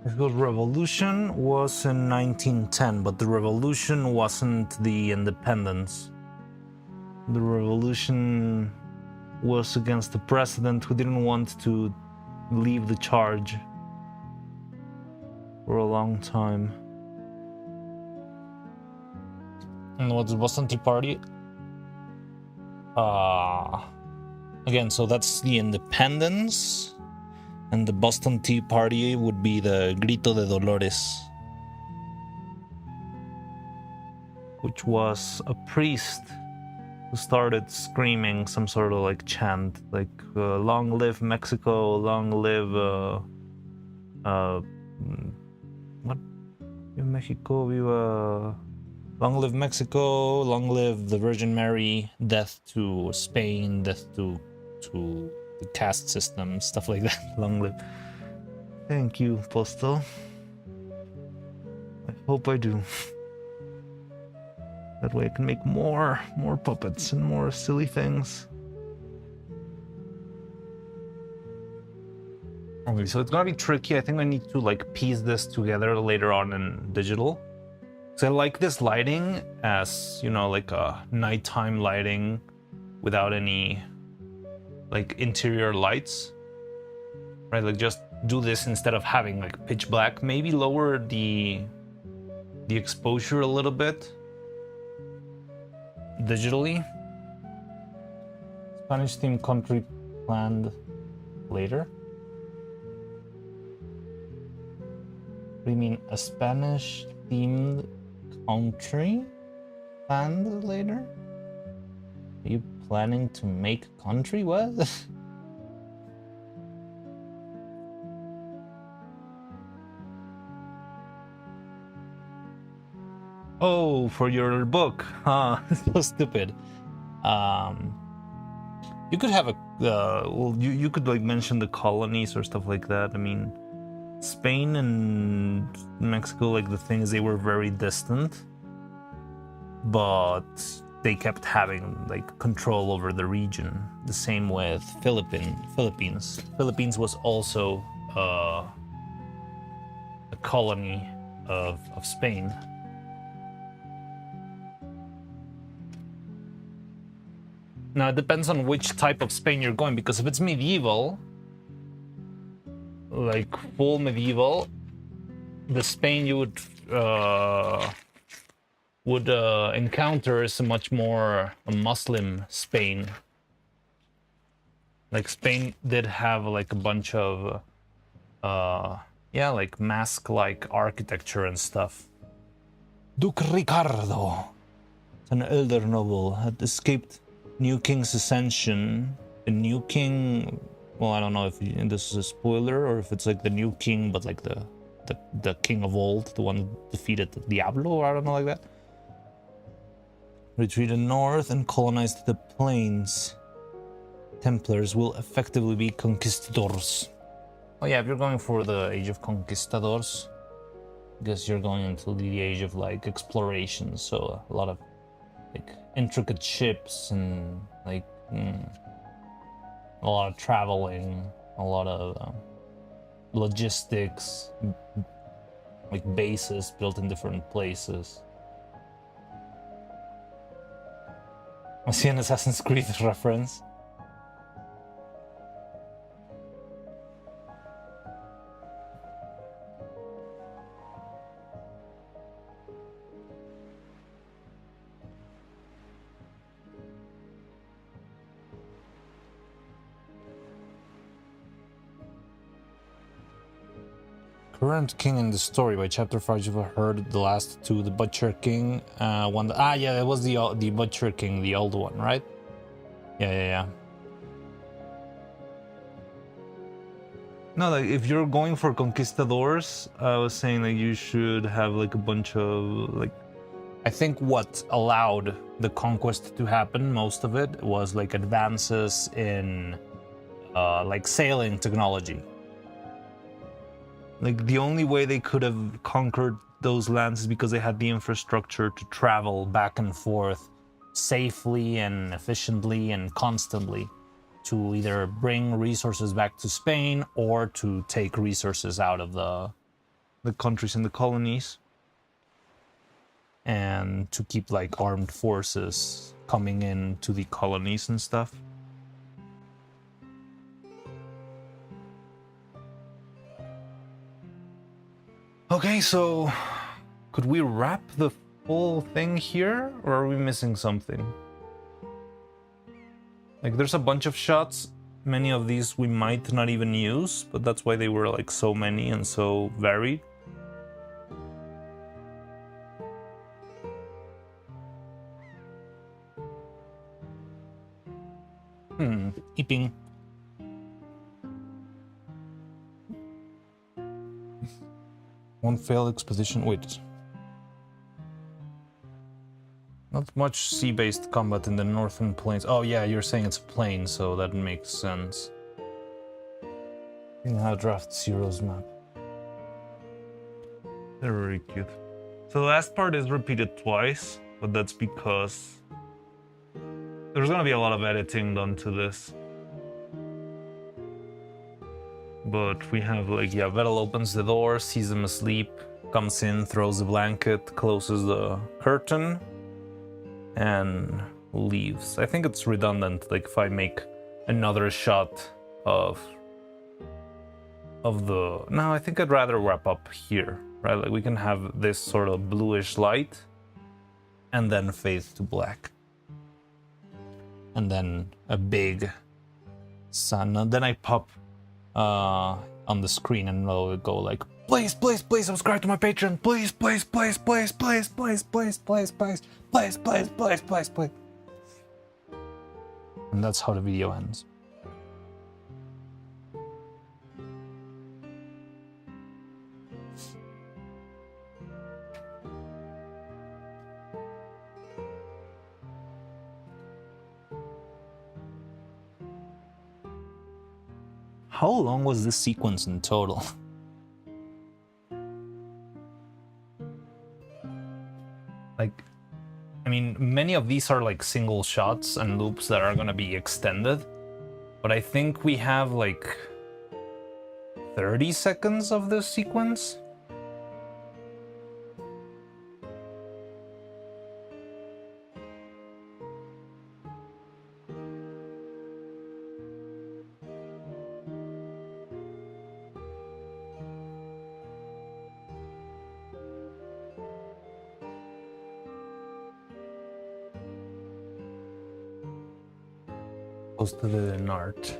Mexico's revolution was in 1910, but the revolution wasn't the independence. The revolution was against the president who didn't want to leave the charge for a long time. And what's the Boston Tea Party? Again, so that's the independence. And the Boston Tea Party would be the Grito de Dolores, which was a priest who started screaming some sort of like chant, like "Long live Mexico! Long live what? Viva Mexico! Viva! Long live Mexico! Long live the Virgin Mary! Death to Spain! Death to the caste system, stuff like that. Long live. Thank you, Postal. I hope I do. That way I can make more puppets and more silly things. Okay, so it's gonna be tricky. I think I need to like piece this together later on in digital. So I like this lighting as, you know, like a nighttime lighting without any like interior lights, right? Like just do this instead of having like pitch black. Maybe lower the exposure a little bit digitally. Spanish themed country planned later. What do you mean, a Spanish themed country planned later? Are you planning to make country? What? Oh, for your book, huh? So stupid. You could have a well, you could like mention the colonies or stuff like that. I mean, Spain and Mexico, like the things, they were very distant, but they kept having like control over the region. The same with Philippines. Philippines was also a colony of Spain. Now it depends on which type of Spain you're going, because if it's medieval, like full medieval, the Spain you would encounter is a much more a Muslim Spain. Like Spain did have like a bunch of yeah, like mask-like architecture and stuff. Duke Ricardo, an elder noble, had escaped New King's ascension. The New King, well, I don't know if this is a spoiler or if it's like the New King, but like the king of old, the one that defeated Diablo, or I don't know, like that. Retreated north and colonized the plains. Templars will effectively be conquistadors. Oh yeah, if you're going for the age of conquistadors, I guess you're going into the age of like exploration, so a lot of like intricate ships and like a lot of traveling, a lot of logistics, like bases built in different places. I see an Assassin's Creed reference. Current king in the story by chapter 5. You've heard the last two, the Butcher King. Yeah, it was the Butcher King, the old one, right? Yeah. No, like if you're going for conquistadors, I was saying that you should have like a bunch of like. I think what allowed the conquest to happen, most of it, was like advances in like sailing technology. Like the only way they could have conquered those lands is because they had the infrastructure to travel back and forth safely and efficiently and constantly to either bring resources back to Spain or to take resources out of the countries and the colonies, and to keep like armed forces coming in to the colonies and stuff. Okay, so could we wrap the full thing here, or are we missing something? Like, there's a bunch of shots. Many of these we might not even use, but that's why they were like so many and so varied. Eeping. One failed expedition. Wait. Not much sea-based combat in the northern plains. Oh yeah, you're saying it's a plain, so that makes sense. How draft Zero's map. They're very cute. So the last part is repeated twice, but that's because there's gonna be a lot of editing done to this. But we have like, yeah, Vettel opens the door, sees them asleep, comes in, throws the blanket, closes the curtain, and leaves. I think it's redundant, like if I make another shot of the... No, I think I'd rather wrap up here, right? Like we can have this sort of bluish light and then fade to black. And then a big sun. And then I pop on the screen and it'll go like, please subscribe to my Patreon. Please. And that's how the video ends. How long was this sequence in total? Like, I mean, many of these are like single shots and loops that are gonna be extended, but I think we have like 30 seconds of this sequence. Posted it in art.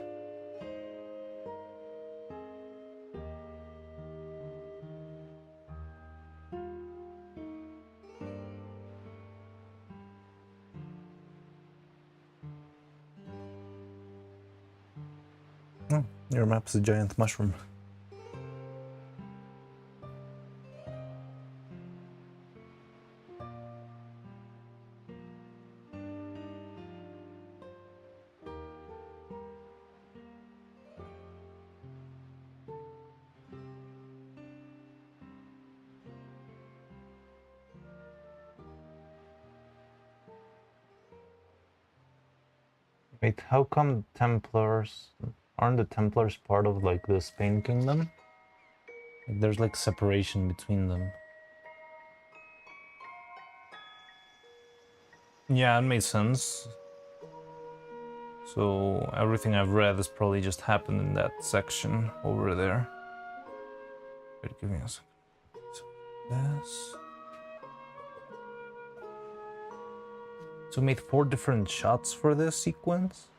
Oh, your map's a giant mushroom. Wait, how come Templars... Aren't the Templars part of like the Spain Kingdom? Like, there's like separation between them. Yeah, it made sense. So everything I've read has probably just happened in that section over there. Wait, give me a second. So this. So we made 4 different shots for this sequence.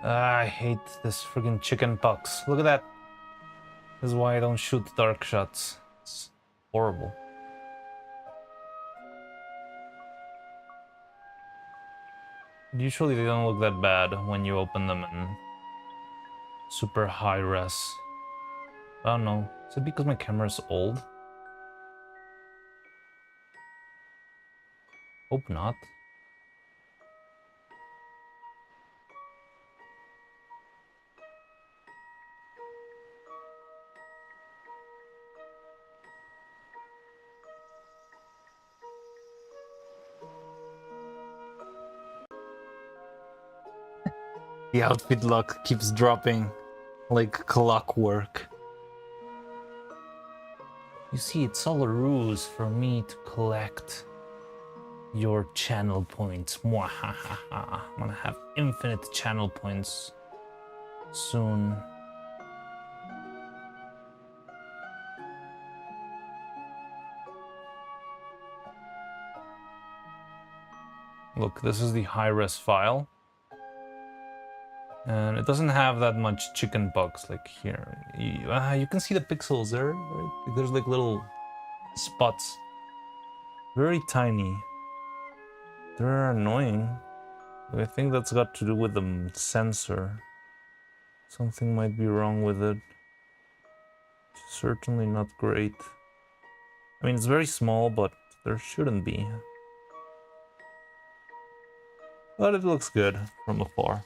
I hate this friggin' chicken pox. Look at that. This is why I don't shoot dark shots. It's horrible. Usually they don't look that bad when you open them in super high res. I don't know. Is it because my camera's old? Hope not. The outfit luck keeps dropping like clockwork. You see, it's all a ruse for me to collect your channel points. Mwahaha. I'm gonna have infinite channel points soon. Look, this is the high-res file. And it doesn't have that much chicken bugs like here. You can see the pixels there, right? There's like little spots. Very tiny. They're annoying. I think that's got to do with the sensor. Something might be wrong with it. Certainly not great. I mean, it's very small, but there shouldn't be. But it looks good from afar.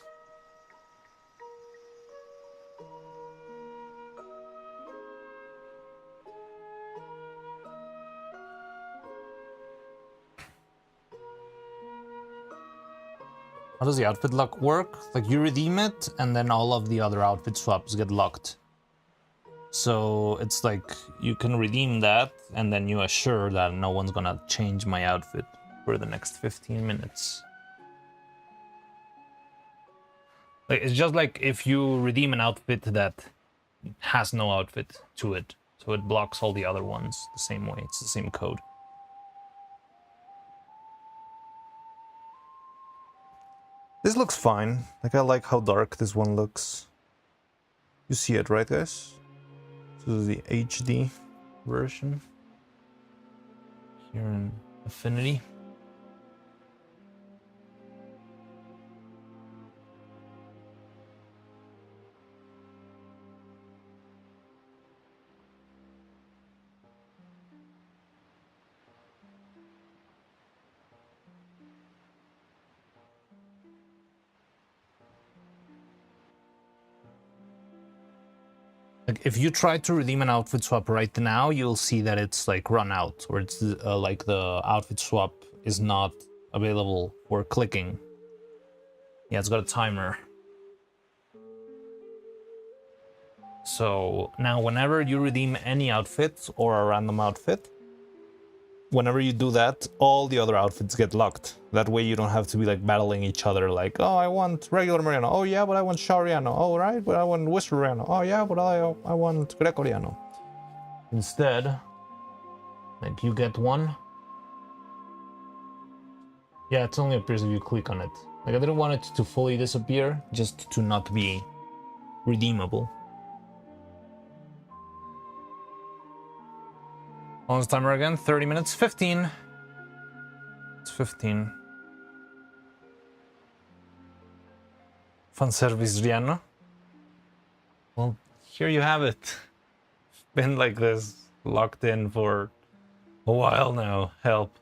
How does the outfit lock work? Like, you redeem it, and then all of the other outfit swaps get locked. So it's like you can redeem that, and then you assure that no one's gonna change my outfit for the next 15 minutes. Like, it's just like if you redeem an outfit that has no outfit to it, so it blocks all the other ones the same way. It's the same code. This looks fine. Like, I like how dark this one looks. You see it, right, guys? This is the HD version. Here in Affinity. Like, if you try to redeem an outfit swap right now, you'll see that it's like run out, or it's like the outfit swap is not available for clicking. Yeah, it's got a timer. So now whenever you redeem any outfit or a random outfit, whenever you do that, all the other outfits get locked. That way you don't have to be like battling each other like, oh, I want regular Mariano. Oh yeah, but I want Shariano. Oh right, but I want Whisperano. Oh yeah, but I want Gregoriano. Instead, like, you get one. Yeah, it only appears if you click on it. Like, I didn't want it to fully disappear, just to not be redeemable. On the timer again, 30 minutes, 15. It's 15. Fanservice Rihanna. Well, here you have it. Been like this, locked in for a while now. Help.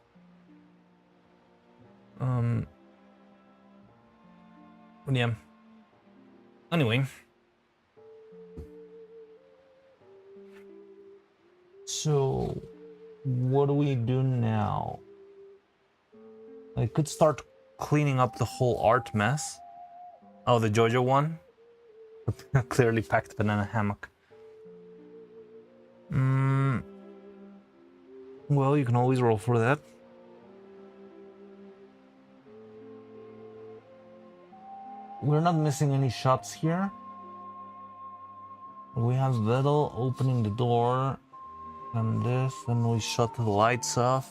Yeah. Anyway. So, what do we do now? I could start cleaning up the whole art mess. Oh, the JoJo one? Clearly packed banana hammock. Well, you can always roll for that. We're not missing any shots here. We have Vettel opening the door. And this, then we shut the lights off.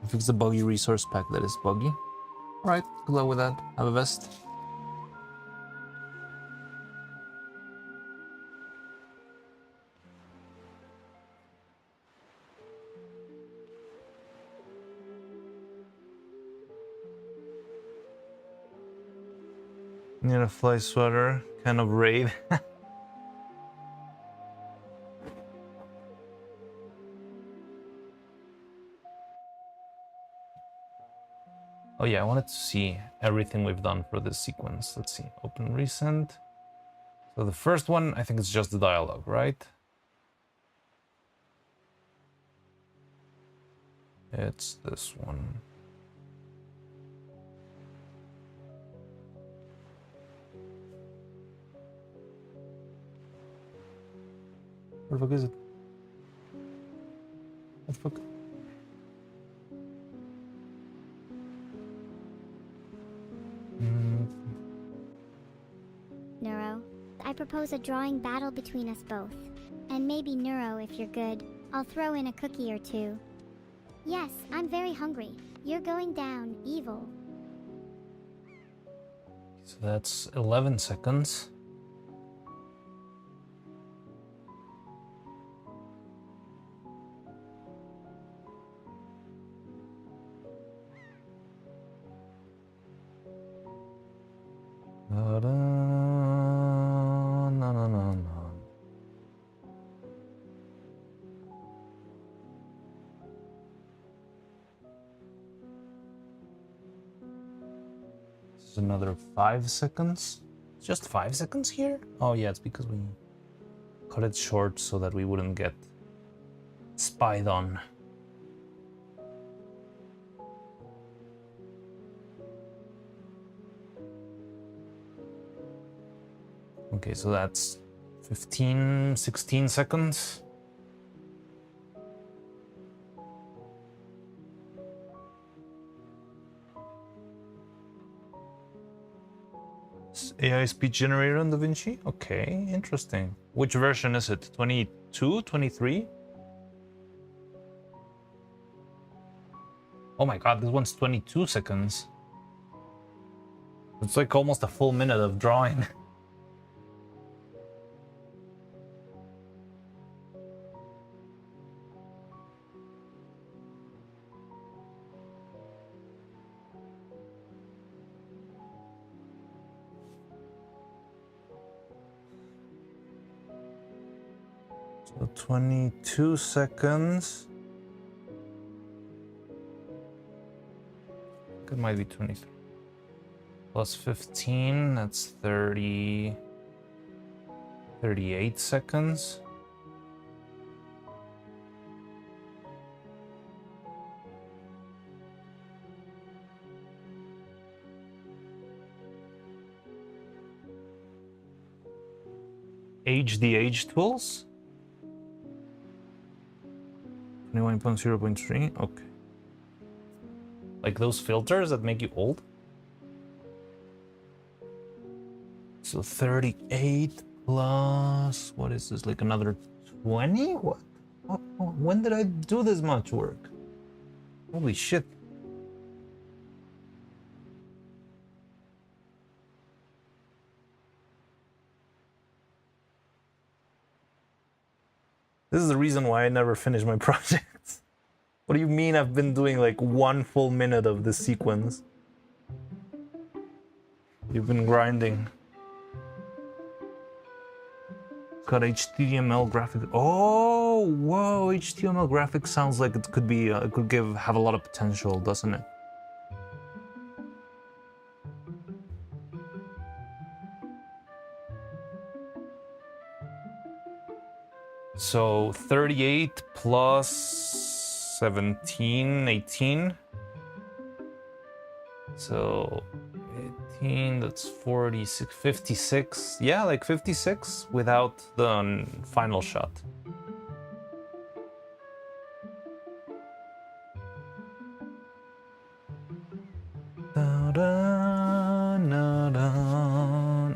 Fix the buggy resource pack that is buggy. Alright, good luck with that. Have a vest. Need a fly sweater, kind of raid. Oh yeah, I wanted to see everything we've done for this sequence. Let's see, open recent. So the first one, I think it's just the dialogue, right? It's this one. Where the fuck is it? What the fuck? Neuro, I propose a drawing battle between us both. And maybe Neuro, if you're good. I'll throw in a cookie or two. Yes, I'm very hungry. You're going down, evil. So that's 11 seconds. No. This is another 5 seconds. Just 5 seconds here? Oh yeah, it's because we cut it short so that we wouldn't get spied on. Okay, so that's 15, 16 seconds. AI speech generator on DaVinci? Okay, interesting. Which version is it? 22, 23? Oh my god, this one's 22 seconds. It's like almost a full minute of drawing. So 22 seconds. It might be 23. Plus 15, that's 30. 38 seconds. The age tools? 21.0.3, okay. Like those filters that make you old? So 38 plus, what is this, like another 20? What? When did I do this much work? Holy shit. This is the reason why I never finish my projects. What do you mean I've been doing like 1 full minute of this sequence? You've been grinding. Got HTML graphic. Oh, whoa! HTML graphic sounds like it could be. It could have a lot of potential, doesn't it? So 38 plus 17, 18. So 18, that's 46, 56. Yeah, like 56 without the final shot.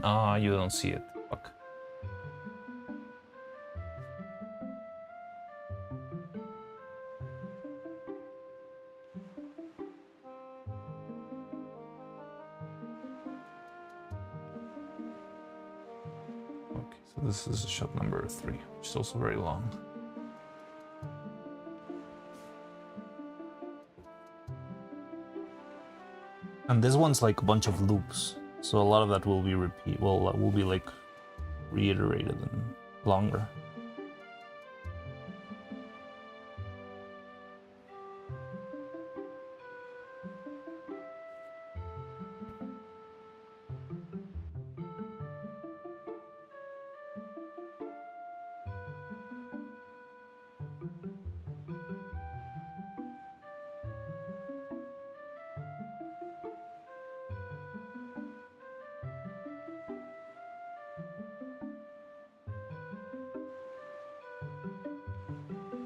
Ah, you don't see it. Fuck. So this is shot number 3, which is also very long. And this one's like a bunch of loops, so a lot of that will be will be like reiterated and longer.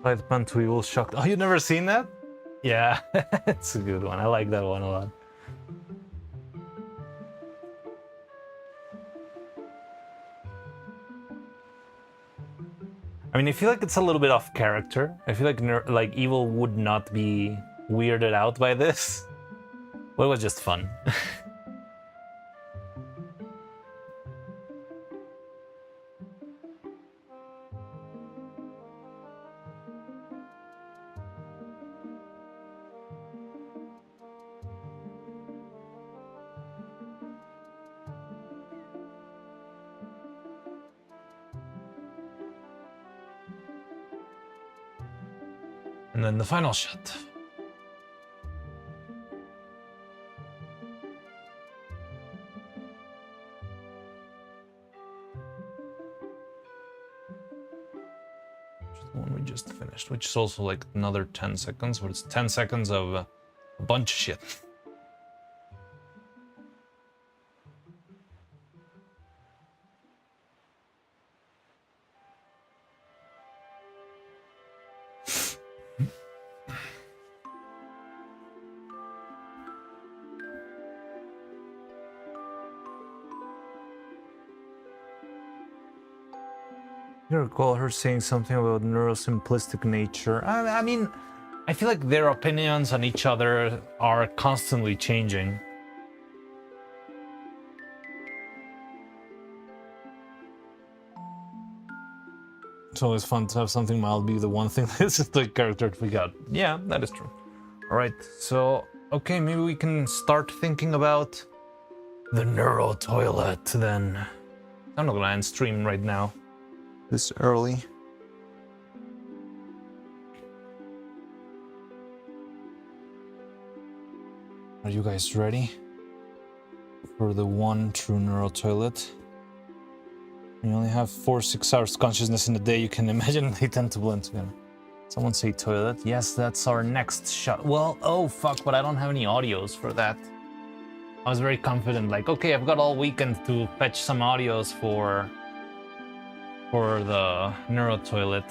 Right, Band we will shocked. Oh, you never seen that? Yeah, it's a good one. I like that one a lot. I mean, I feel like it's a little bit off character. I feel like Evil would not be weirded out by this. But it was just fun. And then the final shot. The one we just finished, which is also like another 10 seconds, but it's 10 seconds of a bunch of shit. You recall her saying something about neurosimplistic nature. I mean, I feel like their opinions on each other are constantly changing. It's always fun to have something mild be the one thing that's just the character we got. Yeah, that is true. Alright, so, okay, maybe we can start thinking about the Neuro toilet then. I'm not gonna end stream right now. This early. Are you guys ready for the one true Neuro toilet? When you only have 4-6 hours consciousness in a day, you can imagine they tend to blend together. Someone say toilet. Yes, that's our next shot. Well, oh fuck, but I don't have any audios for that. I was very confident, like, okay, I've got all weekend to fetch some audios for the Neuro toilet.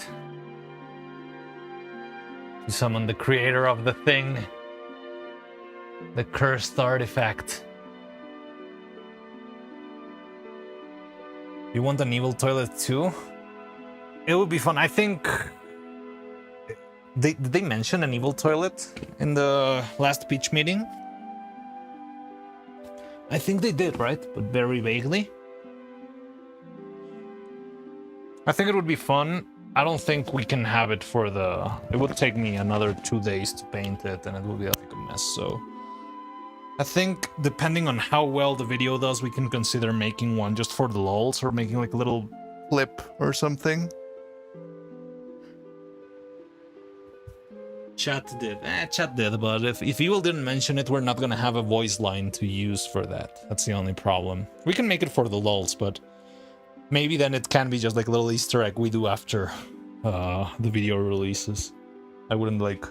To summon the creator of the thing. The cursed artifact. You want an evil toilet too? It would be fun. I think... Did they mention an evil toilet in the last pitch meeting? I think they did, right? But very vaguely. I think it would be fun. I don't think we can have it for the... It would take me another 2 days to paint it and it would be like a mess, so... I think depending on how well the video does, we can consider making one just for the lulz or making like a little clip or something. Chat did. Chat did, but if Evil didn't mention it, we're not gonna have a voice line to use for that. That's the only problem. We can make it for the lulz, but maybe then it can be just like a little Easter egg we do after the video releases. I wouldn't like...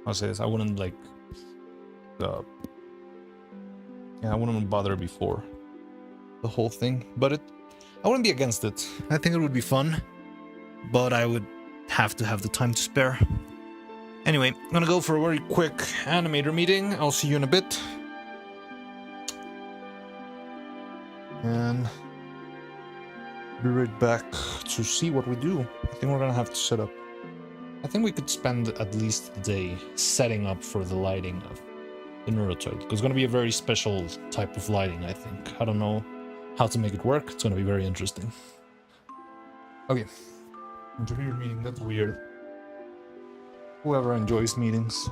I'll say this, I wouldn't like... yeah, I wouldn't bother before the whole thing, but I wouldn't be against it. I think it would be fun, but I would have to have the time to spare. Anyway, I'm gonna go for a very quick animator meeting. I'll see you in a bit. And be right back to see what we do. I think we're gonna have to set up. I think we could spend at least a day setting up for the lighting of the Neuro toilet. It's going to be a very special type of lighting, I think. I don't know how to make it work. It's going to be very interesting. Okay. Enjoy your meeting. That's weird. Whoever enjoys meetings.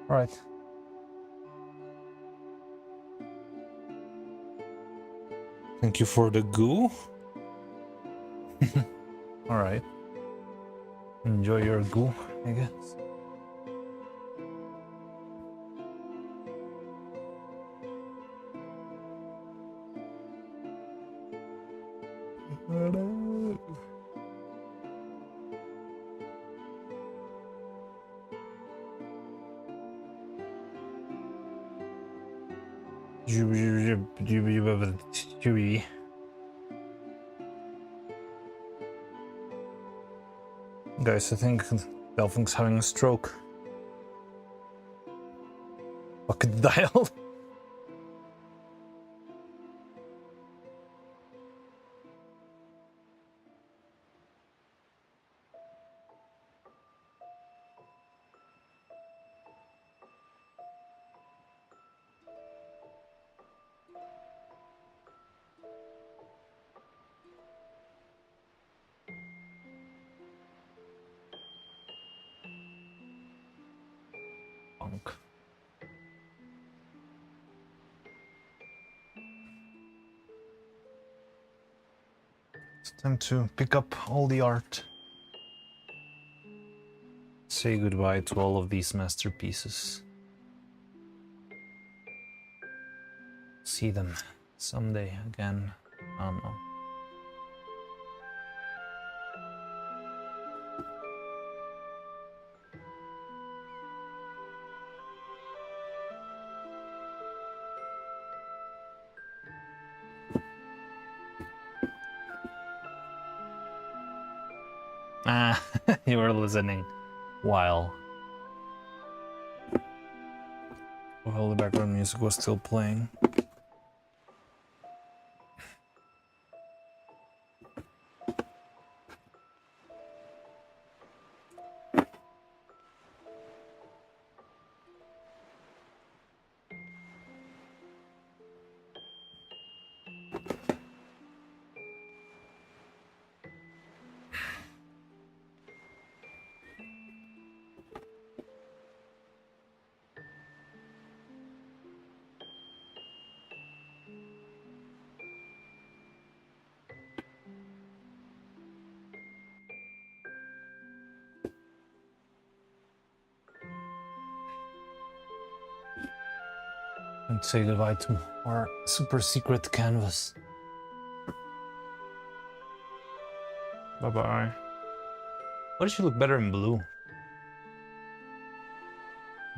Right. Thank you for the goo. All right. Enjoy your goo, I guess. Guys, I think Delphink's having a stroke. Bucket dial. Funk. It's time to pick up all the art. Say goodbye to all of these masterpieces. See them someday again. I don't know. Ah, you were listening while the background music was still playing. And say goodbye to our super secret canvas. Bye bye. Why does she look better in blue?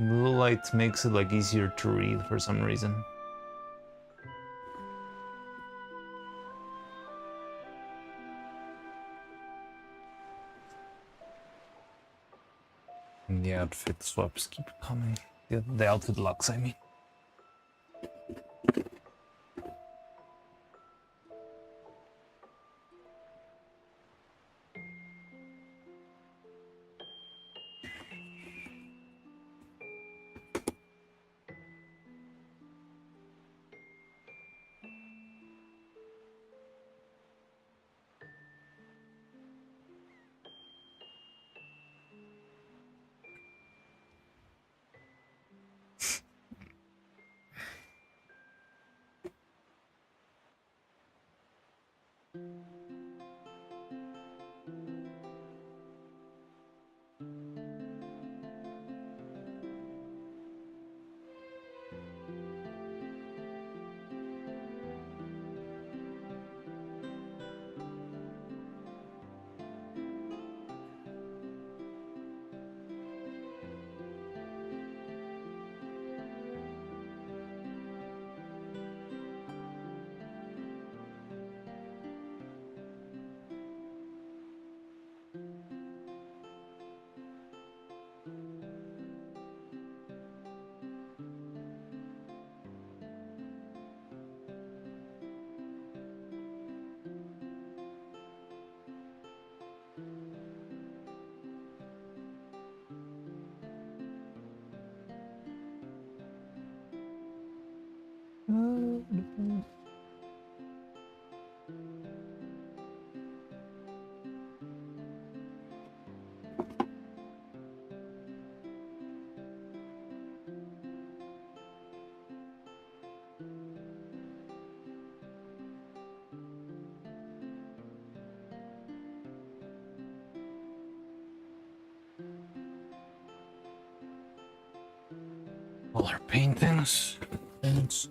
Blue light makes it like easier to read for some reason. And the outfit swaps keep coming. The outfit locks, I mean. All our paintings. Paints.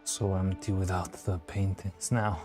So empty without the paintings now.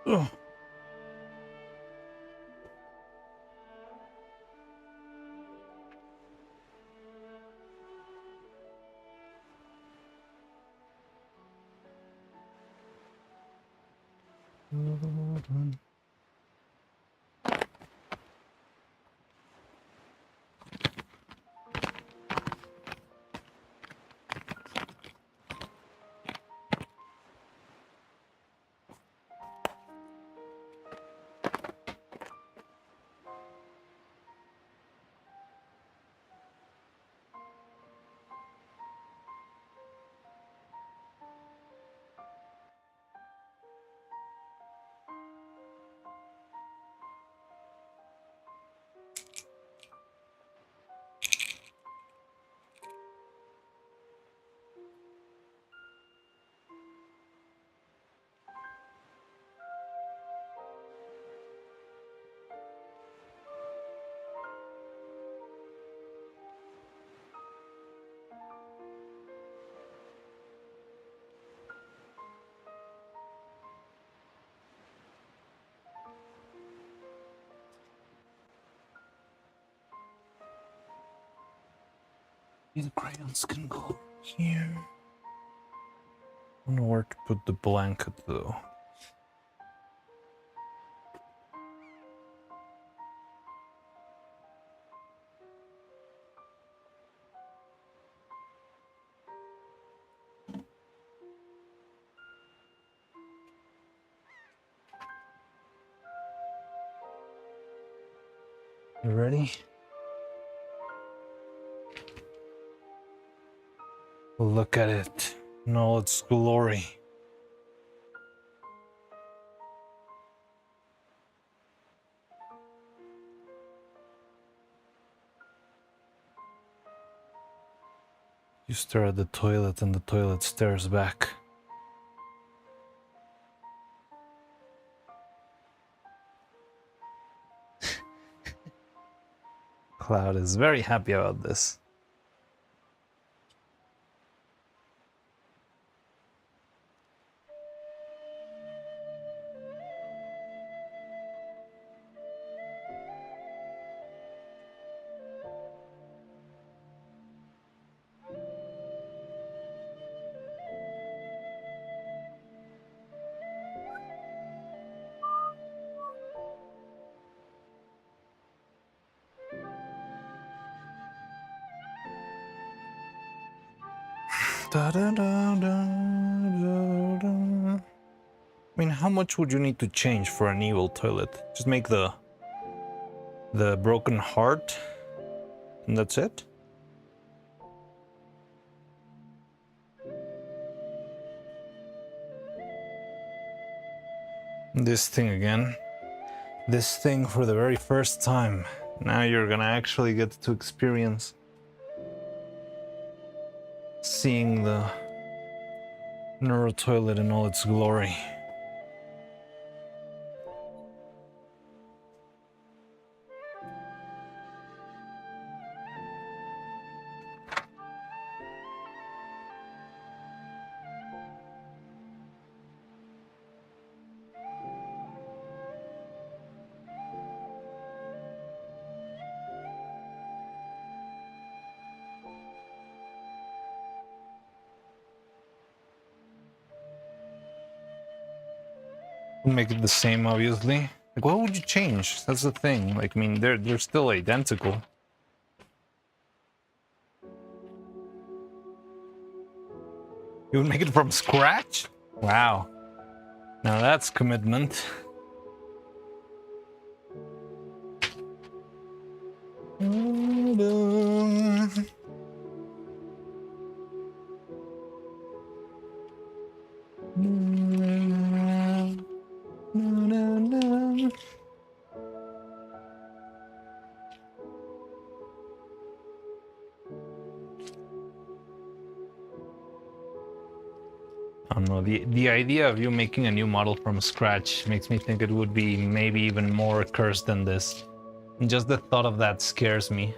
Ugh. These crayons can go here. I don't know where to put the blanket though. You ready? Look at it in all its glory. You stare at the toilet and the toilet stares back. Cloud is very happy about this. I mean, how much would you need to change for an evil toilet? Just make the broken heart, and that's it? This thing again. This thing for the very first time. Now you're gonna actually get to experience seeing the Neuro toilet in all its glory. Make it the same, obviously. Like, what would you change? That's the thing. Like, I mean, they're still identical. You would make it from scratch? Wow. Now that's commitment. I don't know, the idea of you making a new model from scratch makes me think it would be maybe even more cursed than this. And just the thought of that scares me.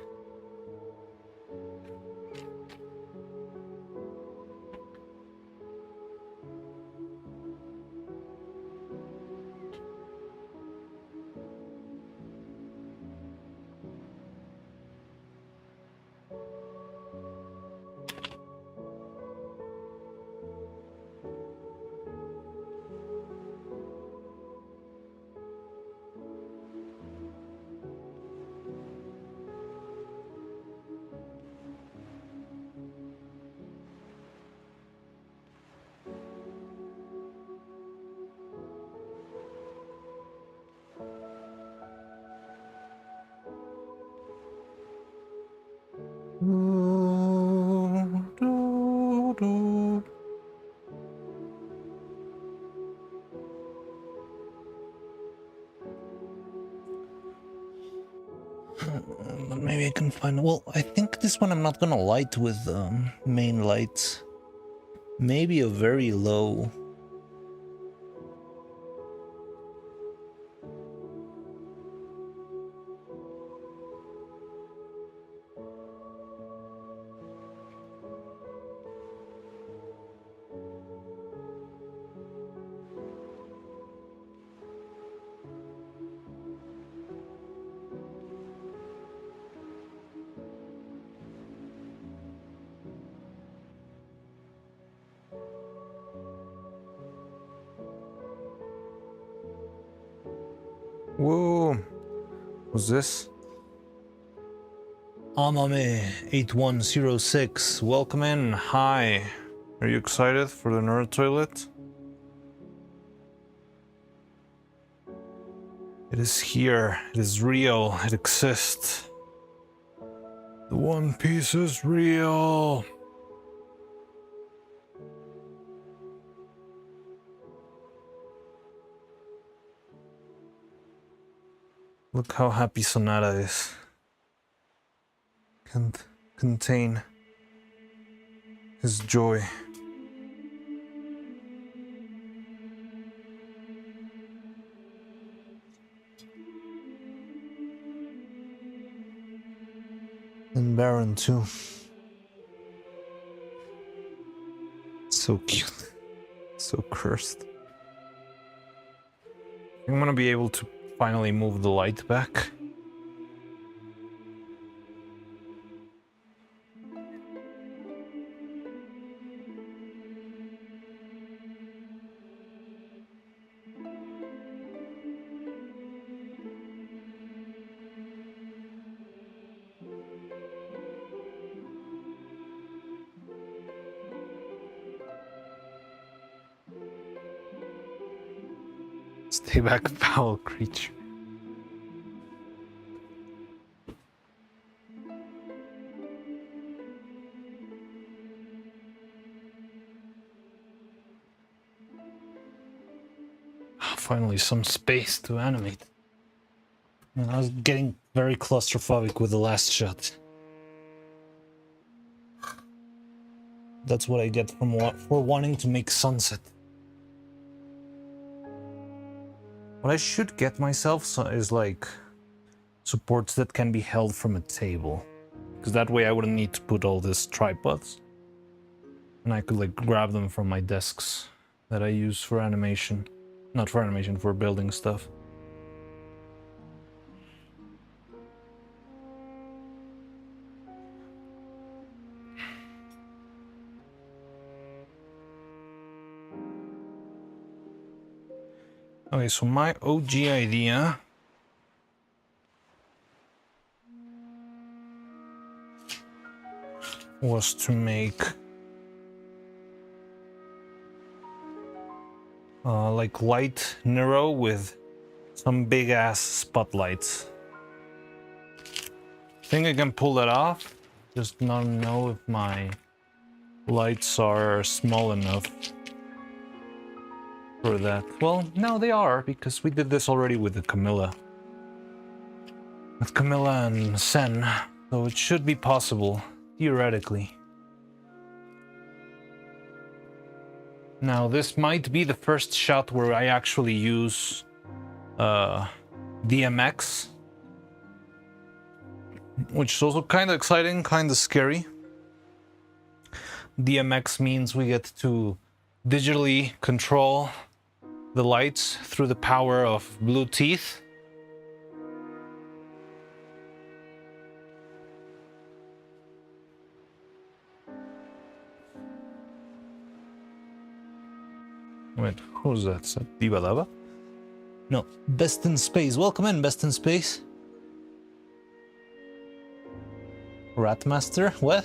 But maybe I can find... Well, I think this one I'm not gonna light with main lights. Maybe a very low. Whoa, what's this? Amame8106, welcome in. Hi. Are you excited for the Neuro toilet? It is here. It is real. It exists. The One Piece is real. Look how happy Sonata is. Can't contain his joy. And Baron too. So cute. So cursed. I'm gonna be able to finally move the light back. Take back foul creature. Finally, some space to animate. I was getting very claustrophobic with the last shot. That's what I get for wanting to make sunset. What I should get myself is like supports that can be held from a table, because that way I wouldn't need to put all these tripods, and I could like grab them from my desks that I use for animation. Not for animation, for building stuff. Okay, so my OG idea was to make like light Neuro with some big ass spotlights. I think I can pull that off, just not know if my lights are small enough for that. Well, no, they are, because we did this already with the Camilla. With Camilla and Sen, so it should be possible, theoretically. Now, this might be the first shot where I actually use DMX, which is also kind of exciting, kind of scary. DMX means we get to digitally control the lights through the power of blue teeth. Wait, who's that? Is that Diva Lava? No, Best in Space. Welcome in, Best in Space. Ratmaster? What?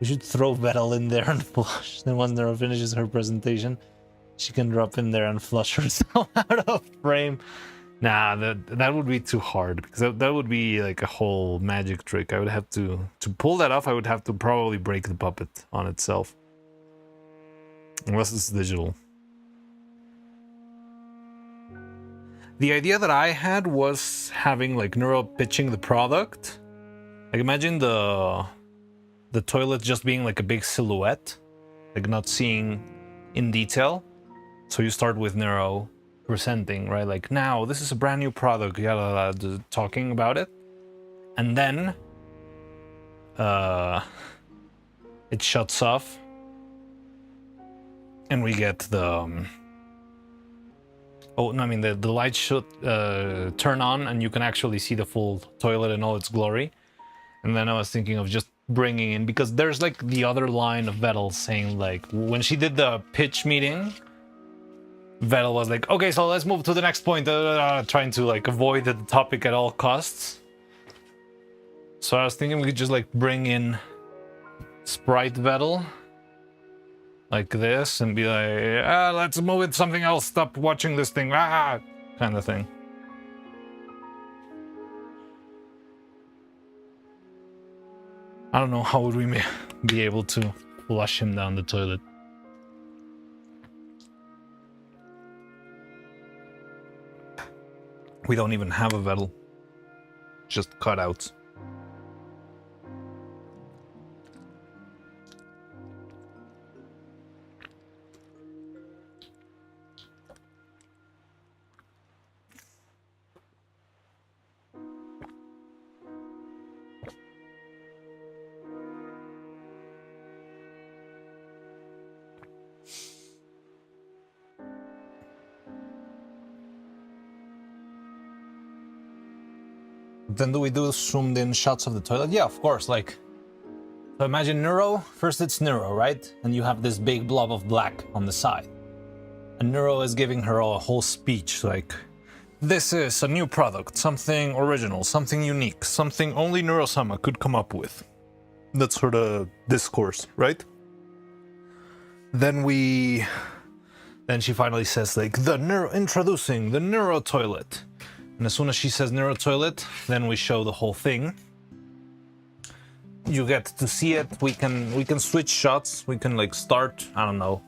We should throw Vettel in there and flush. Then once Neuro finishes her presentation, she can drop in there and flush herself out of frame. Nah, that would be too hard, because that would be like a whole magic trick. I would have to pull that off. I would have to probably break the puppet on itself, unless it's digital. The idea that I had was having like Neuro pitching the product. Like imagine the toilet just being like a big silhouette, like not seeing in detail. So you start with Neuro presenting, right? Like, now this is a brand new product, yada, talking about it, and then it shuts off, and we get the oh no, I mean the lights should turn on, and you can actually see the full toilet in all its glory. And then I was thinking of just bringing in, because there's like the other line of Vettel saying, like, when she did the pitch meeting, Vettel was like, okay, so let's move to the next point, trying to like avoid the topic at all costs. So I was thinking we could just like bring in Sprite Vettel like this and be like, let's move it, something else, stop watching this thing, kind of thing. I don't know, how would we be able to flush him down the toilet? We don't even have a Vettel. Just cutouts. Then do we do zoomed in shots of the toilet? Yeah, of course, like, so imagine Neuro, first it's Neuro, right? And you have this big blob of black on the side. And Neuro is giving her a whole speech, like, this is a new product, something original, something unique, something only Neuro-sama could come up with. That's sort of discourse, right? then she finally says like introducing the Neuro toilet. And as soon as she says Neuro toilet, then we show the whole thing. You get to see it. We can switch shots. We can like start, I don't know,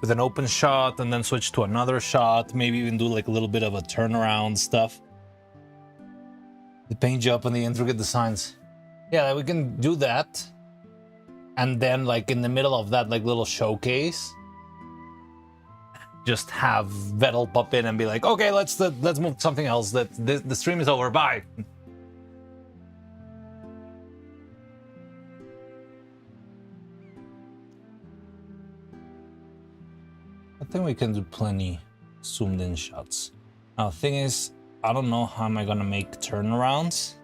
with an open shot and then switch to another shot. Maybe even do like a little bit of a turnaround stuff. The paint job and the intricate designs. Yeah, we can do that. And then like in the middle of that like little showcase, just have Vettel pop in and be like, okay, let's move to something else. The stream is over. Bye. I think we can do plenty zoomed in shots. Now, the thing is, I don't know how am I gonna make turnarounds.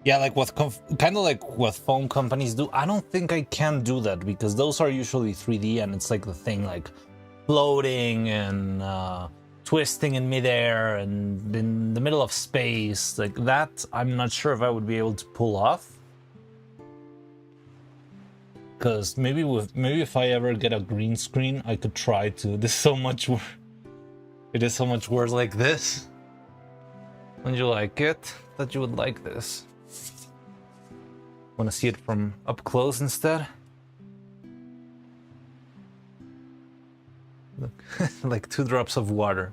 Yeah, like what kind of like what phone companies do. I don't think I can do that because those are usually 3D and it's like the thing like floating and twisting in midair and in the middle of space like that. I'm not sure if I would be able to pull off. Because maybe if I ever get a green screen, I could try to. It is so much worse like this. Wouldn't you like it? Thought you would like this. Want to see it from up close instead? Look, like 2 drops of water.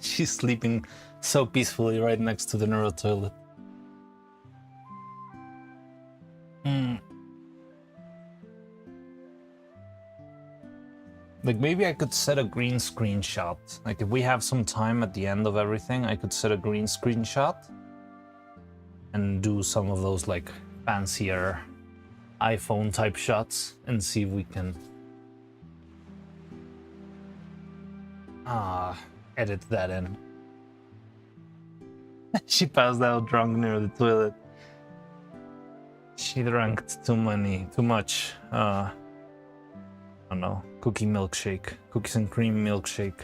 She's sleeping so peacefully right next to the Neuro toilet. Like maybe I could set a green screen shot. Like if we have some time at the end of everything, I could set a green screen shot and do some of those like fancier iPhone type shots and see if we can edit that in. She passed out drunk near the toilet. She drank too much. I don't know, cookies and cream milkshake.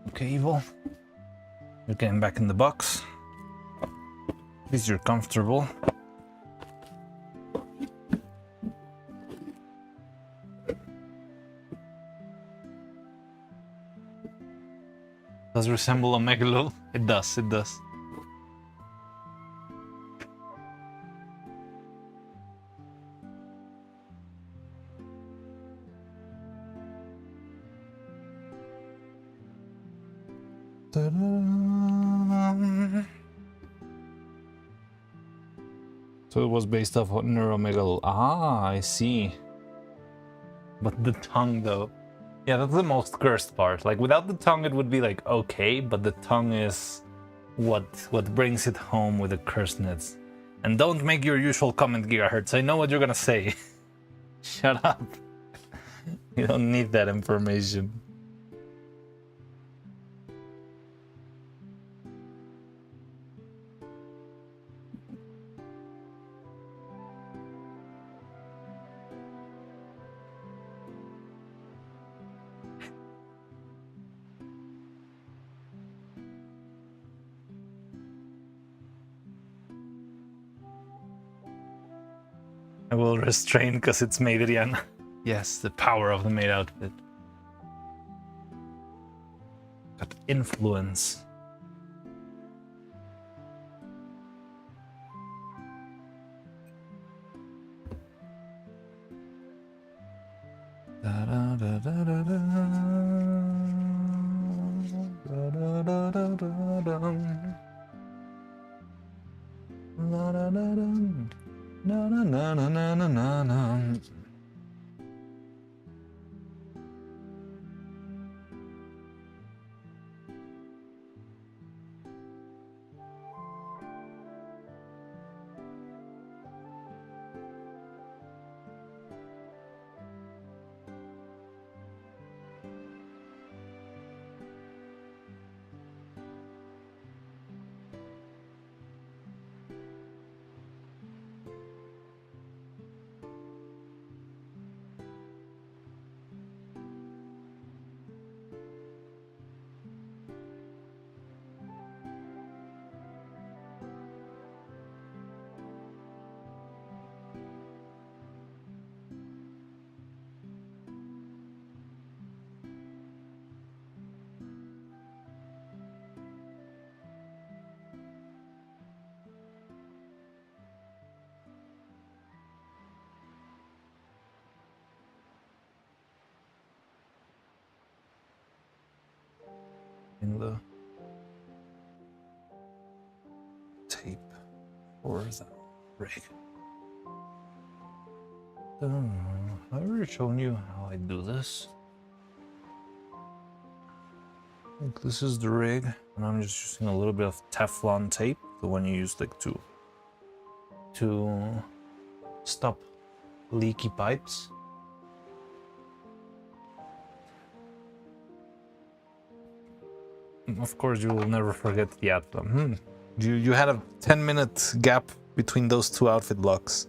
Okay, Evil. You're getting back in the box. At least you're comfortable. Does resemble a megalo? It does, it does. So it was based off of Neuro. Ah, I see. But the tongue, though. Yeah, that's the most cursed part. Like, without the tongue, it would be like, okay, but the tongue is what brings it home with the cursedness. And don't make your usual comment, Gigahertz. I know what you're gonna say. Shut up. You don't need that information. I will restrain because it's Maidrian. Yes, the power of the maid outfit. Got influence. Da da da da da da. Da da da da da da. La da da da. Na na na na na na na. in the tape for the rig. I've already shown you how I do this. I think this is the rig, and I'm just using a little bit of Teflon tape, the one you use like to stop leaky pipes. Of course, you will never forget the outcome. You had a 10-minute gap between those two outfit blocks.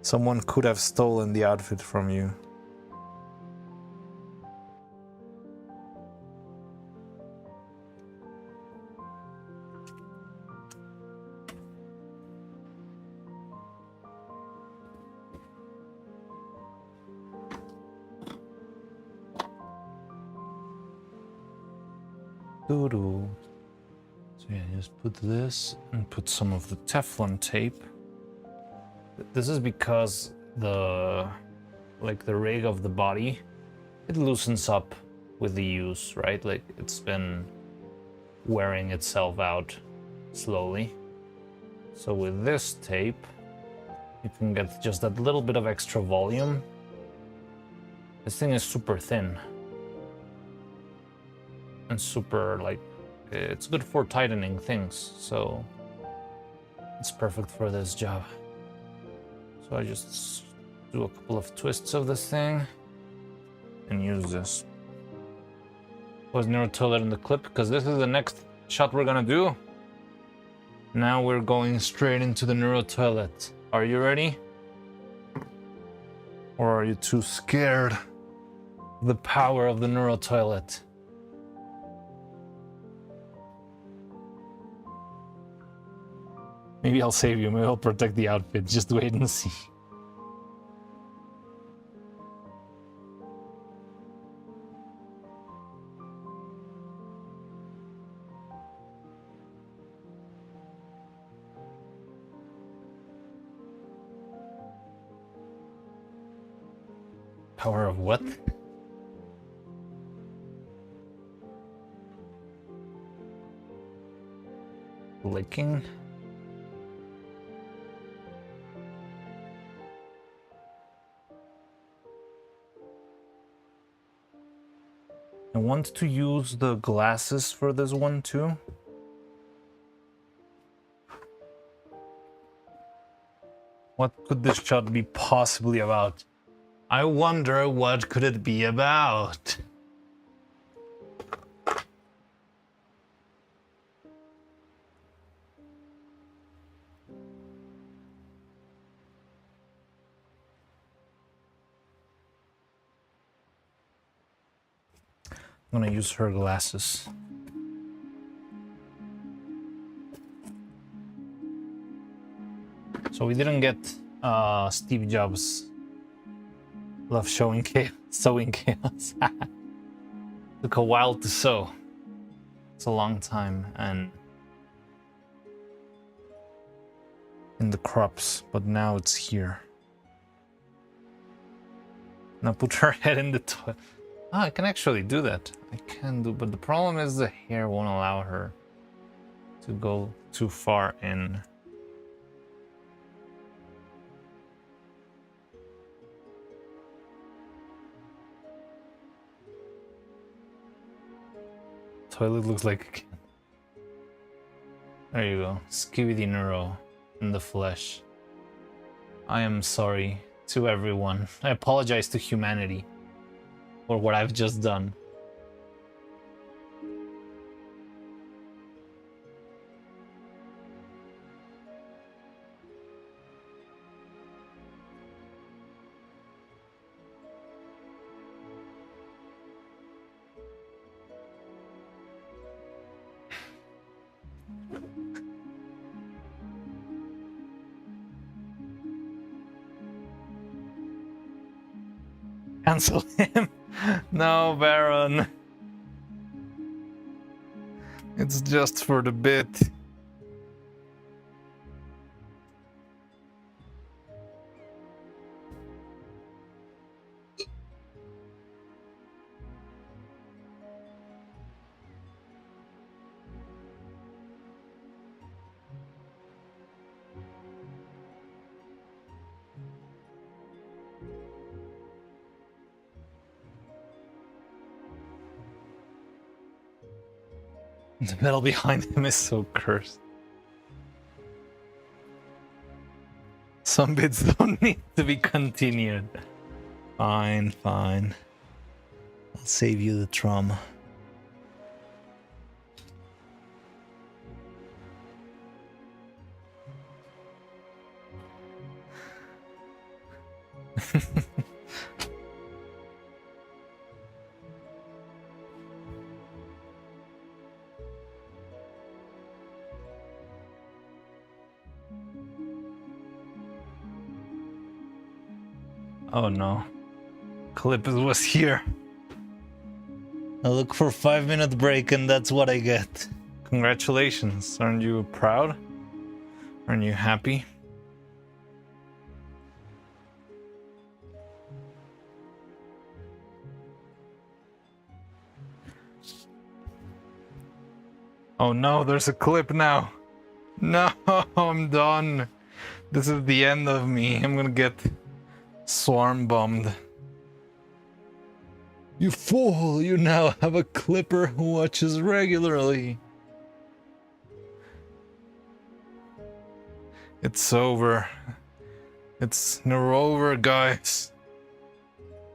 Someone could have stolen the outfit from you. Doo-doo. So yeah, just put this and put some of the Teflon tape. This is because the rig of the body, it loosens up with the use, right? Like it's been wearing itself out slowly. So with this tape, you can get just that little bit of extra volume. This thing is super thin. And super, like, it's good for tightening things, so it's perfect for this job. So I just do a couple of twists of this thing and use this. Was Neuro toilet in the clip? Because this is the next shot we're gonna do. Now we're going straight into the Neuro toilet. Are you ready? Or are you too scared of the power of the Neuro toilet? Maybe I'll save you, maybe I'll protect the outfit. Just wait and see. Power of what? Licking? I want to use the glasses for this one too. What could this shot be possibly about? I wonder what could it be about? I'm gonna use her glasses. So we didn't get Steve Jobs' love sewing chaos. Took a while to sew. It's a long time and in the crops, but now it's here. Now put her head in the toilet. Ah, I can actually do that. I can do, but the problem is the hair won't allow her to go too far in. Toilet looks like a can. There you go. Skibidi Neuro in the flesh. I am sorry to everyone. I apologize to humanity for what I've just done. Cancel him. No, Baron. It's just for the bit. The metal behind him is so cursed. Some bits don't need to be continued. Fine, fine. I'll save you the trauma. Oh no. Clip was here. I look for 5-minute break and that's what I get. Congratulations. Aren't you proud? Aren't you happy? Oh no, there's a clip now. No, I'm done. This is the end of me. I'm gonna get swarm bombed. You fool, you now have a clipper who watches regularly. It's over. It's Neuro over, guys.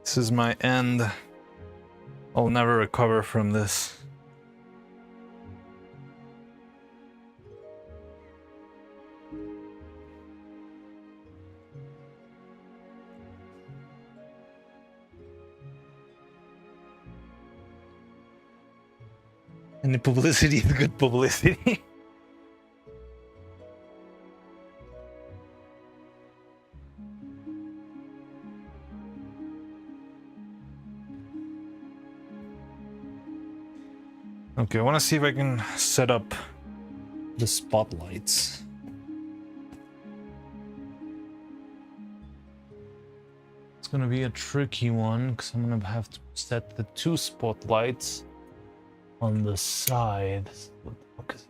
This is my end. I'll never recover from this. And the publicity is good publicity. Okay, I want to see if I can set up the spotlights. It's gonna be a tricky one because I'm gonna have to set the 2 spotlights on the side. What the fuck is it?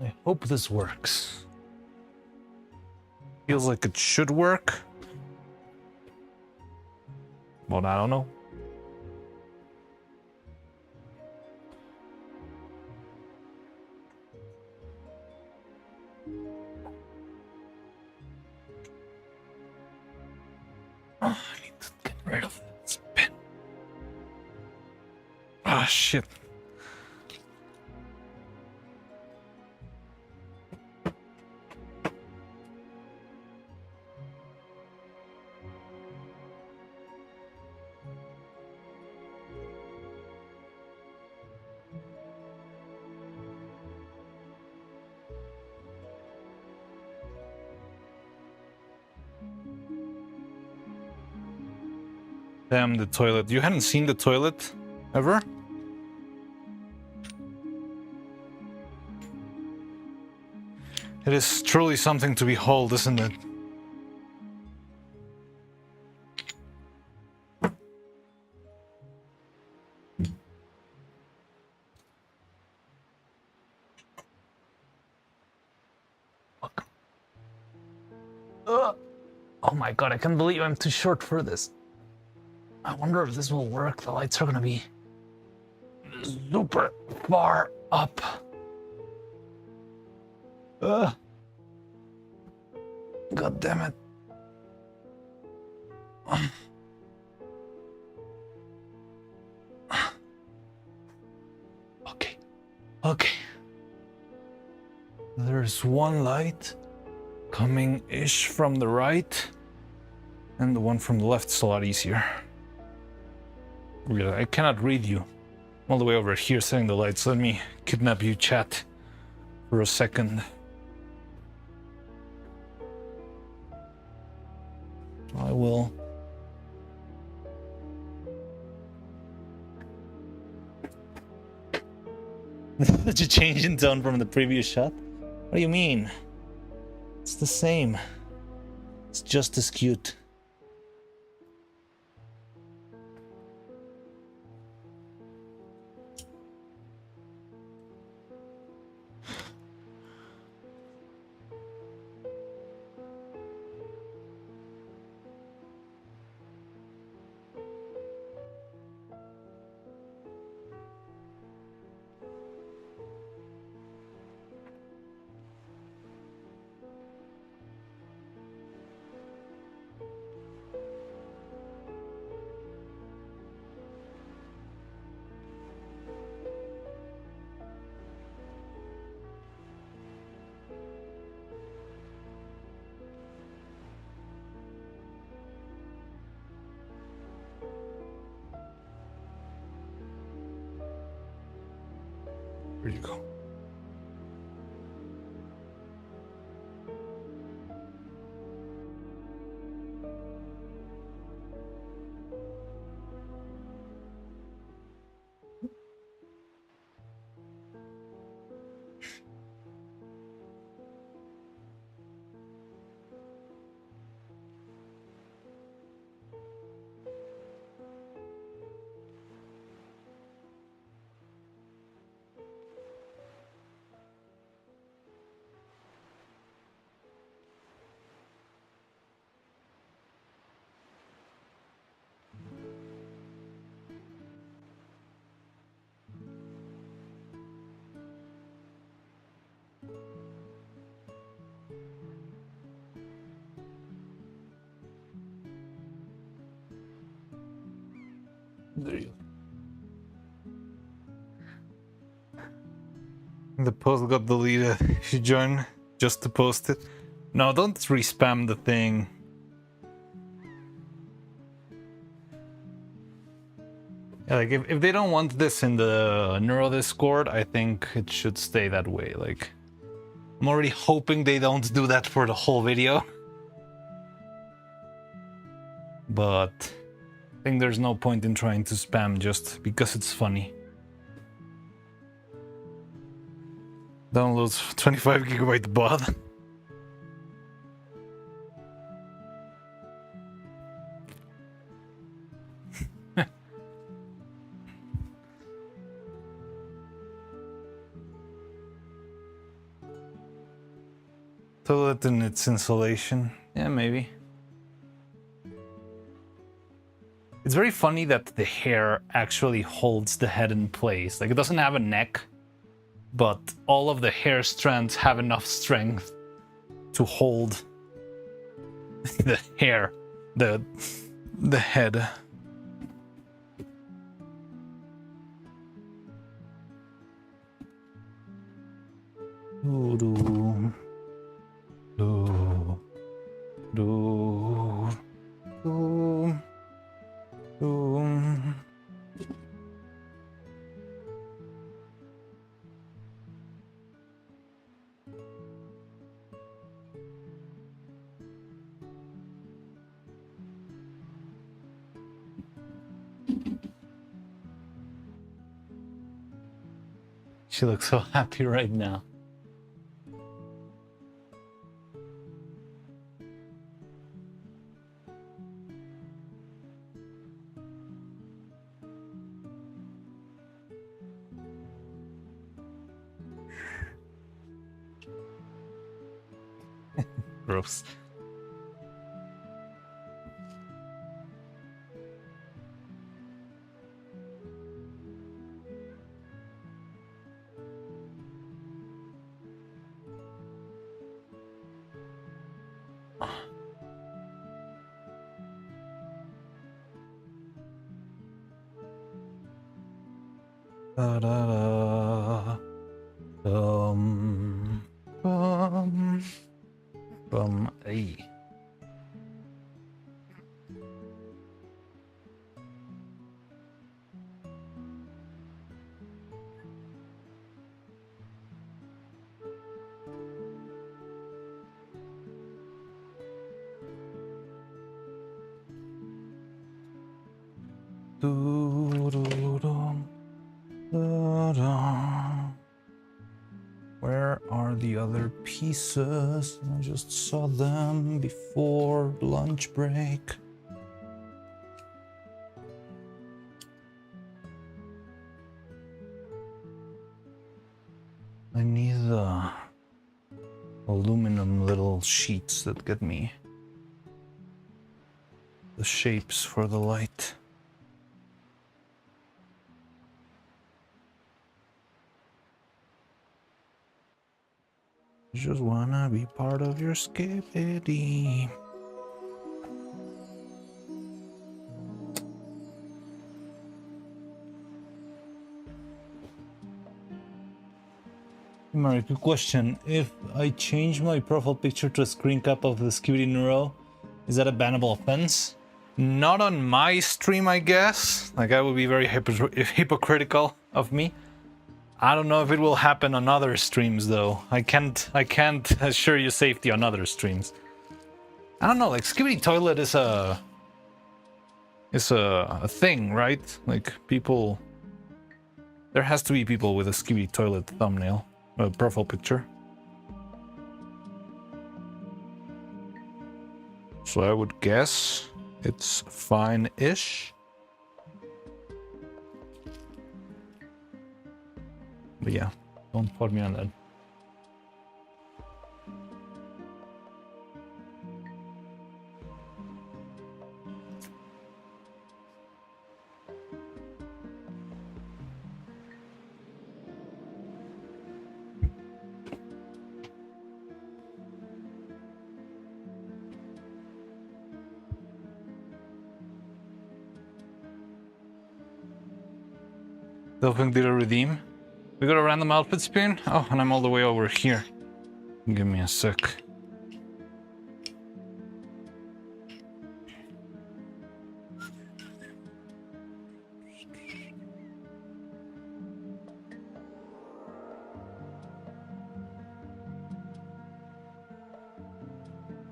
I hope this works. Feels like it should work. But I don't know. Oh, I need to get rid of this pen. Ah, shit. Damn, the toilet. You hadn't seen the toilet ever? It is truly something to behold, isn't it? Fuck. Oh my god, I can't believe I'm too short for this. I wonder if this will work. The lights are gonna be super far up. God damn it. Okay. Okay. There's one light coming-ish from the right, and the one from the left's a lot easier. Really, I cannot read you. I'm all the way over here setting the lights. Let me kidnap you, chat, for a second. I will. Such a change in tone from the previous shot? What do you mean? It's the same. It's just as cute. Where'd you go? There you go. The post got deleted. If you join just to post it. No, don't respam the thing. Yeah, like if they don't want this in the Neuro Discord, I think it should stay that way. Like, I'm already hoping they don't do that for the whole video. But I think there's no point in trying to spam just because it's funny. Downloads 25 gigabyte bot. Toilet and its insulation. Yeah, maybe. It's very funny that the hair actually holds the head in place. Like, it doesn't have a neck, but all of the hair strands have enough strength to hold the hair, the head. Do, do, do, do, do. She looks so happy right now. Gross. Da, da, da. Ay. Do, do, do. Da, da. Where are the other pieces? I just saw them before lunch break. I need the aluminum little sheets that get me the shapes for the light. Just wanna be part of your skippity. Mary, good question. If I change my profile picture to a screen cap of the Skibidi Neuro, is that a bannable offense? Not on my stream, I guess. Like, that would be very hypocritical of me. I don't know if it will happen on other streams though. I can't assure you safety on other streams. I don't know, like Skibidi Toilet is a thing, right? Like people, there has to be people with a Skibidi Toilet thumbnail, profile picture. So I would guess it's fine-ish. But yeah, don't quote me on that. Dolphin did a redeem. We got a random outfit spin? Oh, and I'm all the way over here. Give me a sec.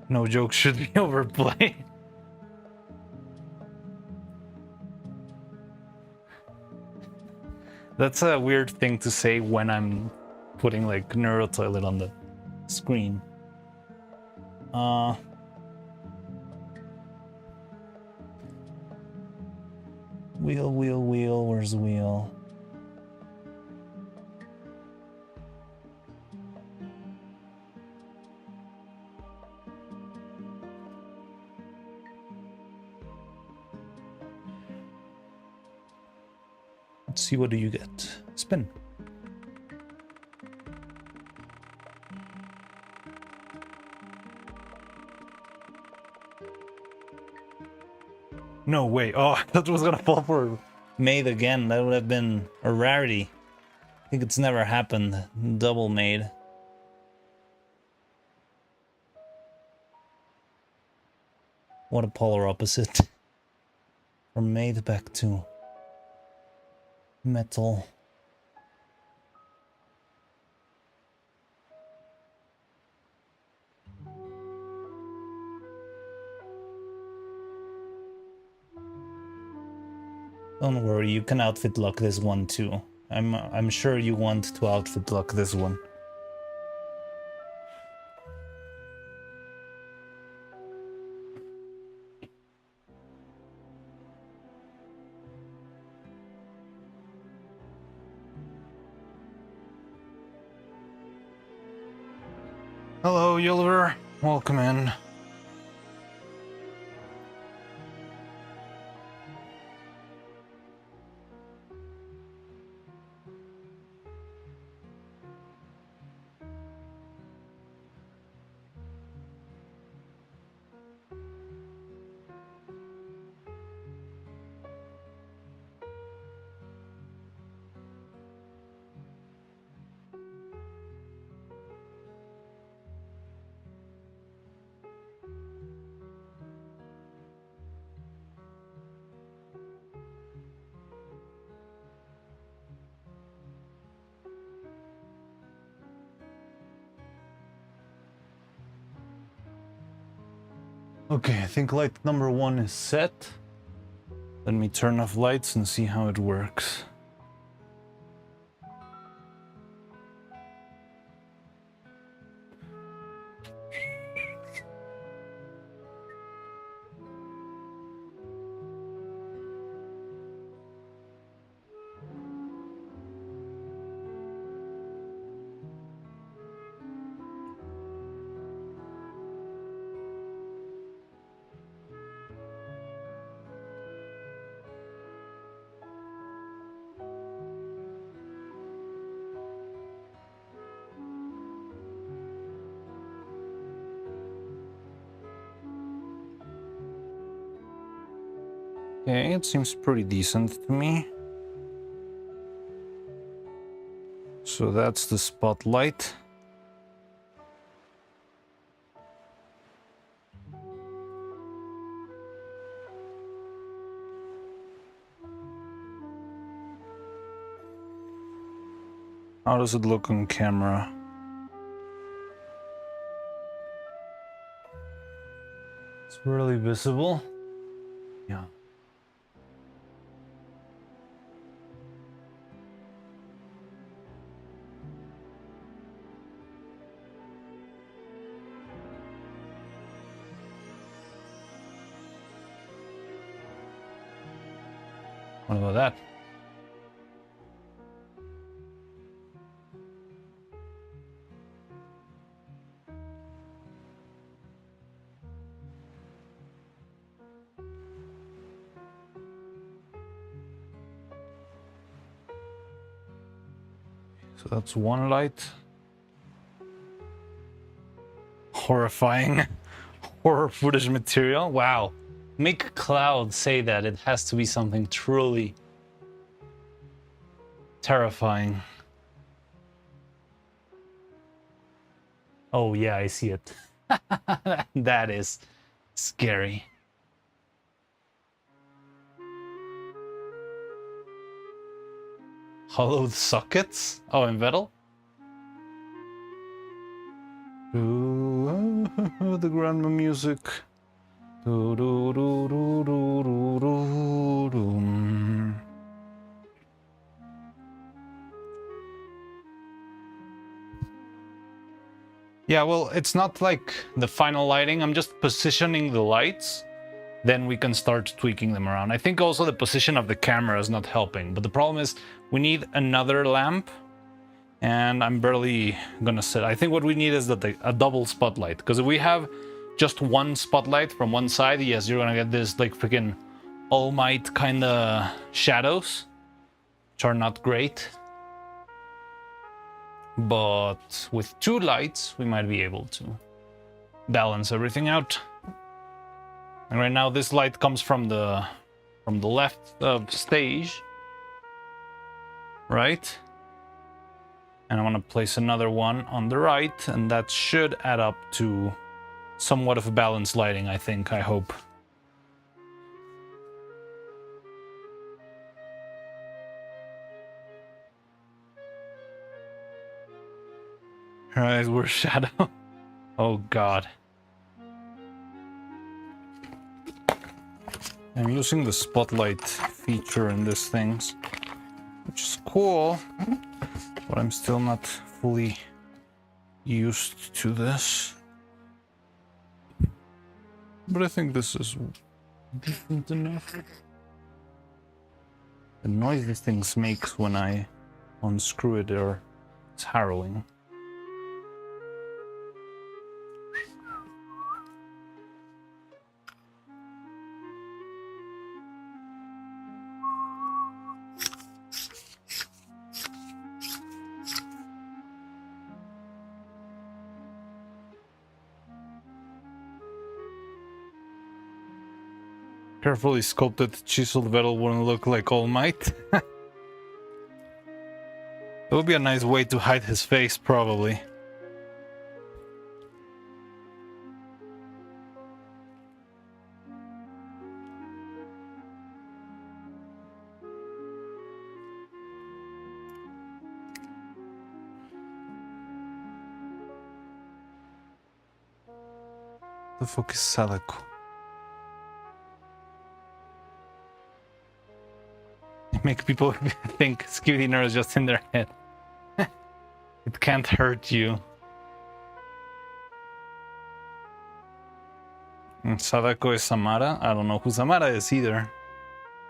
No joke should be overplayed. That's a weird thing to say when I'm putting like Neuro Toilet on the screen. Wheel, where's the wheel? Let's see, what do you get? Spin. No way. Oh, I thought it was gonna fall for Maid again. That would have been a rarity. I think it's never happened. Double Maid. What a polar opposite. From Maid back to metal. Don't worry, you can outfit lock this one too. I'm sure you want to outfit lock this one. Hello, Yulver. Welcome in. Okay, I think light number 1 is set. Let me turn off lights and see how it works. Okay, it seems pretty decent to me. So that's the spotlight. How does it look on camera? It's really visible. Yeah. What about that? So that's one light. Horrifying horror footage material. Wow. Make Cloud say that. It has to be something truly terrifying. Oh yeah, I see it. That is scary. Hollowed sockets? Oh, in metal? Ooh, the grandma music. Do, do, do, do, do, do, do, do. Yeah, well, it's not like the final lighting. I'm just positioning the lights. Then we can start tweaking them around. I think also the position of the camera is not helping. But the problem is we need another lamp. And I'm barely gonna set. I think what we need is a double spotlight. Because if we have just one spotlight from one side, yes, you're gonna get this like freaking All Might kind of shadows, which are not great. But with two lights, we might be able to balance everything out. And right now, this light comes from the left of stage, right? And I want to place another one on the right, and that should add up to somewhat of a balanced lighting, I think, I hope. Alright, we're shadow. Oh god. I'm using the spotlight feature in these things, which is cool, but I'm still not fully used to this. But I think this is decent enough. The noise these things makes when I unscrew it it's harrowing. Carefully sculpted chiseled metal wouldn't look like All Might. It would be a nice way to hide his face, probably. The fuck is Sadako? Make people think Skibidi Neuro is just in their head. It can't hurt you. And Sadako is Samara? I don't know who Samara is either.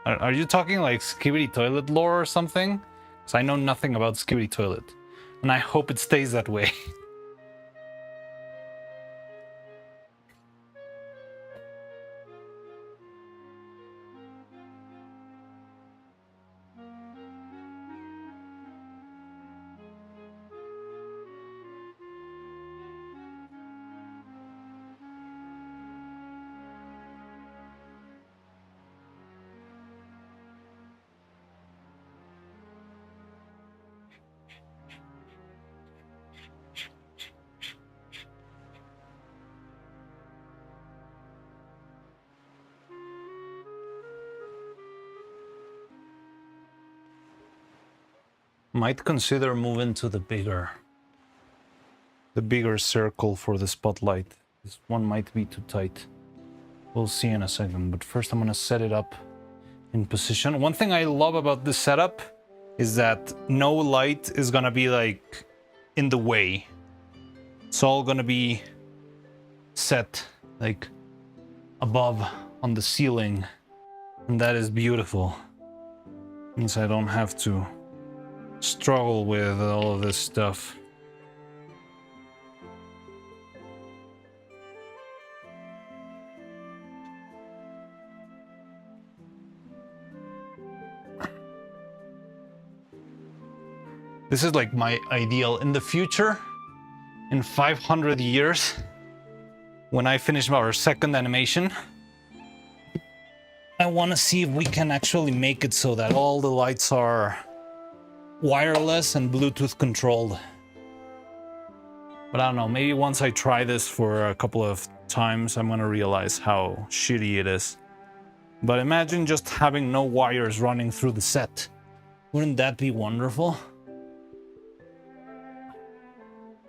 Are you talking like Skibidi Toilet lore or something? Because I know nothing about Skibidi Toilet. And I hope it stays that way. Might consider moving to the bigger circle for the spotlight. This one might be too tight. We'll see in a second, but first I'm gonna set it up in position. One thing I love about this setup is that no light is gonna be like in the way. It's all gonna be set like above on the ceiling, and that is beautiful. Means I don't have to struggle with all of this stuff. This is like my ideal. In the future, in 500 years, when I finish our second animation, I want to see if we can actually make it so that all the lights are wireless and Bluetooth controlled. But I don't know, maybe once I try this for a couple of times, I'm gonna realize how shitty it is. But imagine just having no wires running through the set. Wouldn't that be wonderful?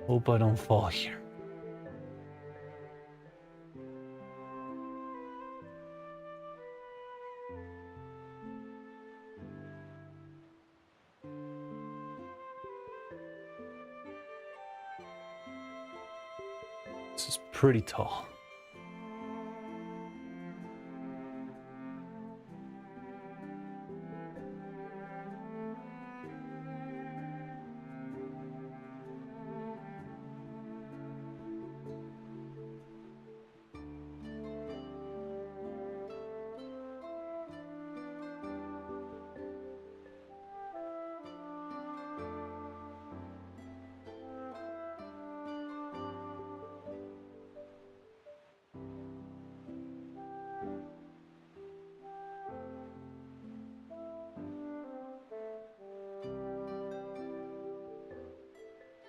Hope I don't fall here. This is pretty tall.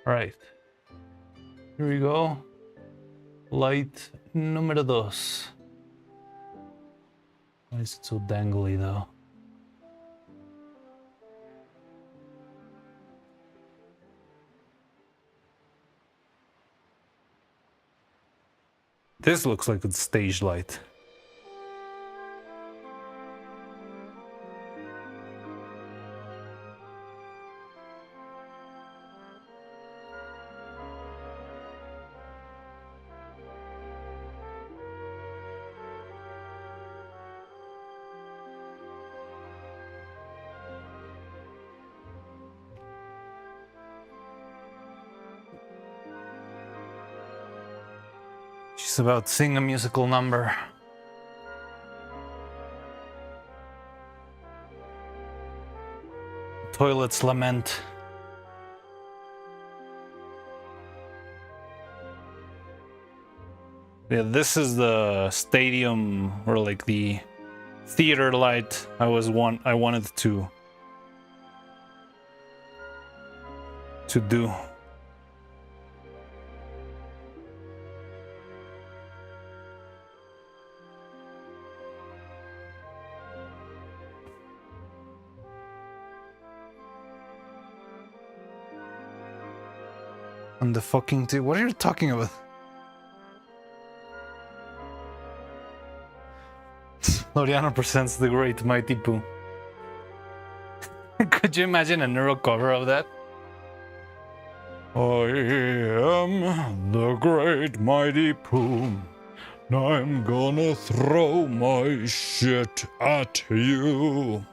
Right. Here we go. Light número 2. Why is it so dangly though? This looks like a stage light. She's about to sing a musical number. Toilets lament. Yeah, this is the stadium or like the theater light I wanted to do. On the fucking what are you talking about? Loriano presents the Great Mighty Pooh. Could you imagine a Neuro cover of that? I am the Great Mighty Pooh. I'm gonna throw my shit at you.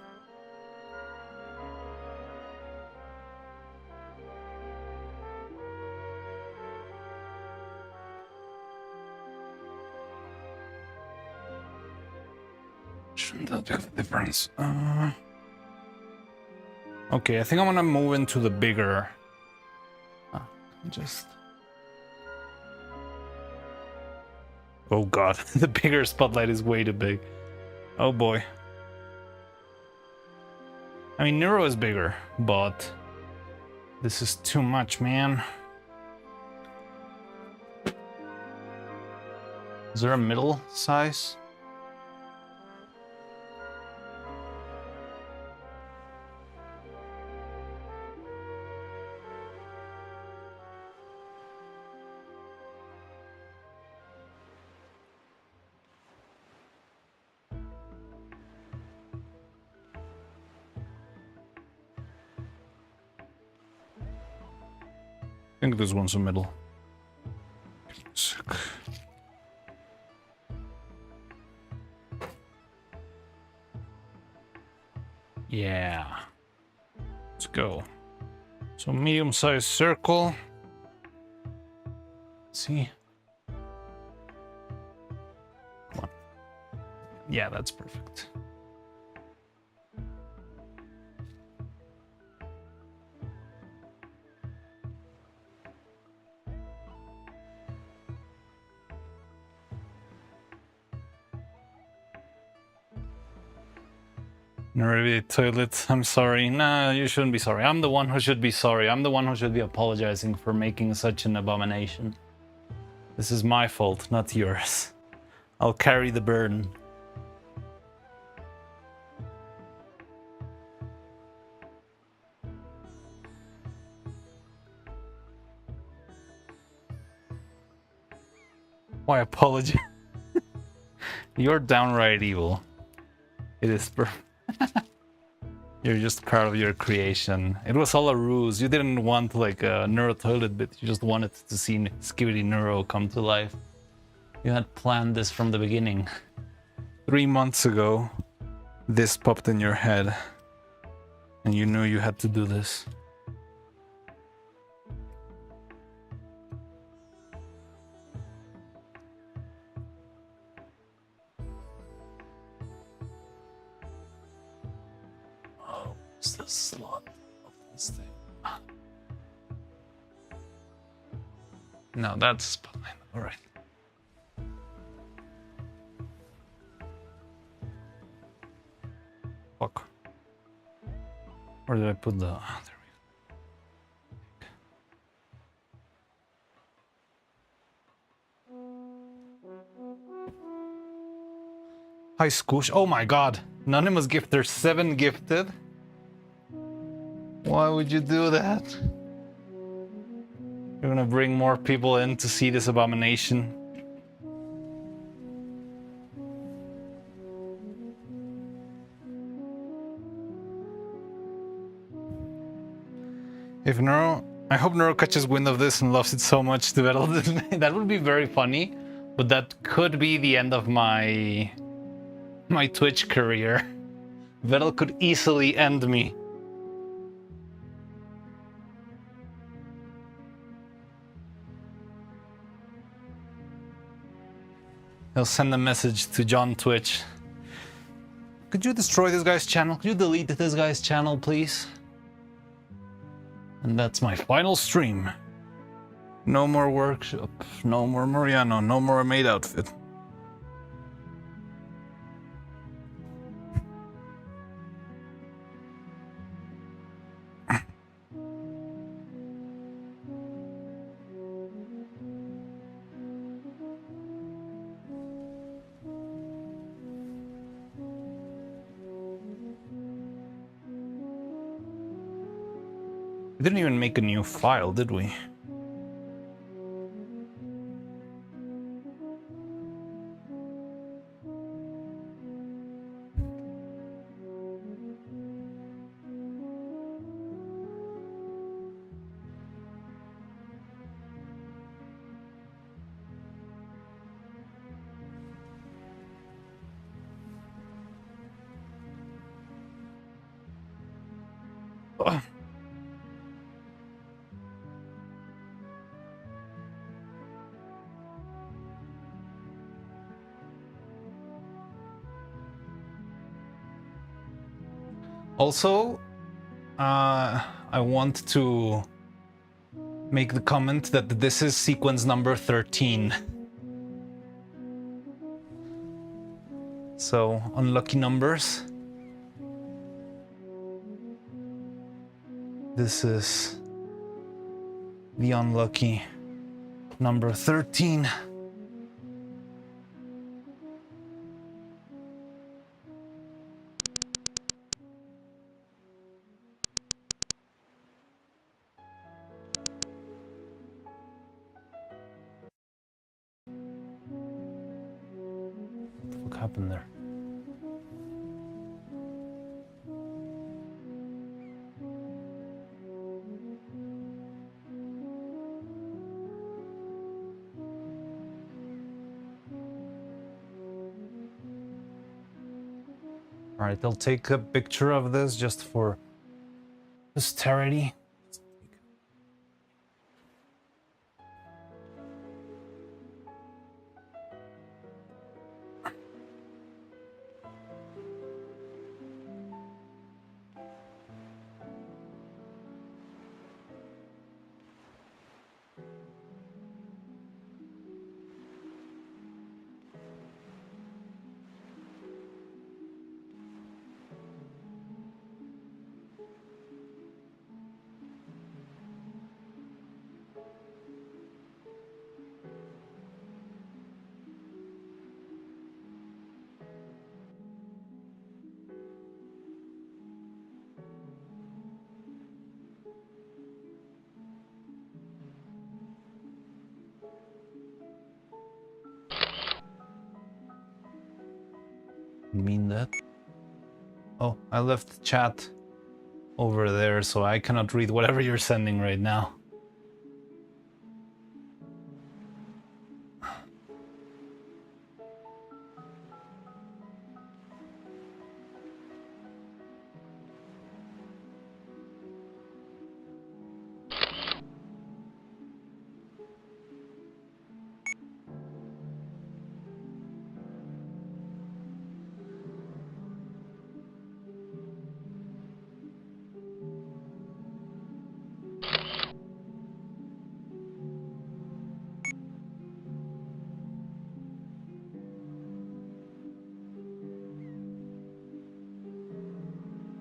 Shouldn't that make a difference? Okay, I think I'm gonna move into the bigger. Oh god, the bigger spotlight is way too big. Oh boy. I mean, Neuro is bigger, but this is too much, man. Is there a middle size? think this one's the middle. Sick. Yeah. Let's go. So medium-sized circle. Let's see. Come on. Yeah, that's perfect. Already toilet. I'm sorry. Nah, you shouldn't be sorry. I'm the one who should be sorry. I'm the one who should be apologizing for making such an abomination. This is my fault, not yours. I'll carry the burden. Why apology? You're downright evil. It is perfect. You're just proud of your creation. It was all a ruse. You didn't want like a Neuro toilet bit. You just wanted to see Skibidi Neuro come to life. You had planned this from the beginning. 3 months ago, this popped in your head. And you knew you had to do this. What's the slot of this thing? No, that's spotlight. All right. Fuck. Where did I put the? Ah, there we go. Hi, Scoosh. Oh my God. Anonymous gifter 7 gifted. Why would you do that? You're gonna bring more people in to see this abomination. If Neuro... I hope Neuro catches wind of this and loves it so much to battle this. That would be very funny, but that could be the end of my Twitch career. Vettel could easily end me. He'll send a message to John Twitch. Could you destroy this guy's channel? Could you delete this guy's channel, please? And that's my final stream. No more workshop, no more Moriano, no more maid outfit. We didn't even make a new file, did we? Ugh. Also, I want to make the comment that this is sequence number 13. So, unlucky numbers. This is the unlucky number 13. What happened there? Alright, I'll take a picture of this just for posterity. Mean that? Oh, I left chat over there, so I cannot read whatever you're sending right now.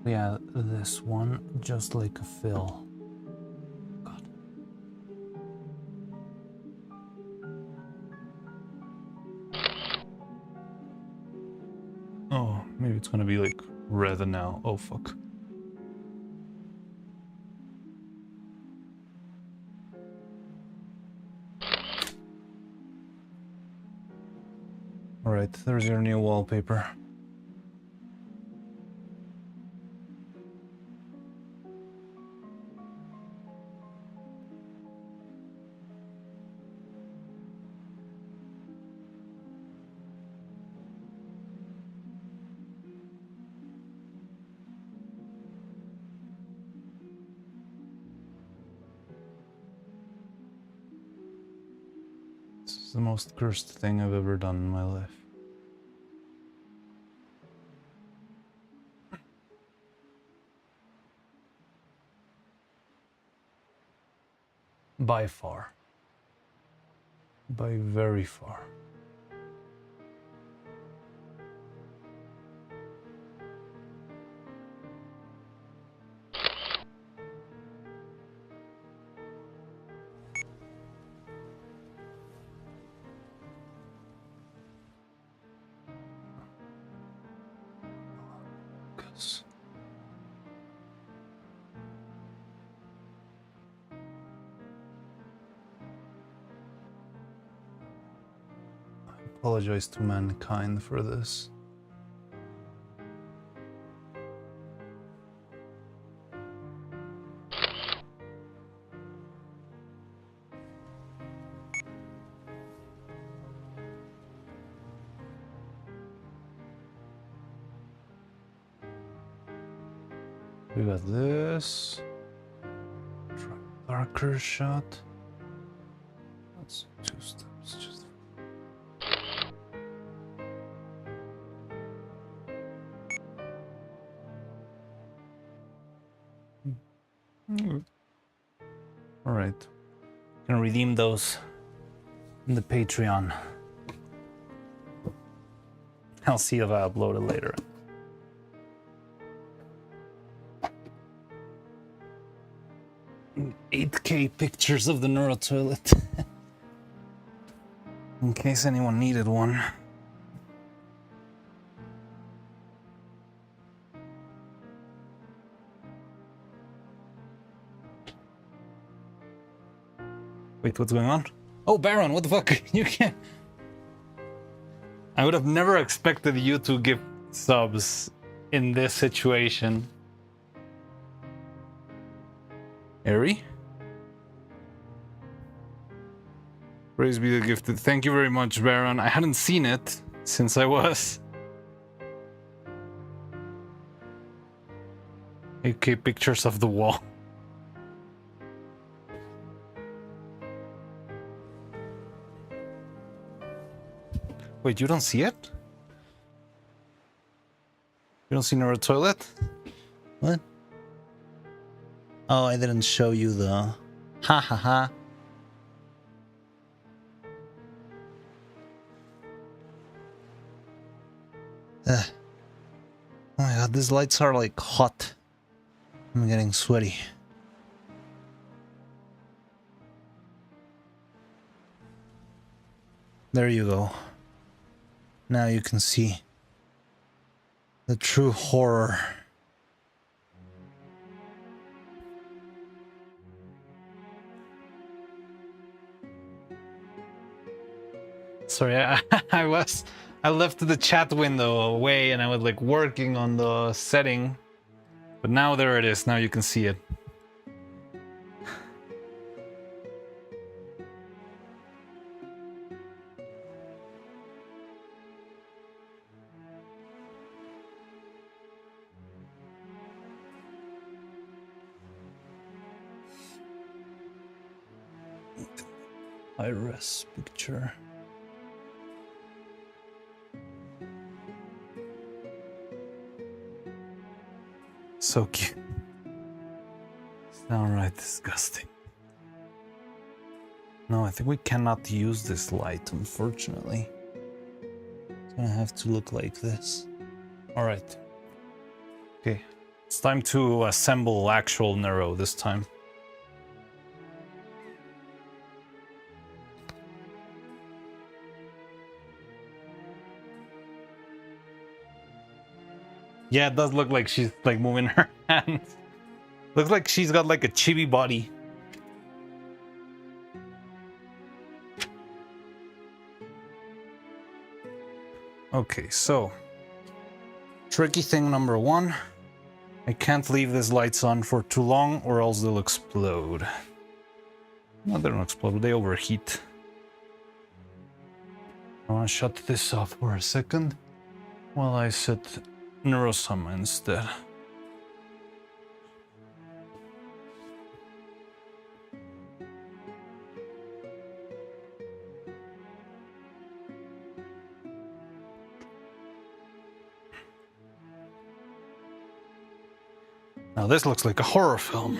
Yeah, this one, just like a fill. God. Oh, maybe it's gonna be like red now. Oh, fuck. Alright, there's your new wallpaper. This is the most cursed thing I've ever done in my life. By far. By very far. Apologize to mankind for this. We got this. Try darker shot. That's 2 steps. Just. All right. Gonna redeem those in the Patreon. I'll see if I upload it later. $8K pictures of the Neuro toilet. In case anyone needed one. Wait, what's going on? Oh, Baron, what the fuck? You can't. I would have never expected you to give subs in this situation. Airy? Praise be the gifted. Thank you very much, Baron. I hadn't seen it since I was AK pictures of the wall. Wait, you don't see it? You don't see Neuro toilet? What? Oh, I didn't show you the... Ha ha ha. Oh my god, these lights are like hot. I'm getting sweaty. There you go. Now you can see the true horror. Sorry, I left the chat window away and I was like working on the setting. But now there it is. Now you can see it. High-res picture. So cute. It's downright disgusting. No, I think we cannot use this light, unfortunately. It's gonna have to look like this. Alright. Okay. It's time to assemble actual Neuro this time. Yeah, it does look like she's like moving her hands. Looks like she's got like a chibi body. Okay, so tricky thing number one. I can't leave these lights on for too long or else they'll explode. No, they don't explode, they overheat. I want to shut this off for a second while I set Neurosama instead. Now this looks like a horror film.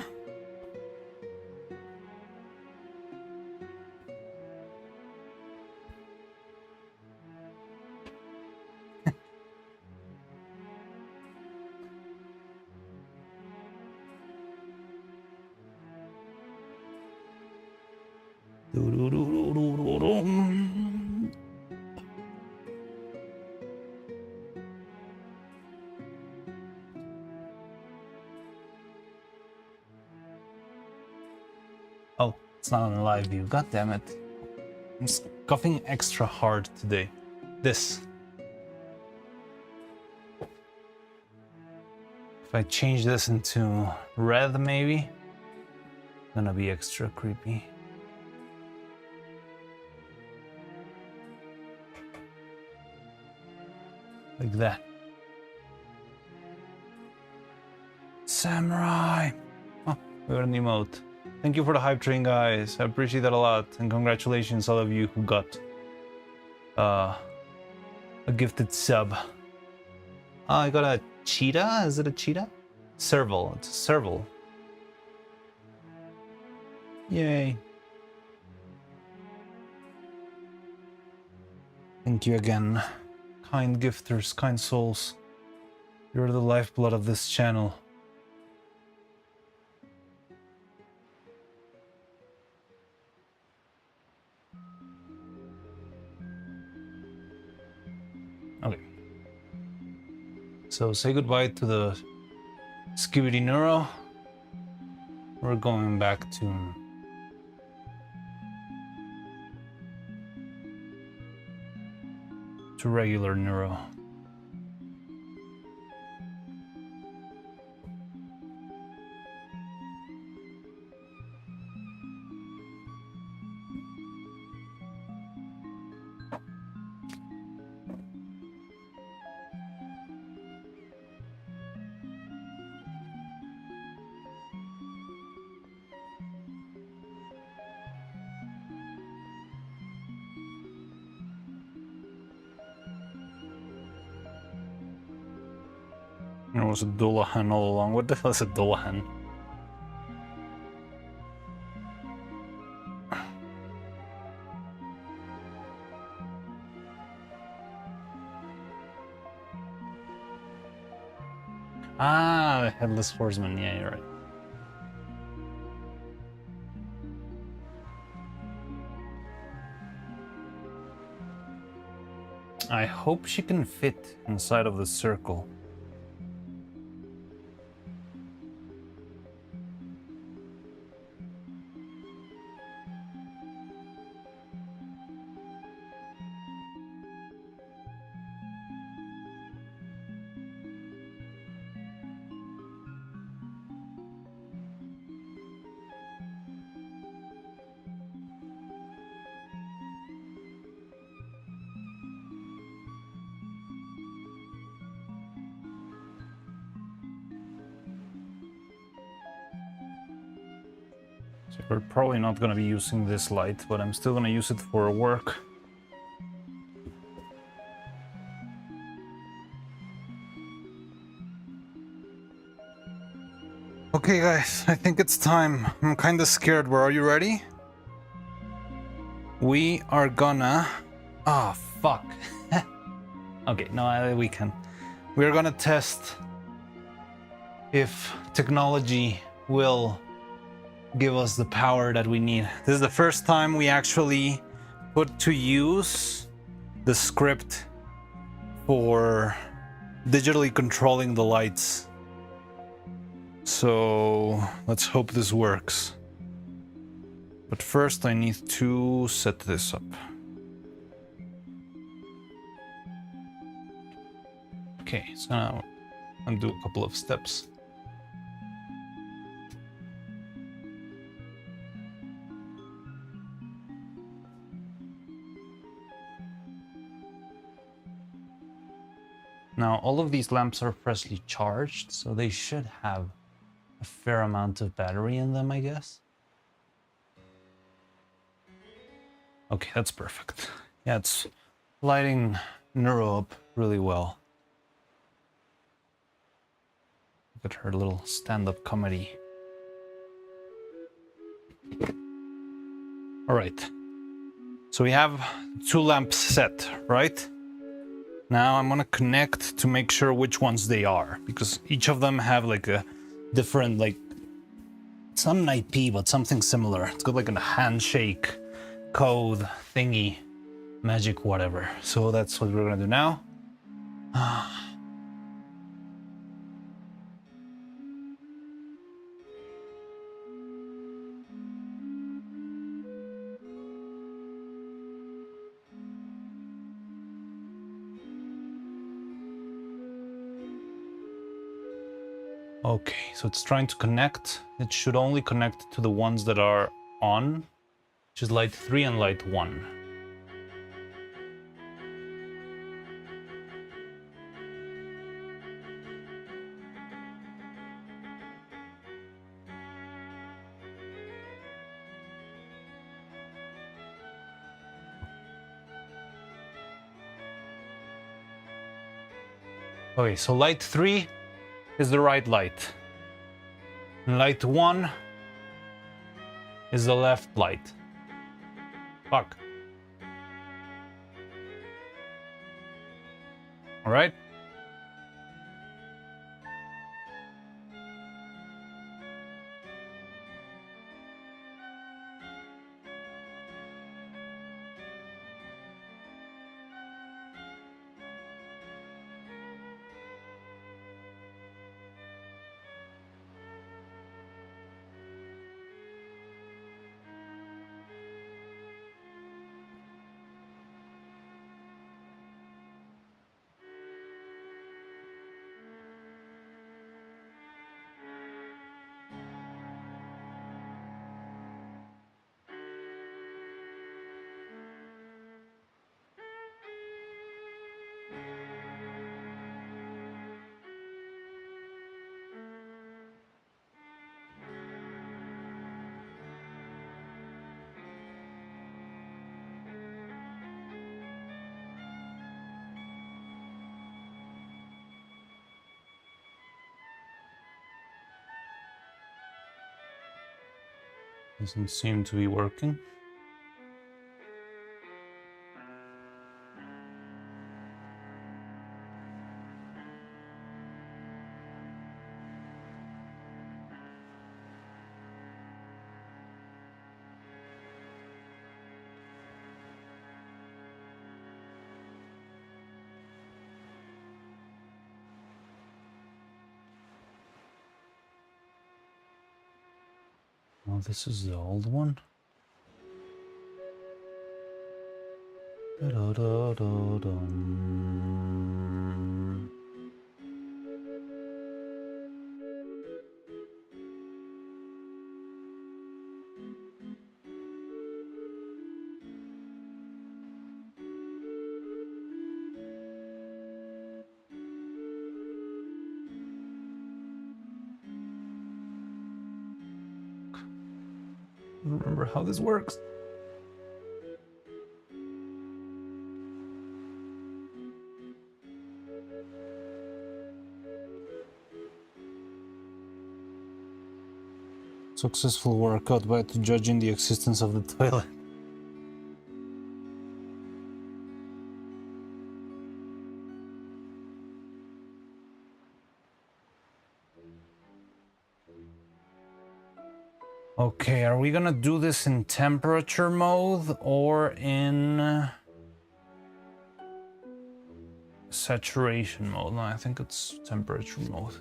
Oh, it's not on live view. God damn it. I'm coughing extra hard today. This. If I change this into red, maybe, it's gonna be extra creepy. Like that. Samurai! Oh, we got an emote. Thank you for the hype train, guys. I appreciate that a lot. And congratulations, all of you who got a gifted sub. Oh, I got a cheetah? Is it a cheetah? Serval. It's a serval. Yay. Thank you again. Kind gifters, kind souls. You're the lifeblood of this channel. Okay. So say goodbye to the Skibidi Neuro. We're going back to regular Neuro. It was a Dullahan all along. What the hell is a Dullahan? Ah, the Headless Horseman. Yeah, you're right. I hope she can fit inside of the circle. So we're probably not going to be using this light, but I'm still going to use it for work. Okay guys, I think it's time. I'm kind of scared, but are you ready? We are gonna... Ah, fuck. Okay, no, we can. We're gonna test if technology will give us the power that we need. This is the first time we actually put to use the script for digitally controlling the lights. So let's hope this works. But first I need to set this up. Okay, so now I'll do a couple of steps. Now all of these lamps are freshly charged, so they should have a fair amount of battery in them, I guess. Okay, that's perfect. Yeah, it's lighting Neuro up really well. Look at her little stand-up comedy. All right. So we have 2 lamps set, right? Now I'm gonna connect to make sure which ones they are, because each of them have like a different, like, it's not an IP, but something similar. It's got like a handshake code thingy, magic whatever. So that's what we're gonna do now. Okay, so it's trying to connect. It should only connect to the ones that are on, which is light 3 and light 1. Okay, so light 3 is the right light. And light 1 is the left light. Fuck. All right. Doesn't seem to be working. Oh, this is the old one. Da-da-da-da-dum. I don't remember how this works. Successful workout by judging the existence of the toilet. Okay, are we gonna do this in temperature mode or in saturation mode? No, I think it's temperature mode.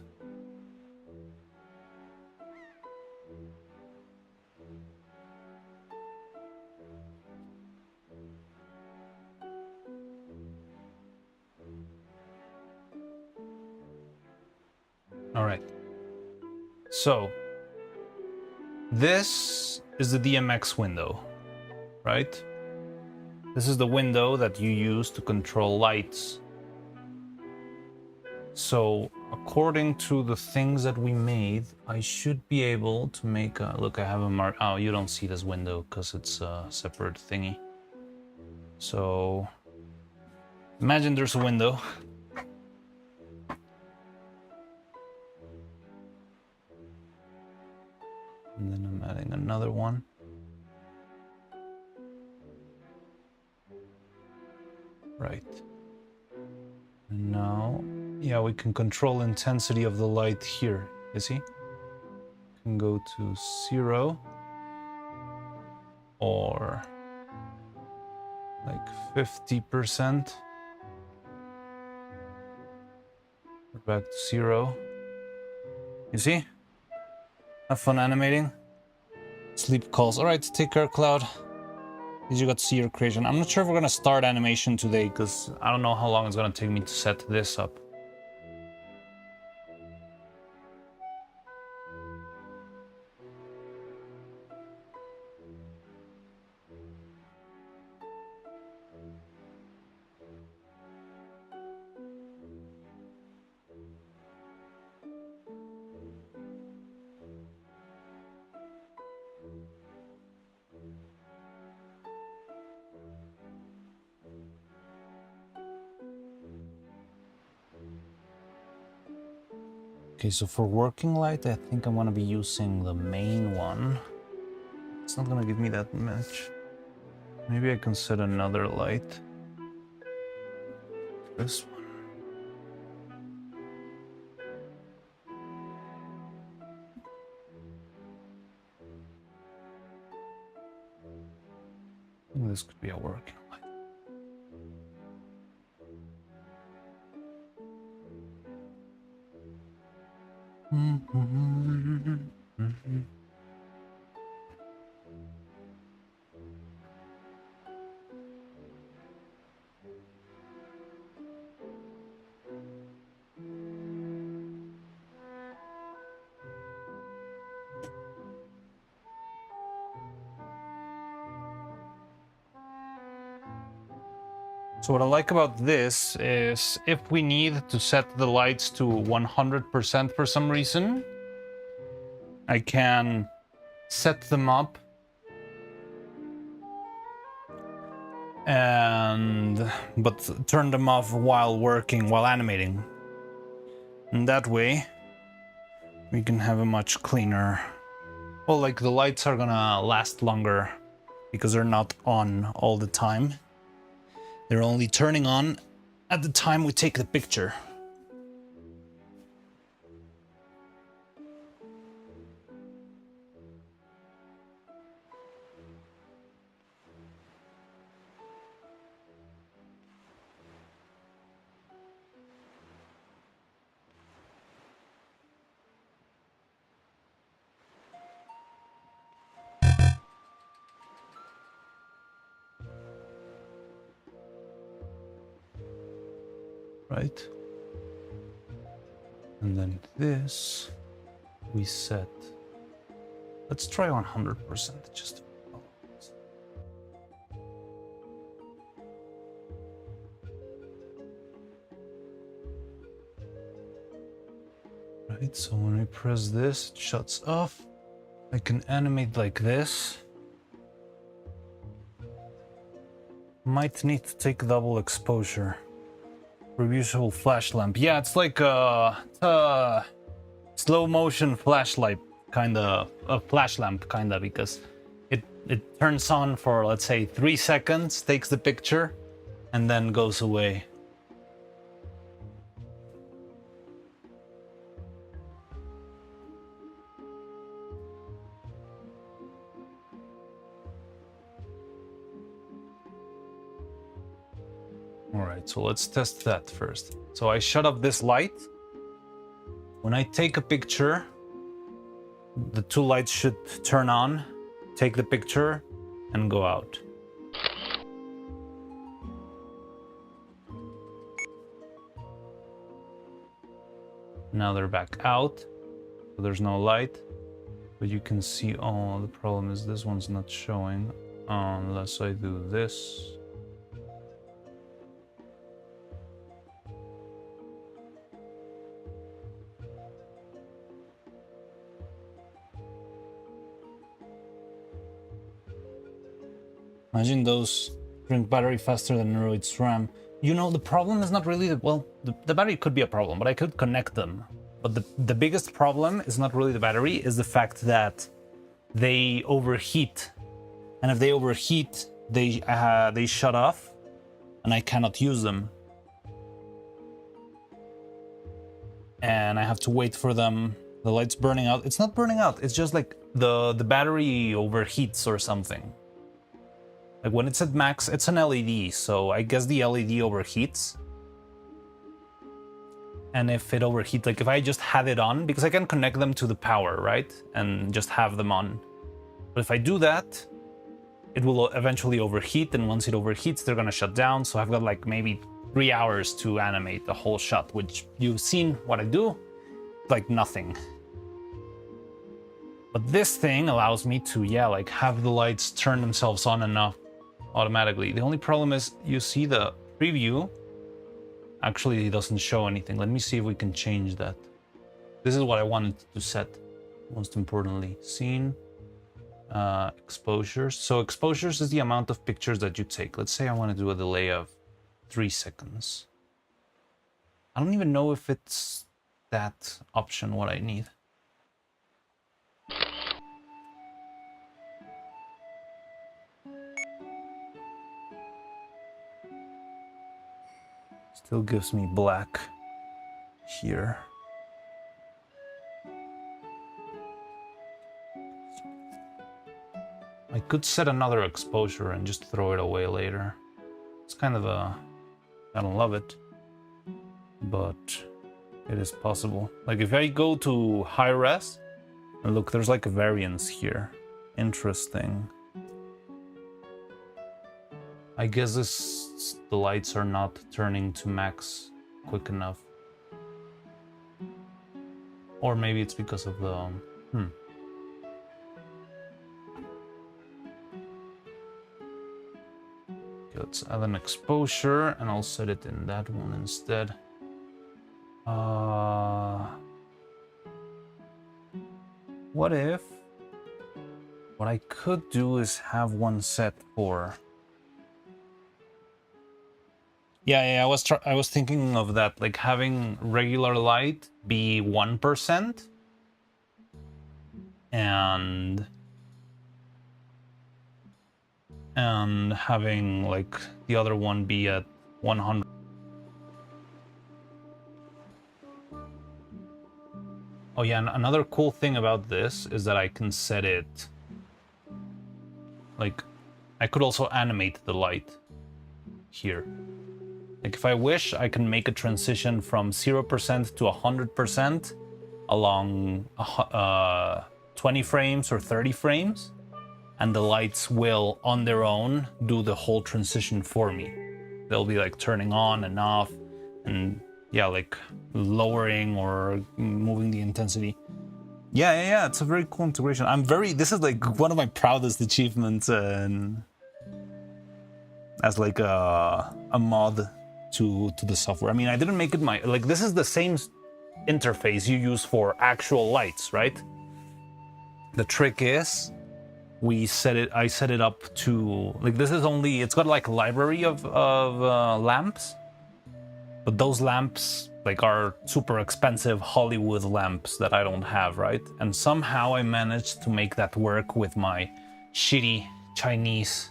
All right. So this is the DMX window, right? This is the window that you use to control lights. So according to the things that we made, I should be able to make a... Look, I have a mark... Oh, you don't see this window because it's a separate thingy. So imagine there's a window. And then I'm adding another one. Right. And now, yeah, we can control intensity of the light here. You see? Can go to 0 or like 50%. We're back to 0. You see? Have fun animating. Sleep calls. All right, take care, Cloud. You got to see your creation. I'm not sure if we're gonna start animation today because I don't know how long it's gonna take me to set this up. Okay, so for working light, I think I'm gonna be using the main one. It's not gonna give me that much. Maybe I can set another light. This one. This could be a working light. So what I like about this is if we need to set the lights to 100% for some reason, I can set them up but turn them off while working, while animating. And that way we can have a much cleaner Well, like the lights are gonna last longer because they're not on all the time. They're only turning on at the time we take the picture. Right? And then this we set. Let's try 100% just. Right, so when I press this, it shuts off. I can animate like this. Might need to take double exposure. Reusable flash lamp. Yeah, it's like a slow motion flashlight, kinda a flash lamp, kinda, because it turns on for, let's say, 3 seconds, takes the picture, and then goes away. Alright, so let's test that first. So I shut off this light. When I take a picture, the 2 lights should turn on, take the picture, and go out. Now they're back out, so there's no light. But you can see, oh, the problem is this one's not showing unless I do this. Imagine those drink battery faster than Neuro its RAM. You know, the problem is not really the battery could be a problem, but I could connect them. But the biggest problem is not really the battery, is the fact that they overheat. And if they overheat, they shut off, and I cannot use them. And I have to wait for them. The light's burning out. It's not burning out. It's just like the battery overheats or something. Like when it's at max, it's an LED, so I guess the LED overheats. And if it overheats, like if I just had it on, because I can connect them to the power, right? And just have them on. But if I do that, it will eventually overheat, and once it overheats, they're gonna shut down. So I've got like maybe 3 hours to animate the whole shot, which you've seen what I do, like nothing. But this thing allows me to, yeah, like have the lights turn themselves on and off automatically. The only problem is you see the preview actually it doesn't show anything. Let me see if we can change that. This is what I wanted to set, most importantly. Scene, exposures. So exposures is the amount of pictures that you take. Let's say I want to do a delay of 3 seconds. I don't even know if it's that option what I need. Still gives me black here. I could set another exposure and just throw it away later. It's kind of a... I don't love it, but it is possible. Like if I go to high res, and look, there's like a variance here. Interesting. I guess the lights are not turning to max quick enough. Or maybe it's because of the... Okay, let's add an exposure, and I'll set it in that one instead. What if... What I could do is have one set for... Yeah, I was thinking of that, like having regular light be 1%, and having like the other one be at 100. Oh yeah, and another cool thing about this is that I can set it, like, I could also animate the light here. Like if I wish, I can make a transition from 0% to 100% along 20 frames or 30 frames, and the lights will on their own do the whole transition for me. They'll be like turning on and off, and yeah, like lowering or moving the intensity. Yeah, it's a very cool integration. This is like one of my proudest achievements as like a mod to the software. I mean, I didn't make it like this is the same interface you use for actual lights, right? The trick is I set it up to like, this is only, it's got like a library of lamps, but those lamps like are super expensive Hollywood lamps that I don't have, right? And somehow I managed to make that work with my shitty Chinese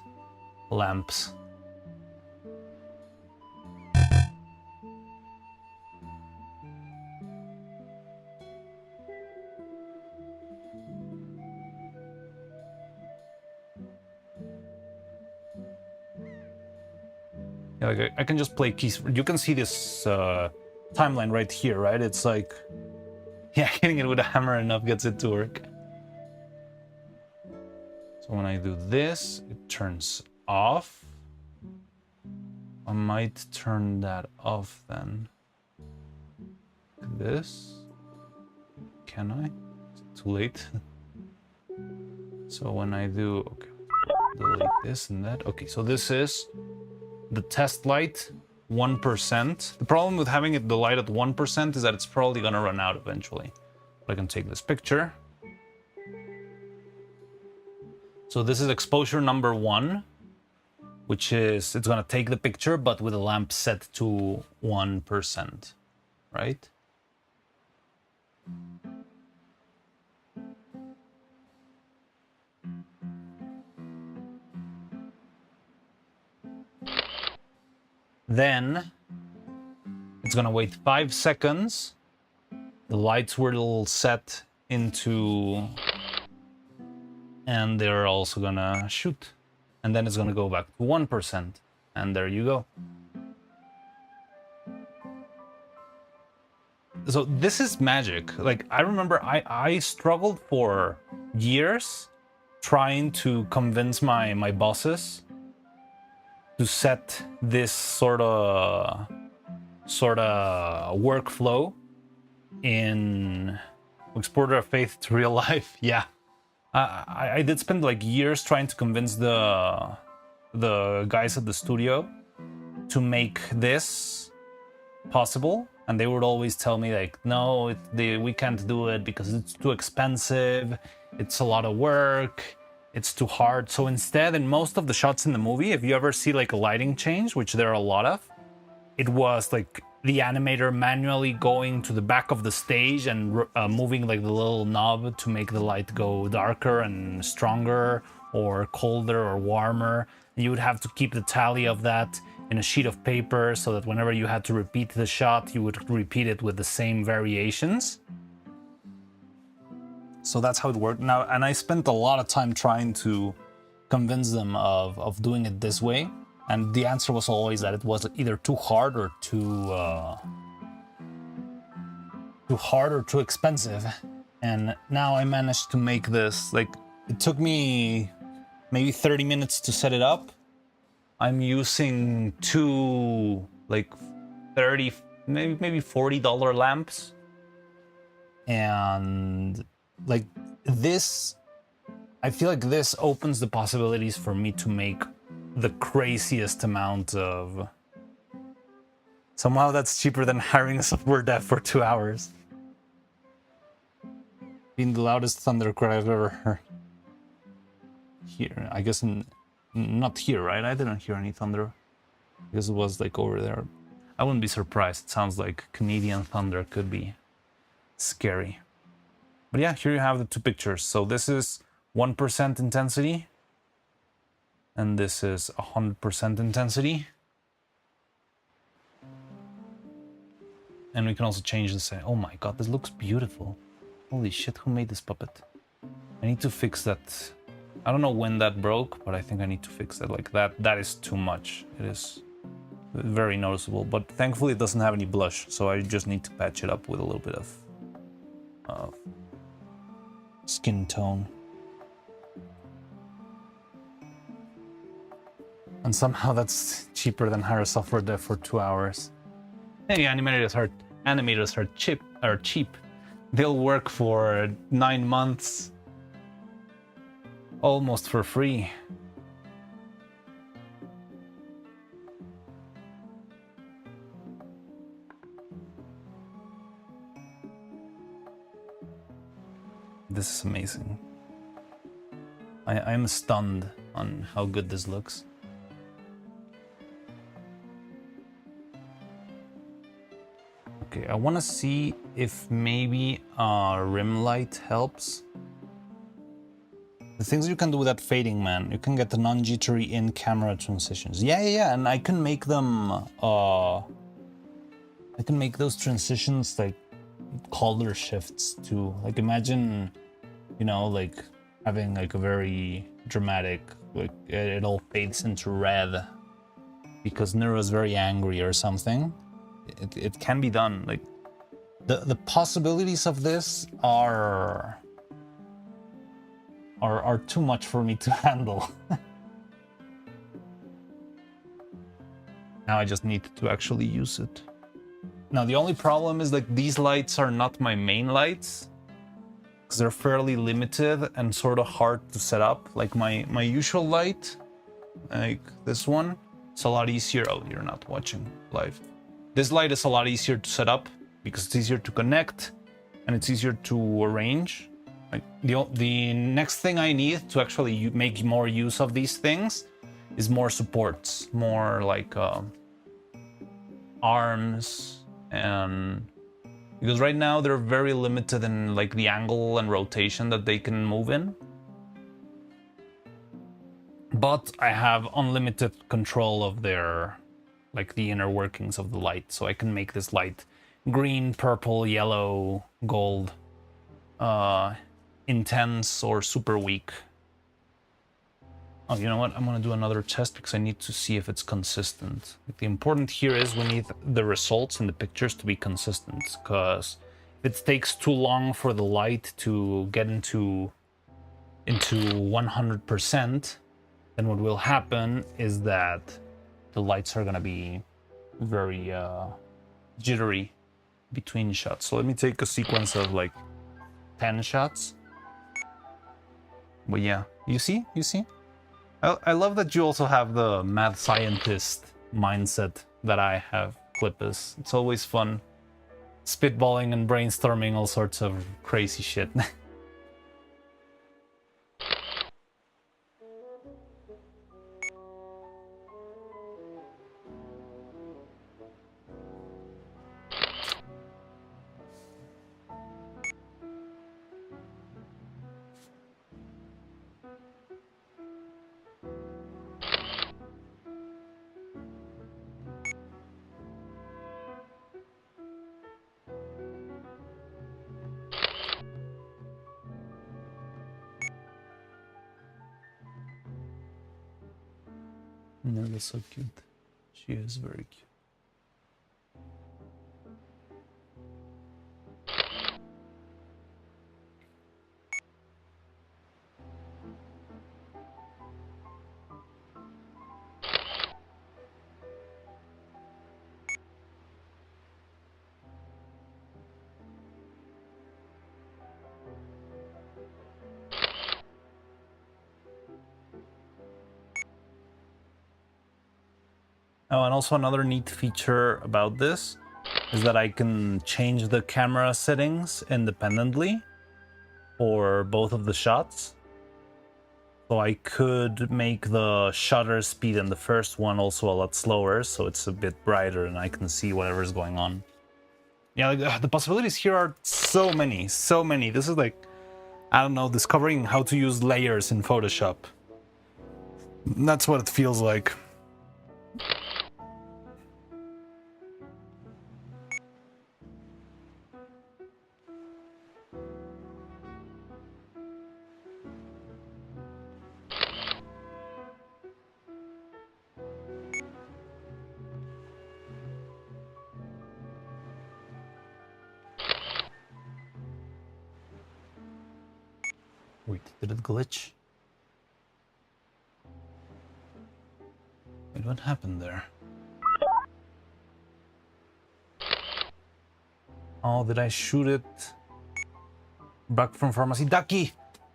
lamps. Yeah, like I can just play keys. You can see this timeline right here, right? It's like, yeah, hitting it with a hammer enough gets it to work. So when I do this, it turns off. I might turn that off then. Like this. Can I? Is it too late? So when I do, okay, delete this and that. Okay, so this is the test light, 1%. The problem with having the light at 1% is that it's probably gonna run out eventually. But I can take this picture. So this is exposure number 1, which is, it's gonna take the picture, but with the lamp set to 1%, right? Then it's gonna wait 5 seconds. The lights will set into, and they're also gonna shoot. And then it's gonna go back to 1%. And there you go. So this is magic. Like, I remember I struggled for years trying to convince my bosses to set this sort of workflow in Exporter of Faith to real life. Yeah, I did spend like years trying to convince the guys at the studio to make this possible, and they would always tell me like, no, we can't do it because it's too expensive, it's a lot of work, it's too hard. So instead, in most of the shots in the movie, if you ever see like a lighting change, which there are a lot of, it was like the animator manually going to the back of the stage and moving like the little knob to make the light go darker and stronger or colder or warmer. You would have to keep the tally of that in a sheet of paper so that whenever you had to repeat the shot, you would repeat it with the same variations. So that's how it worked. Now, and I spent a lot of time trying to convince them of doing it this way. And the answer was always that it was either too hard or too expensive. And now I managed to make this, like, it took me maybe 30 minutes to set it up. I'm using two, like, 30, maybe $40 lamps. And like this, I feel like this opens the possibilities for me to make the craziest amount of... Somehow that's cheaper than hiring a software dev for 2 hours. Being the loudest thunder cry I've ever heard. Here, I guess not here, right? I didn't hear any thunder. I guess it was like over there. I wouldn't be surprised. It sounds like Canadian thunder could be scary. But yeah, here you have the two pictures. So this is 1% intensity, and this is 100% intensity. And we can also change and say, oh my god, this looks beautiful. Holy shit, who made this puppet? I need to fix that. I don't know when that broke, but I think I need to fix that. Like that is too much. It is very noticeable, but thankfully it doesn't have any blush, so I just need to patch it up with a little bit of skin tone. And somehow that's cheaper than hire software dev for 2 hours. Hey, animators are cheap. They'll work for 9 months almost for free. This is amazing. I'm stunned on how good this looks. Okay, I want to see if maybe rim light helps. The things you can do with that fading, man. You can get the non-jittery in-camera transitions. Yeah, and I can make them. I can make those transitions like color shifts too. Like imagine, you know, like having like a very dramatic, like it all fades into red because Neuro is very angry or something. It can be done. Like the possibilities of this are too much for me to handle. Now I just need to actually use it. Now the only problem is like these lights are not my main lights because they're fairly limited and sort of hard to set up. Like my usual light, like this one, it's a lot easier. Oh, you're not watching live. This light is a lot easier to set up because it's easier to connect and it's easier to arrange. Like the next thing I need to actually make more use of these things is more supports, more like arms, and because right now they're very limited in like the angle and rotation that they can move in. But I have unlimited control of their, like the inner workings of the light, so I can make this light green, purple, yellow, gold, intense or super weak. Oh, you know what? I'm gonna do another test because I need to see if it's consistent. Like, the important here is we need the results in the pictures to be consistent, because if it takes too long for the light to get into 100%, then what will happen is that the lights are gonna be very jittery between shots. So let me take a sequence of like 10 shots. But yeah, you see? I love that you also have the mad scientist mindset that I have, Clippus. It's always fun spitballing and brainstorming all sorts of crazy shit. No, that's so cute. She is very cute. Oh, and also another neat feature about this is that I can change the camera settings independently for both of the shots. So I could make the shutter speed in the first one also a lot slower, so it's a bit brighter and I can see whatever's going on. Yeah, like, the possibilities here are so many, so many. This is like, I don't know, discovering how to use layers in Photoshop. That's what it feels like. Wait, did it glitch? Wait, what happened there? Oh, did I shoot it back from pharmacy? Ducky,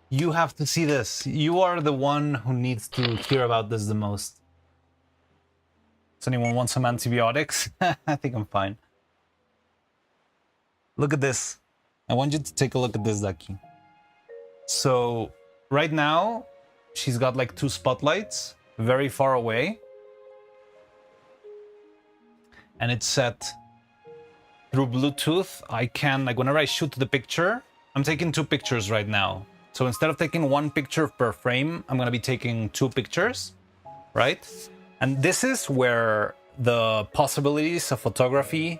you have to see this. You are the one who needs to hear about this the most. Does anyone want some antibiotics? I think I'm fine. Look at this. I want you to take a look at this, Ducky. So, right now, she's got like 2 spotlights very far away. And it's set through Bluetooth. I can, like, whenever I shoot the picture, I'm taking 2 pictures right now. So instead of taking 1 picture per frame, I'm gonna be taking 2 pictures, right? And this is where the possibilities of photography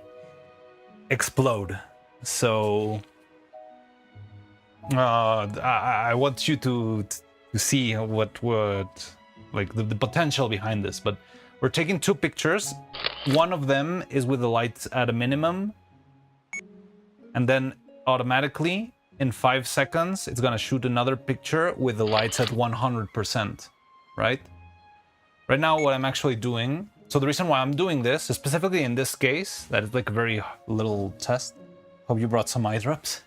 explode. So I want you to see what would, like, the potential behind this. But we're taking 2 pictures. One of them is with the lights at a minimum, and then automatically in 5 seconds it's gonna shoot another picture with the lights at 100%, right? Right now what I'm actually doing, so the reason why I'm doing this is specifically in this case, that is like a very little test. Hope you brought some eye drops.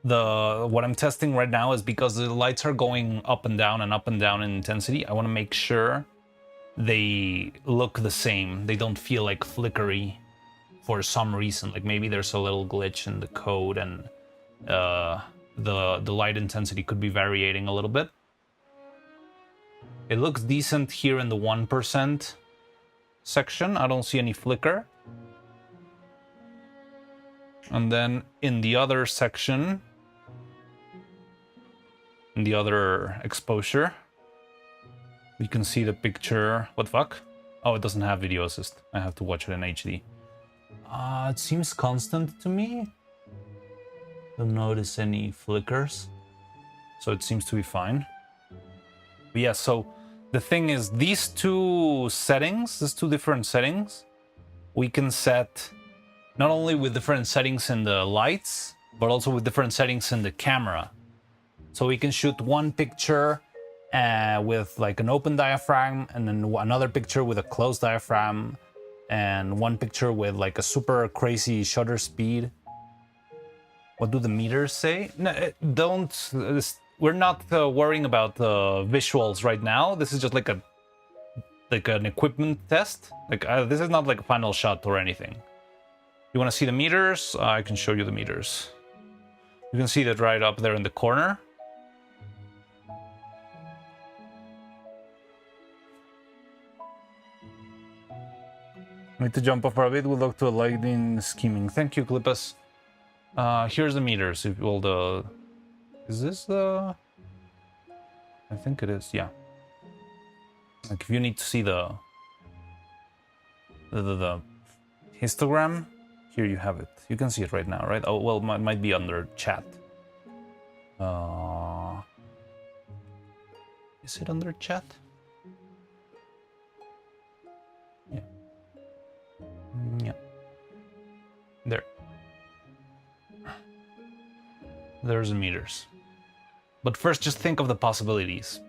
What I'm testing right now is because the lights are going up and down in intensity. I want to make sure they look the same. They don't feel like flickery for some reason. Like maybe there's a little glitch in the code and the light intensity could be varying a little bit. It looks decent here in the 1% section. I don't see any flicker. And then in the other section, in the other exposure, we can see the picture. What the fuck? Oh, it doesn't have video assist. I have to watch it in HD. It seems constant to me. Don't notice any flickers. So it seems to be fine. But yeah, so the thing is, these 2 settings, these 2 different settings, we can set not only with different settings in the lights, but also with different settings in the camera. So we can shoot 1 picture with like an open diaphragm, and then another picture with a closed diaphragm, and 1 picture with like a super crazy shutter speed. What do the meters say? No, don't. We're not worrying about the visuals right now. This is just like an equipment test. Like this is not like a final shot or anything. You want to see the meters? I can show you the meters. You can see that right up there in the corner. Need to jump off for a bit. We'll look to a lightning scheming. Thank you, Clippus. Here's the meters. If all the, is this the? I think it is. Yeah. Like if you need to see the histogram, here you have it. You can see it right now, right? Oh well, might be under chat. Is it under chat? Yeah. Yeah. There. There's the meters. But first, just think of the possibilities.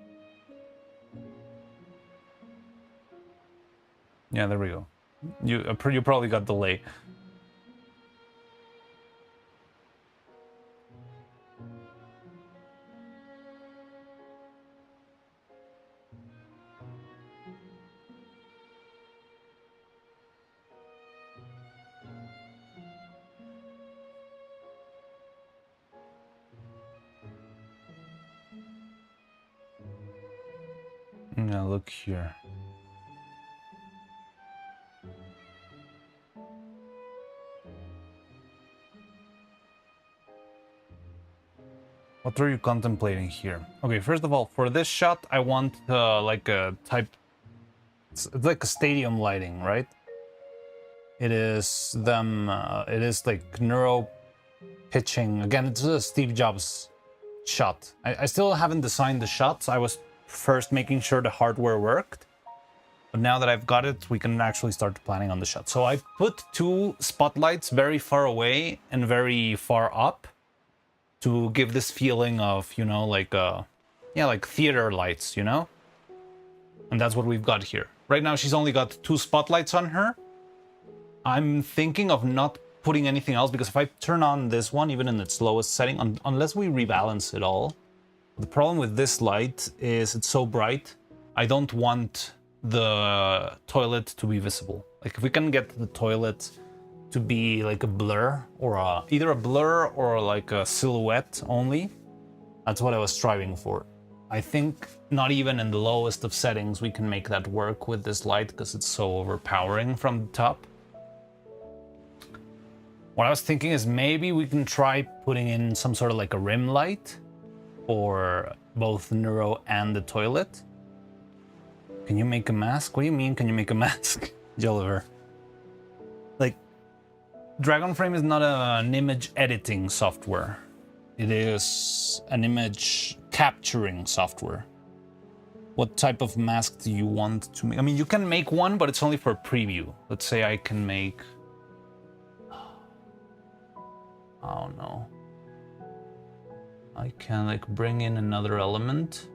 Yeah, there we go. You probably got delay. Now look here. What are you contemplating here? Okay, first of all, for this shot, I want like a type... It's like a stadium lighting, right? It is them... it is like Neuro pitching. Again, it's a Steve Jobs shot. I still haven't designed the shots. I was first making sure the hardware worked. But now that I've got it, we can actually start planning on the shot. So I've put 2 spotlights very far away and very far up to give this feeling of, you know, like yeah, like theater lights, you know? And that's what we've got here. Right now she's only got 2 spotlights on her. I'm thinking of not putting anything else, because if I turn on this one, even in its lowest setting, unless we rebalance it all, the problem with this light is it's so bright. I don't want the toilet to be visible. Like if we can get the toilet to be like a blur, or either a blur or like a silhouette only, that's what I was striving for. I think not even in the lowest of settings we can make that work with this light, because it's so overpowering from the top. What I was thinking is maybe we can try putting in some sort of like a rim light for both Neuro and the toilet. Can you make a mask? What do you mean, can you make a mask, Jolliver? Like, Dragonframe is not an image editing software. It is an image capturing software. What type of mask do you want to make? I mean, you can make one, but it's only for preview. Let's say I can make... Oh no. I can like bring in another element.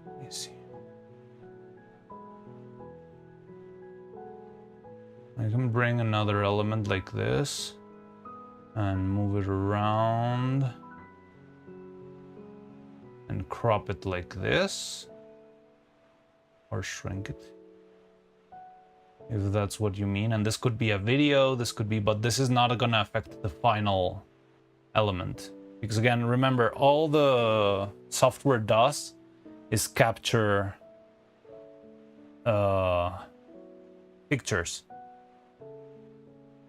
Let me see. I can bring another element like this and move it around and crop it like this, or shrink it, if that's what you mean. And this could be a video, this could be, but this is not gonna affect the final element. Because again, remember, all the software does is capture pictures.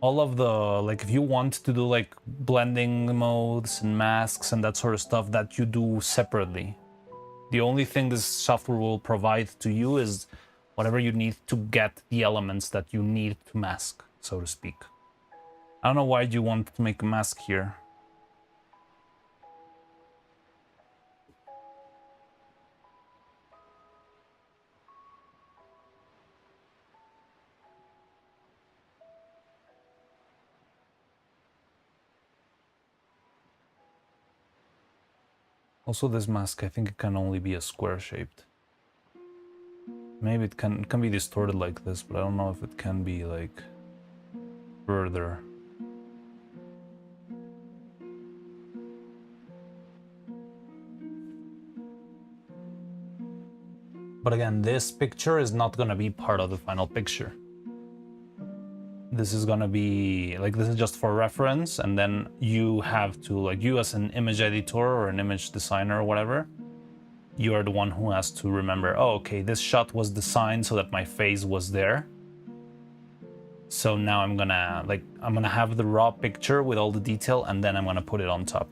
All of the, like if you want to do like blending modes and masks and that sort of stuff, that you do separately. The only thing this software will provide to you is whatever you need to get the elements that you need to mask, so to speak. I don't know why you want to make a mask here. Also, this mask, I think it can only be a square shaped. Maybe it can be distorted like this, but I don't know if it can be like further. But again, this picture is not gonna be part of the final picture. This is gonna be like, this is just for reference, and then you have to, like, you as an image editor or an image designer or whatever, you are the one who has to remember, oh, okay, this shot was designed so that my face was there. So now I'm gonna have the raw picture with all the detail, and then I'm gonna put it on top.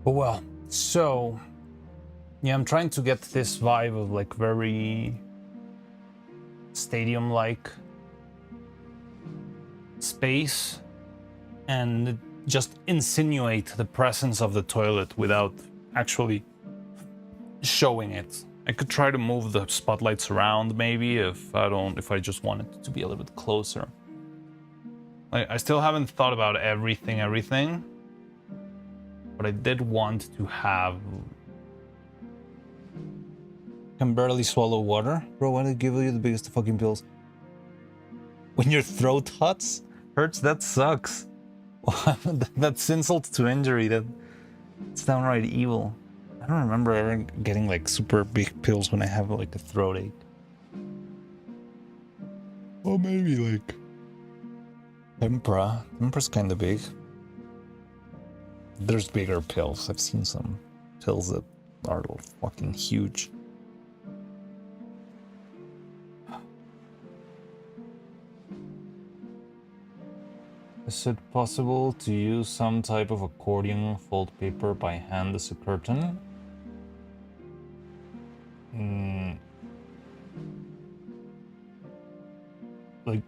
Well, so yeah, I'm trying to get this vibe of like very stadium-like space and just insinuate the presence of the toilet without actually showing it. I could try to move the spotlights around maybe if I just want it to be a little bit closer. I still haven't thought about everything. But I did want to have... Can barely swallow water? Bro, why did I give you the biggest fucking pills? When your throat hurts? hurts. That sucks. That's insult to injury. That's downright evil. I don't remember ever getting like super big pills when I have like a throat ache. Well, maybe like Tempra. Tempra's kind of big. There's bigger pills. I've seen some pills that are fucking huge. Is it possible to use some type of accordion fold paper by hand as a curtain? Like,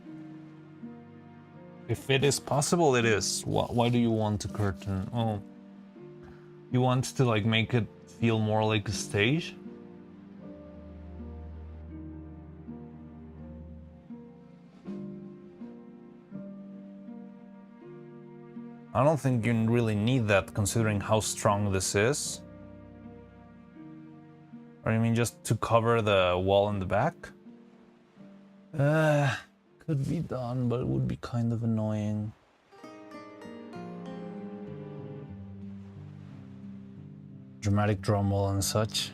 if it is possible, it is. Why do you want a curtain? Oh, you want to like make it feel more like a stage? I don't think you really need that considering how strong this is. Or you mean just to cover the wall in the back? Could be done, but it would be kind of annoying. Dramatic drum roll and such.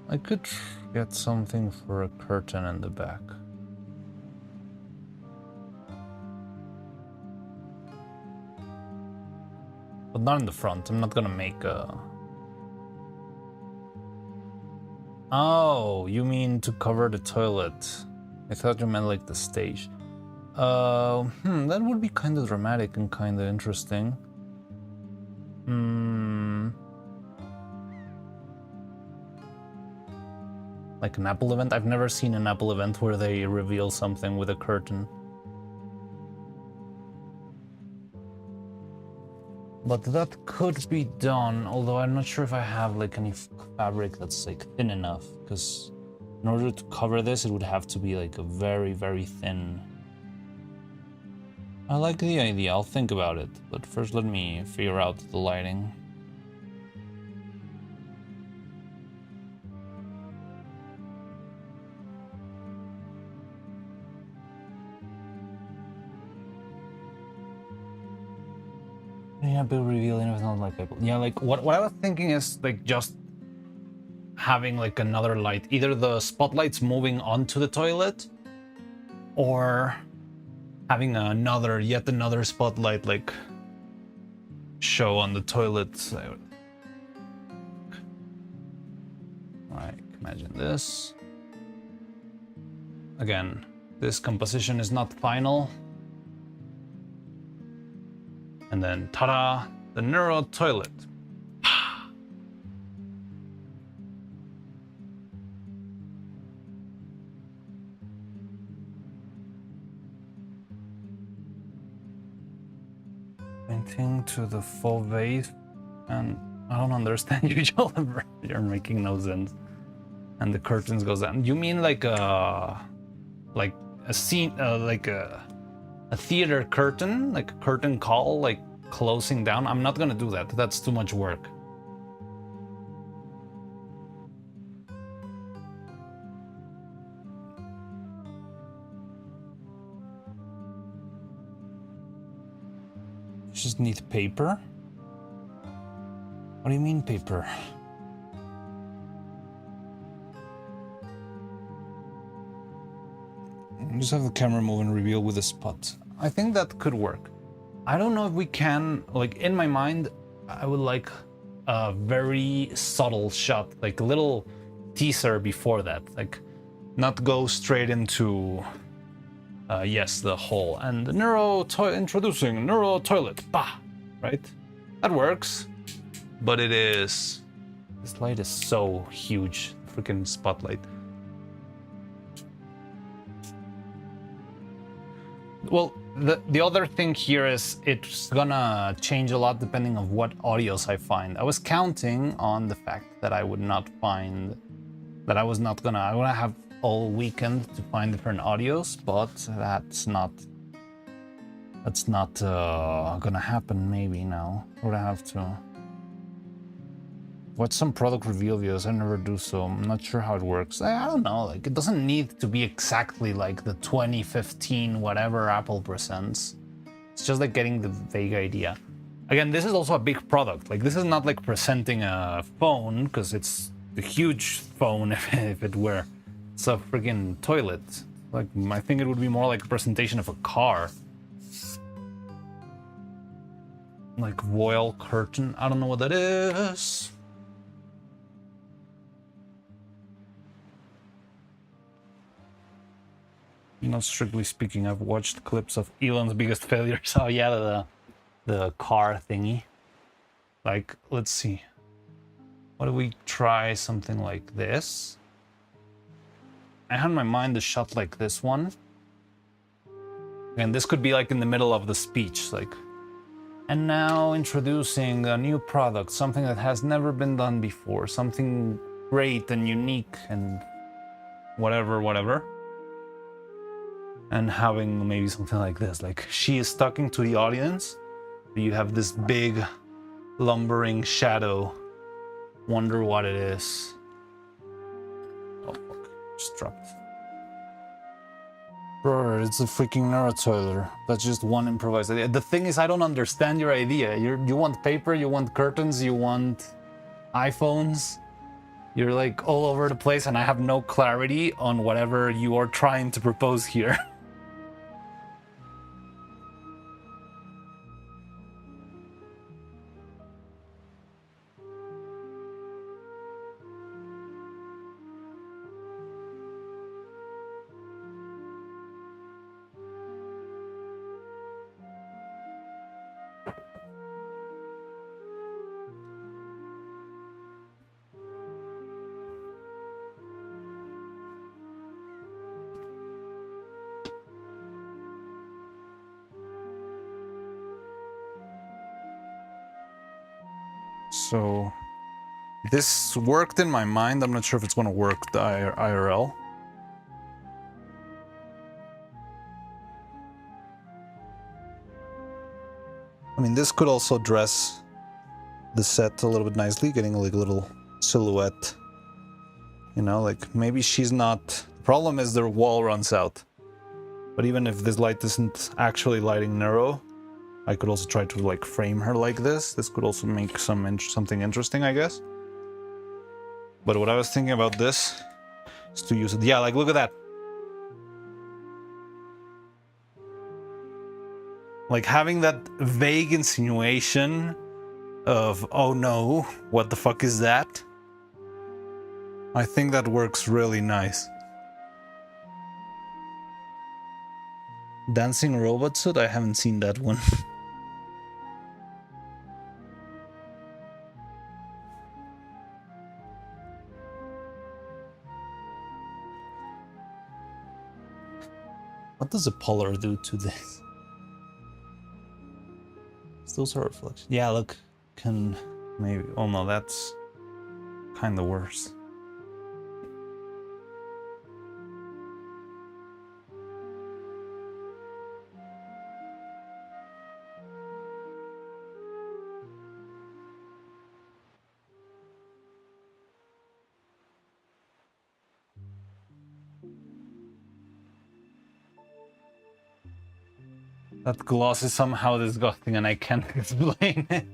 I could get something for a curtain in the back. But not in the front. I'm not gonna make a... Oh, you mean to cover the toilet. I thought you meant like the stage. That would be kind of dramatic and kind of interesting. Like an Apple event? I've never seen an Apple event where they reveal something with a curtain. But that could be done, although I'm not sure if I have like any fabric that's like thin enough, because in order to cover this, it would have to be like a very, very thin. I like the idea, I'll think about it, but first let me figure out the lighting. Yeah, big reveal, if not like Apple. Yeah, like what I was thinking is like just having like another light, either the spotlight's moving onto the toilet, or having yet another spotlight like show on the toilet. Alright, imagine this. Again, this composition is not final. And then, ta-da, the Neuro toilet. Painting to the full vase, and I don't understand you, Oliver. You're making no sense. And the curtains goes down. You mean like a scene, like a theater curtain, like a curtain call, like closing down? I'm not gonna do that. That's too much work. You just need paper? What do you mean paper? Just have the camera move and reveal with a spot. I think that could work. I don't know if we can, like in my mind, I would like a very subtle shot, like a little teaser before that, like not go straight into, yes, the hole. And the introducing Neuro toilet, bah, right? That works, but this light is so huge, freaking spotlight. Well, the other thing here is it's gonna change a lot depending on what audios I find. I was counting on the fact that I would not find, that I was not gonna, I wanna have all weekend to find different audios, but that's not gonna happen maybe now. We're gonna have to watch some product review videos. I never do, so I'm not sure how it works. I don't know, like it doesn't need to be exactly like the 2015 whatever Apple presents. It's just like getting the vague idea. Again, this is also a big product. Like this is not like presenting a phone, because it's a huge phone if it were. It's a freaking toilet. Like I think it would be more like a presentation of a car. Like Royal Curtain. I don't know what that is. Not strictly speaking, I've watched clips of Elon's biggest failures. Oh yeah, the car thingy. Like, let's see. What do we try something like this? I had in my mind a shot like this one. And this could be like in the middle of the speech, like, and now introducing a new product, something that has never been done before, something great and unique and whatever. And having maybe something like this, like she is talking to the audience. You have this big lumbering shadow. Wonder what it is. Oh fuck, just dropped. Bro, it's a freaking Neuro toilet. That's just one improvised idea. The thing is, I don't understand your idea. You want paper, you want curtains, you want iPhones. You're like all over the place, and I have no clarity on whatever you are trying to propose here. So this worked in my mind. I'm not sure if it's going to work the IRL. I mean, this could also dress the set a little bit nicely, getting like a little silhouette. You know, like maybe she's not... The problem is their wall runs out. But even if this light isn't actually lighting Neuro, I could also try to like frame her like this. This could also make something interesting, I guess. But what I was thinking about this is to use it. Yeah, like look at that. Like having that vague insinuation of, oh no, what the fuck is that? I think that works really nice. Dancing robot suit? I haven't seen that one. What does a polar do to this? Still sort of reflection. Yeah, look, can maybe. Oh no, that's kind of worse. That gloss is somehow disgusting and I can't explain it.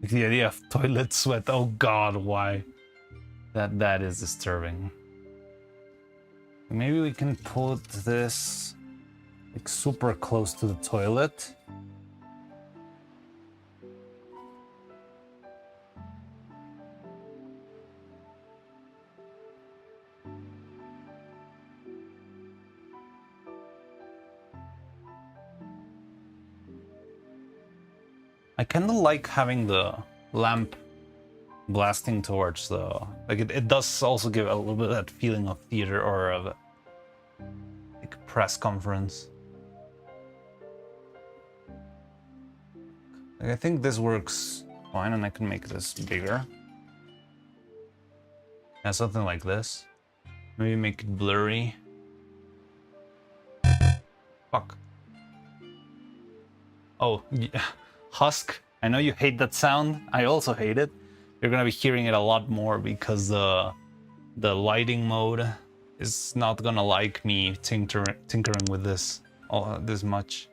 The idea of toilet sweat, oh god, why? That is disturbing. Maybe we can put this like super close to the toilet. I kind of like having the lamp blasting towards the like it does also give a little bit of that feeling of theater or of like a press conference. Like, I think this works fine, and I can make this bigger. Yeah, something like this. Maybe make it blurry. Fuck. Oh, yeah. Husk. I know you hate that sound. I also hate it. You're gonna be hearing it a lot more because the lighting mode is not gonna like me tinkering with this this much.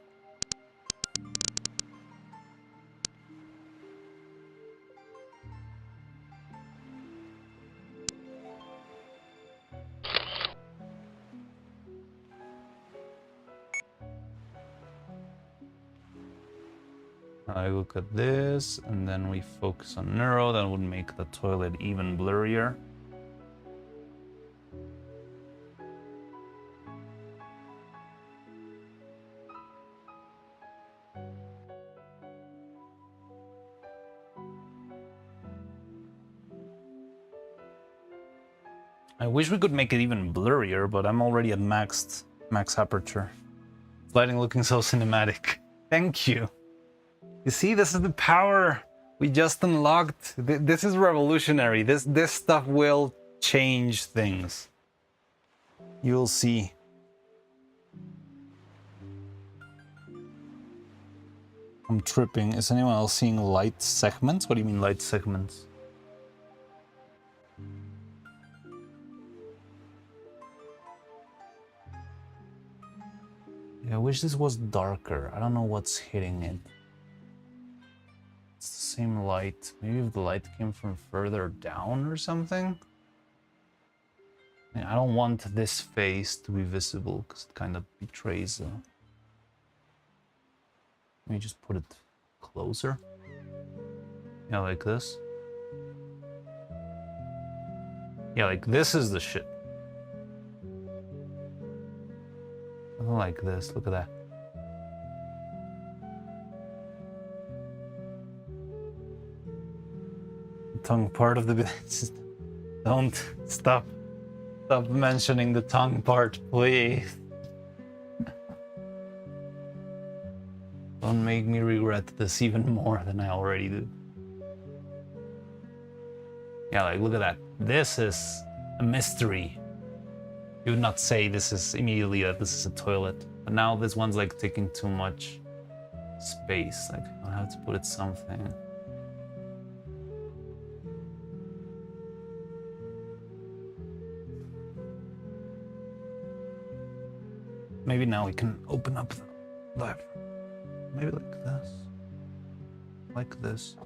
I look at this, and then we focus on Neuro. That would make the toilet even blurrier. I wish we could make it even blurrier, but I'm already at max aperture. Lighting looking so cinematic. Thank you. You see, this is the power we just unlocked. This is revolutionary. This stuff will change things. You'll see. I'm tripping. Is anyone else seeing light segments? What do you mean light segments? Yeah, I wish this was darker. I don't know what's hitting it. It's the same light. Maybe if the light came from further down or something? I don't want this face to be visible because it kind of betrays. Let me just put it closer. Yeah, like this. Yeah, like this is the shit. Something like this. Look at that. The tongue part of the... Don't stop. Stop mentioning the tongue part, please. Don't make me regret this even more than I already do. Yeah, like, look at that. This is a mystery. You would not say this is immediately that this is a toilet. But now this one's like taking too much space. Like, I have to put it something. Maybe now we can open up the live. Maybe like this. Like this.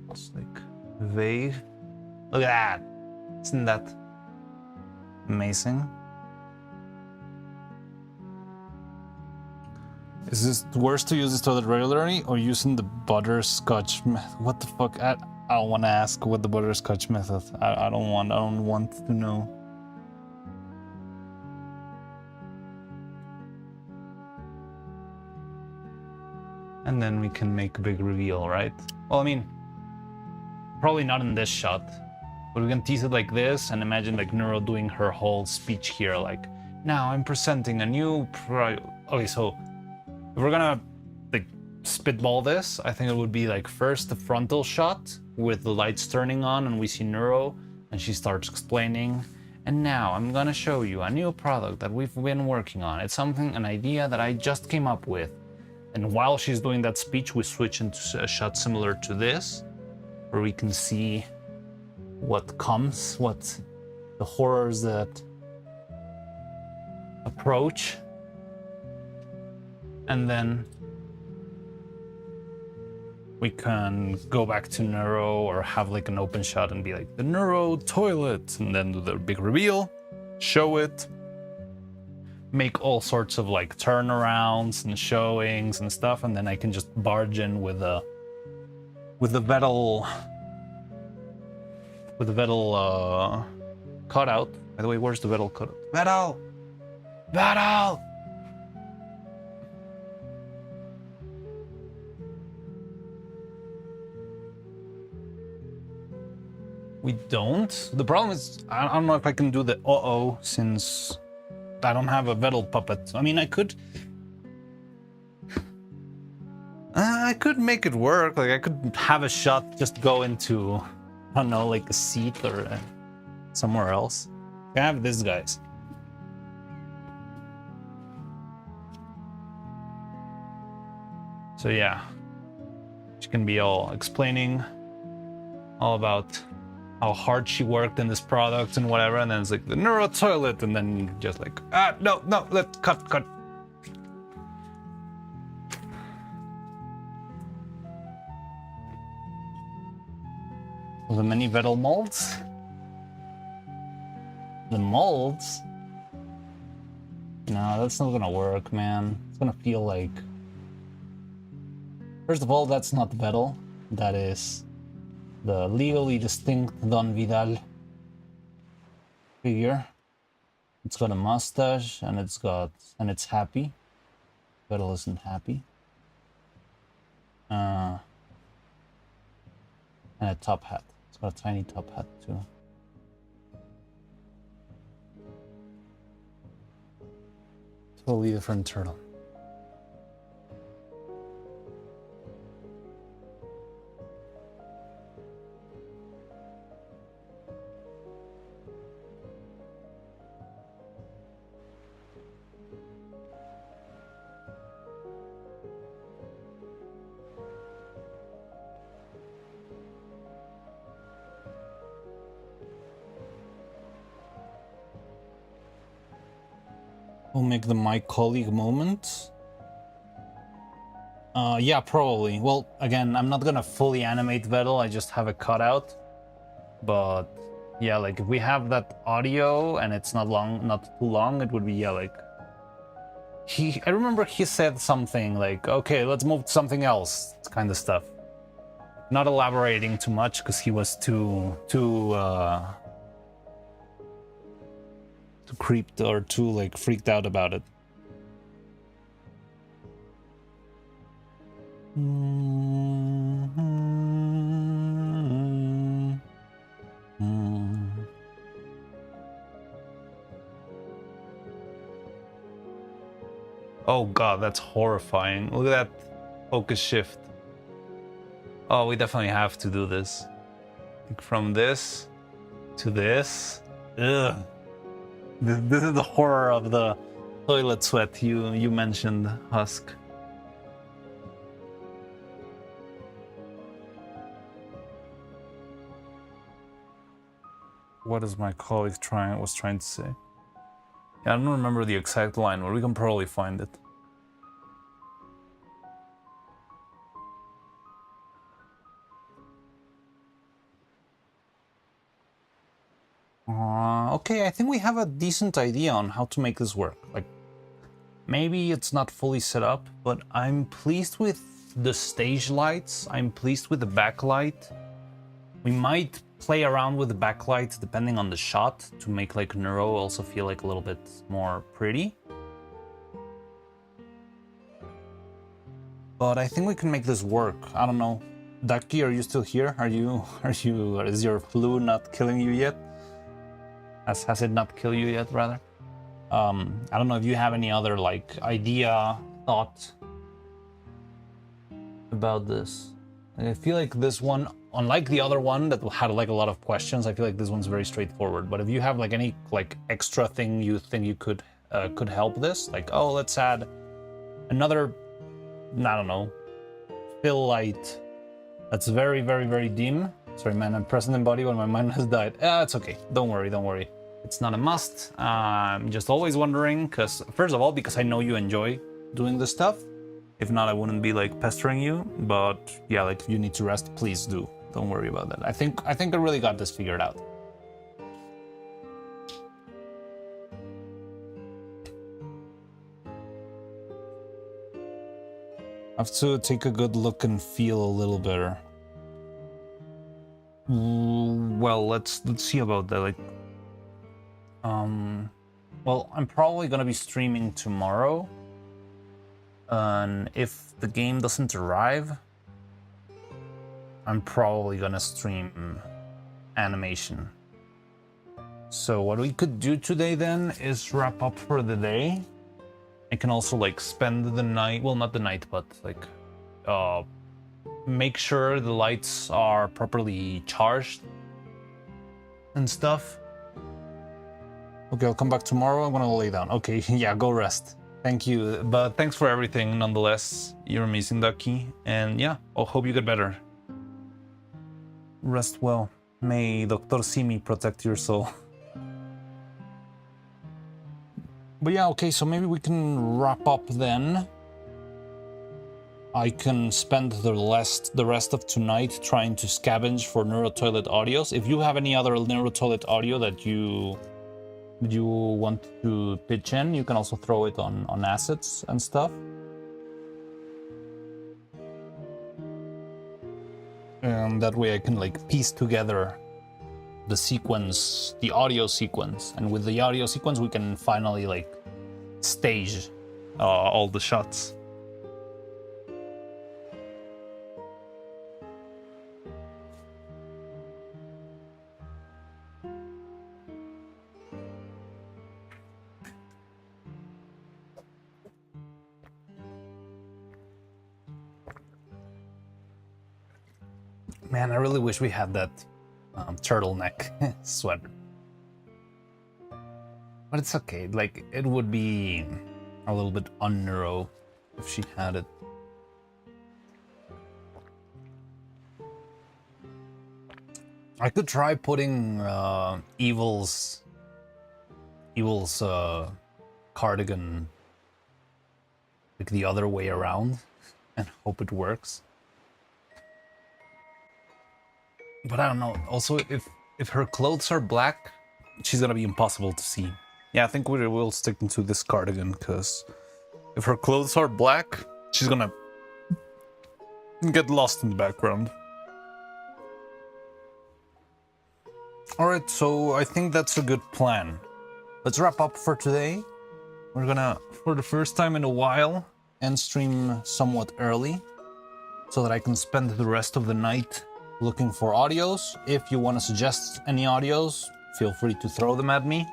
It's like vague. Look at that! Isn't that amazing? Is this worse to use this toilet regularly or using the butterscotch method? What the fuck? I don't want to ask what the butterscotch method. I don't want to know. And then we can make a big reveal, right? Well, I mean, probably not in this shot, but we can tease it like this and imagine like Neuro doing her whole speech here, like, now I'm presenting a new okay, so if we're gonna like spitball this, I think it would be like first the frontal shot with the lights turning on and we see Neuro and she starts explaining, and now I'm gonna show you a new product that we've been working on. It's an idea that I just came up with. And while she's doing that speech, we switch into a shot similar to this, where we can see what comes, what the horrors that approach. And then we can go back to Neuro or have like an open shot and be like, the Neuro toilet, and then do the big reveal, show it, make all sorts of like turnarounds and showings and stuff, and then I can just barge in with the Vettel cutout. By the way, where's the Vettel cutout? Vettel! We don't. The problem is, I don't know if I can do the uh-oh since I don't have a Vettel puppet. I mean, I could make it work. Like, I could have a shot, just go into, I don't know, like a seat or somewhere else. I have this, guys. So yeah, she can be all explaining all about how hard she worked in this product and whatever, and then it's like the Neuro toilet, and then just like, no, let's cut. The many Vettel molds? The molds? No, that's not gonna work, man. It's gonna feel like... First of all, that's not Vettel. That is the legally distinct Don Vidal figure. It's got a mustache and it's happy. Vettel isn't happy. And a top hat. It's got a tiny top hat too. Totally different turtle. We'll make the my colleague moment. Yeah, probably. Well, again, I'm not gonna fully animate Vettel, I just have a cutout. But yeah, like if we have that audio and it's not too long, it would be, yeah, like I remember he said something like, okay, let's move to something else, kind of stuff. Not elaborating too much because he was too creeped or too like freaked out about it. Oh god, that's horrifying. Look at that focus shift. Oh, we definitely have to do this. Like from this to this. Ugh. This is the horror of the toilet sweat you mentioned, Husk. What is my colleague was trying to say? Yeah, I don't remember the exact line, but we can probably find it. Okay, I think we have a decent idea on how to make this work. Like, maybe it's not fully set up, but I'm pleased with the stage lights. I'm pleased with the backlight. We might play around with the backlight depending on the shot to make like Neuro also feel like a little bit more pretty. But I think we can make this work. I don't know. Ducky, are you still here? Is your flu not killing you yet? Has it not killed you yet, rather? I don't know if you have any other like idea, thought about this. I feel like this one, unlike the other one that had like a lot of questions, I feel like this one's very straightforward. But if you have like any like extra thing you think you could help this, like, oh, let's add another, I don't know, fill light that's very, very, very dim. Sorry, man, I'm present in body when my mind has died. It's okay. Don't worry. It's not a must. I'm just always wondering, because first of all, because I know you enjoy doing this stuff. If not, I wouldn't be like pestering you. But yeah, like if you need to rest, please do. Don't worry about that. I think I really got this figured out. I have to take a good look and feel a little better. Well, let's see about that. Like, well, I'm probably gonna be streaming tomorrow, and if the game doesn't arrive, I'm probably gonna stream animation. So what we could do today then is wrap up for the day. I can also like spend the night, well, not the night, but like make sure the lights are properly charged and stuff. Okay, I'll come back tomorrow. I'm gonna lay down. Okay, yeah, go rest. Thank you, but thanks for everything nonetheless. You're amazing, Ducky. And yeah, I'll hope you get better. Rest well. May Dr. Simi protect your soul. But yeah, okay, so maybe we can wrap up then. I can spend the rest of tonight trying to scavenge for Neuro Toilet audios. If you have any other Neuro Toilet audio that you want to pitch in, you can also throw it on assets and stuff. And that way I can like piece together the sequence, the audio sequence, and with the audio sequence we can finally like stage all the shots. Man, I really wish we had that turtleneck sweater. But it's okay, like, it would be a little bit un-neuro if she had it. I could try putting Evil's cardigan like the other way around and hope it works. But I don't know. Also, if her clothes are black, she's gonna be impossible to see. Yeah, I think we will stick into this cardigan, because if her clothes are black, she's gonna get lost in the background. Alright, so I think that's a good plan. Let's wrap up for today. We're gonna, for the first time in a while, end stream somewhat early, so that I can spend the rest of the night looking for audios. If you want to suggest any audios, feel free to throw them at me.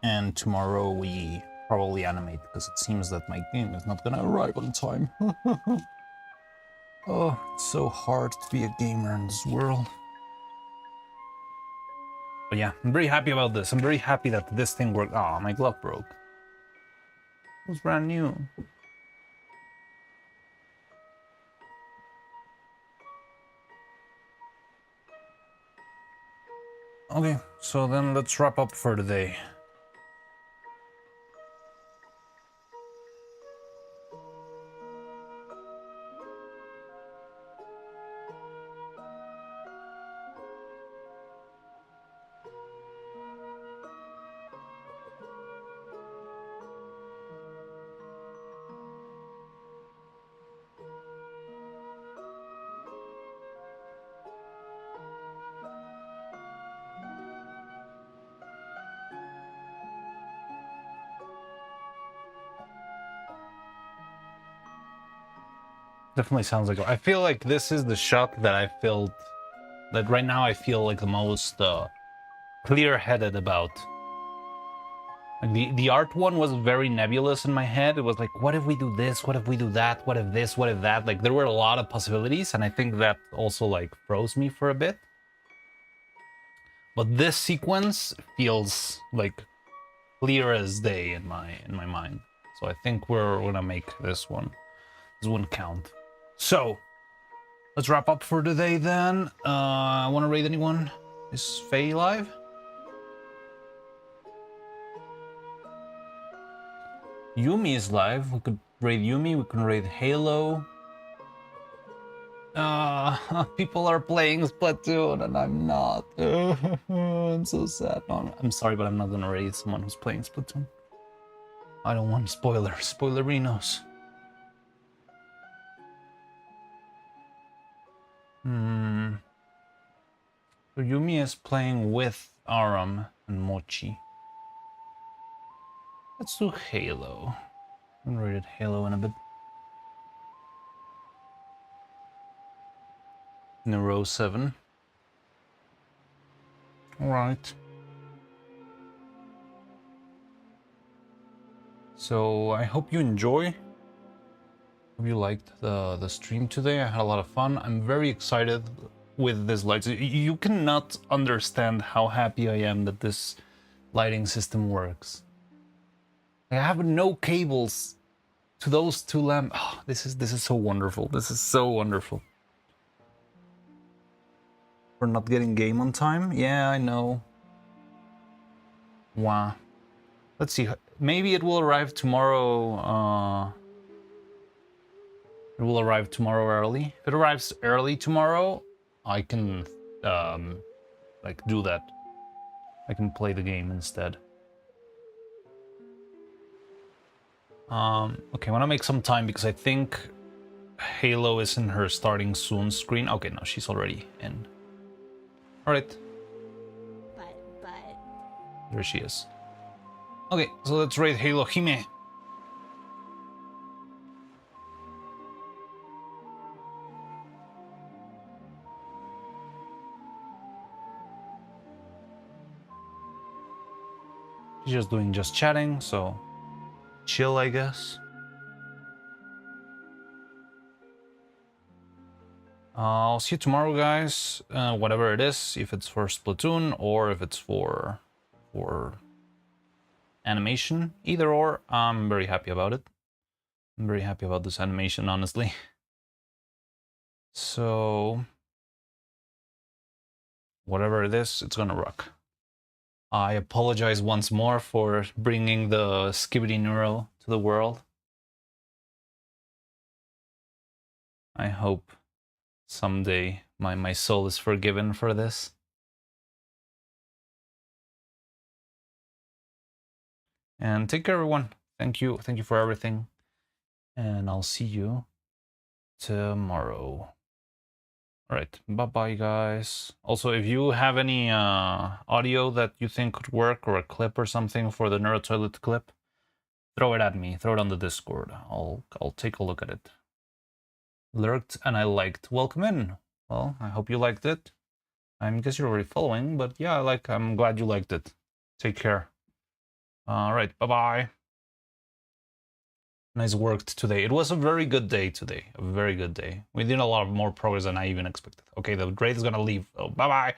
And tomorrow we probably animate, because it seems that my game is not gonna arrive on time. Oh, it's so hard to be a gamer in this world. But yeah, I'm very happy about this. I'm very happy that this thing worked. Oh, my glove broke. It was brand new. Okay, so then let's wrap up for today. Definitely sounds like, I feel like this is the shot that I felt that right now I feel like the most clear-headed about. Like the art one was very nebulous in my head. It was like, what if we do this? What if we do that? What if this? What if that? Like, there were a lot of possibilities, and I think that also like froze me for a bit. But this sequence feels like clear as day in my mind. So I think we're gonna make this one count. So let's wrap up for today then. I want to raid anyone. Is Faye live? Yumi is live. We could raid Yumi. We can raid Halo. People are playing Splatoon and I'm not. I'm so sad. No, I'm sorry, but I'm not gonna raid someone who's playing Splatoon. I don't want spoilers. Spoilerinos. So Yumi is playing with Aram and Mochi. Let's do Halo. I haven't rated Halo in a bit. Neuro 7. Alright. So I hope you enjoy. Hope you liked the stream today. I had a lot of fun. I'm very excited with this light. You cannot understand how happy I am that this lighting system works. I have no cables to those two lamps. Oh, this is so wonderful. This is so wonderful. We're not getting game on time. Yeah, I know. Wow. Let's see. Maybe it will arrive tomorrow. It will arrive tomorrow early. If it arrives early tomorrow, I can like do that. I can play the game instead. Okay, I want to make some time because I think Halo is in her starting soon screen. Okay, no, she's already in. All right. But There she is. Okay, so let's raid Halo Hime. She's just doing chatting, so chill, I guess. I'll see you tomorrow, guys. Whatever it is, if it's for Splatoon or if it's for animation, either or, I'm very happy about it. I'm very happy about this animation, honestly. So, whatever it is, it's gonna rock. I apologize once more for bringing the Skibidi Neuro to the world. I hope someday my soul is forgiven for this. And take care, everyone. Thank you for everything. And I'll see you tomorrow. All right, bye-bye, guys. Also, if you have any audio that you think could work, or a clip or something for the Neuro Toilet clip, throw it at me. Throw it on the Discord. I'll take a look at it. Lurked and I liked. Welcome in. Well, I hope you liked it. I guess you're already following, but yeah, I'm glad you liked it. Take care. All right, bye-bye. Nice work today. It was a very good day today. A very good day. We did a lot more progress than I even expected. Okay, the grade is gonna leave. Oh, bye-bye.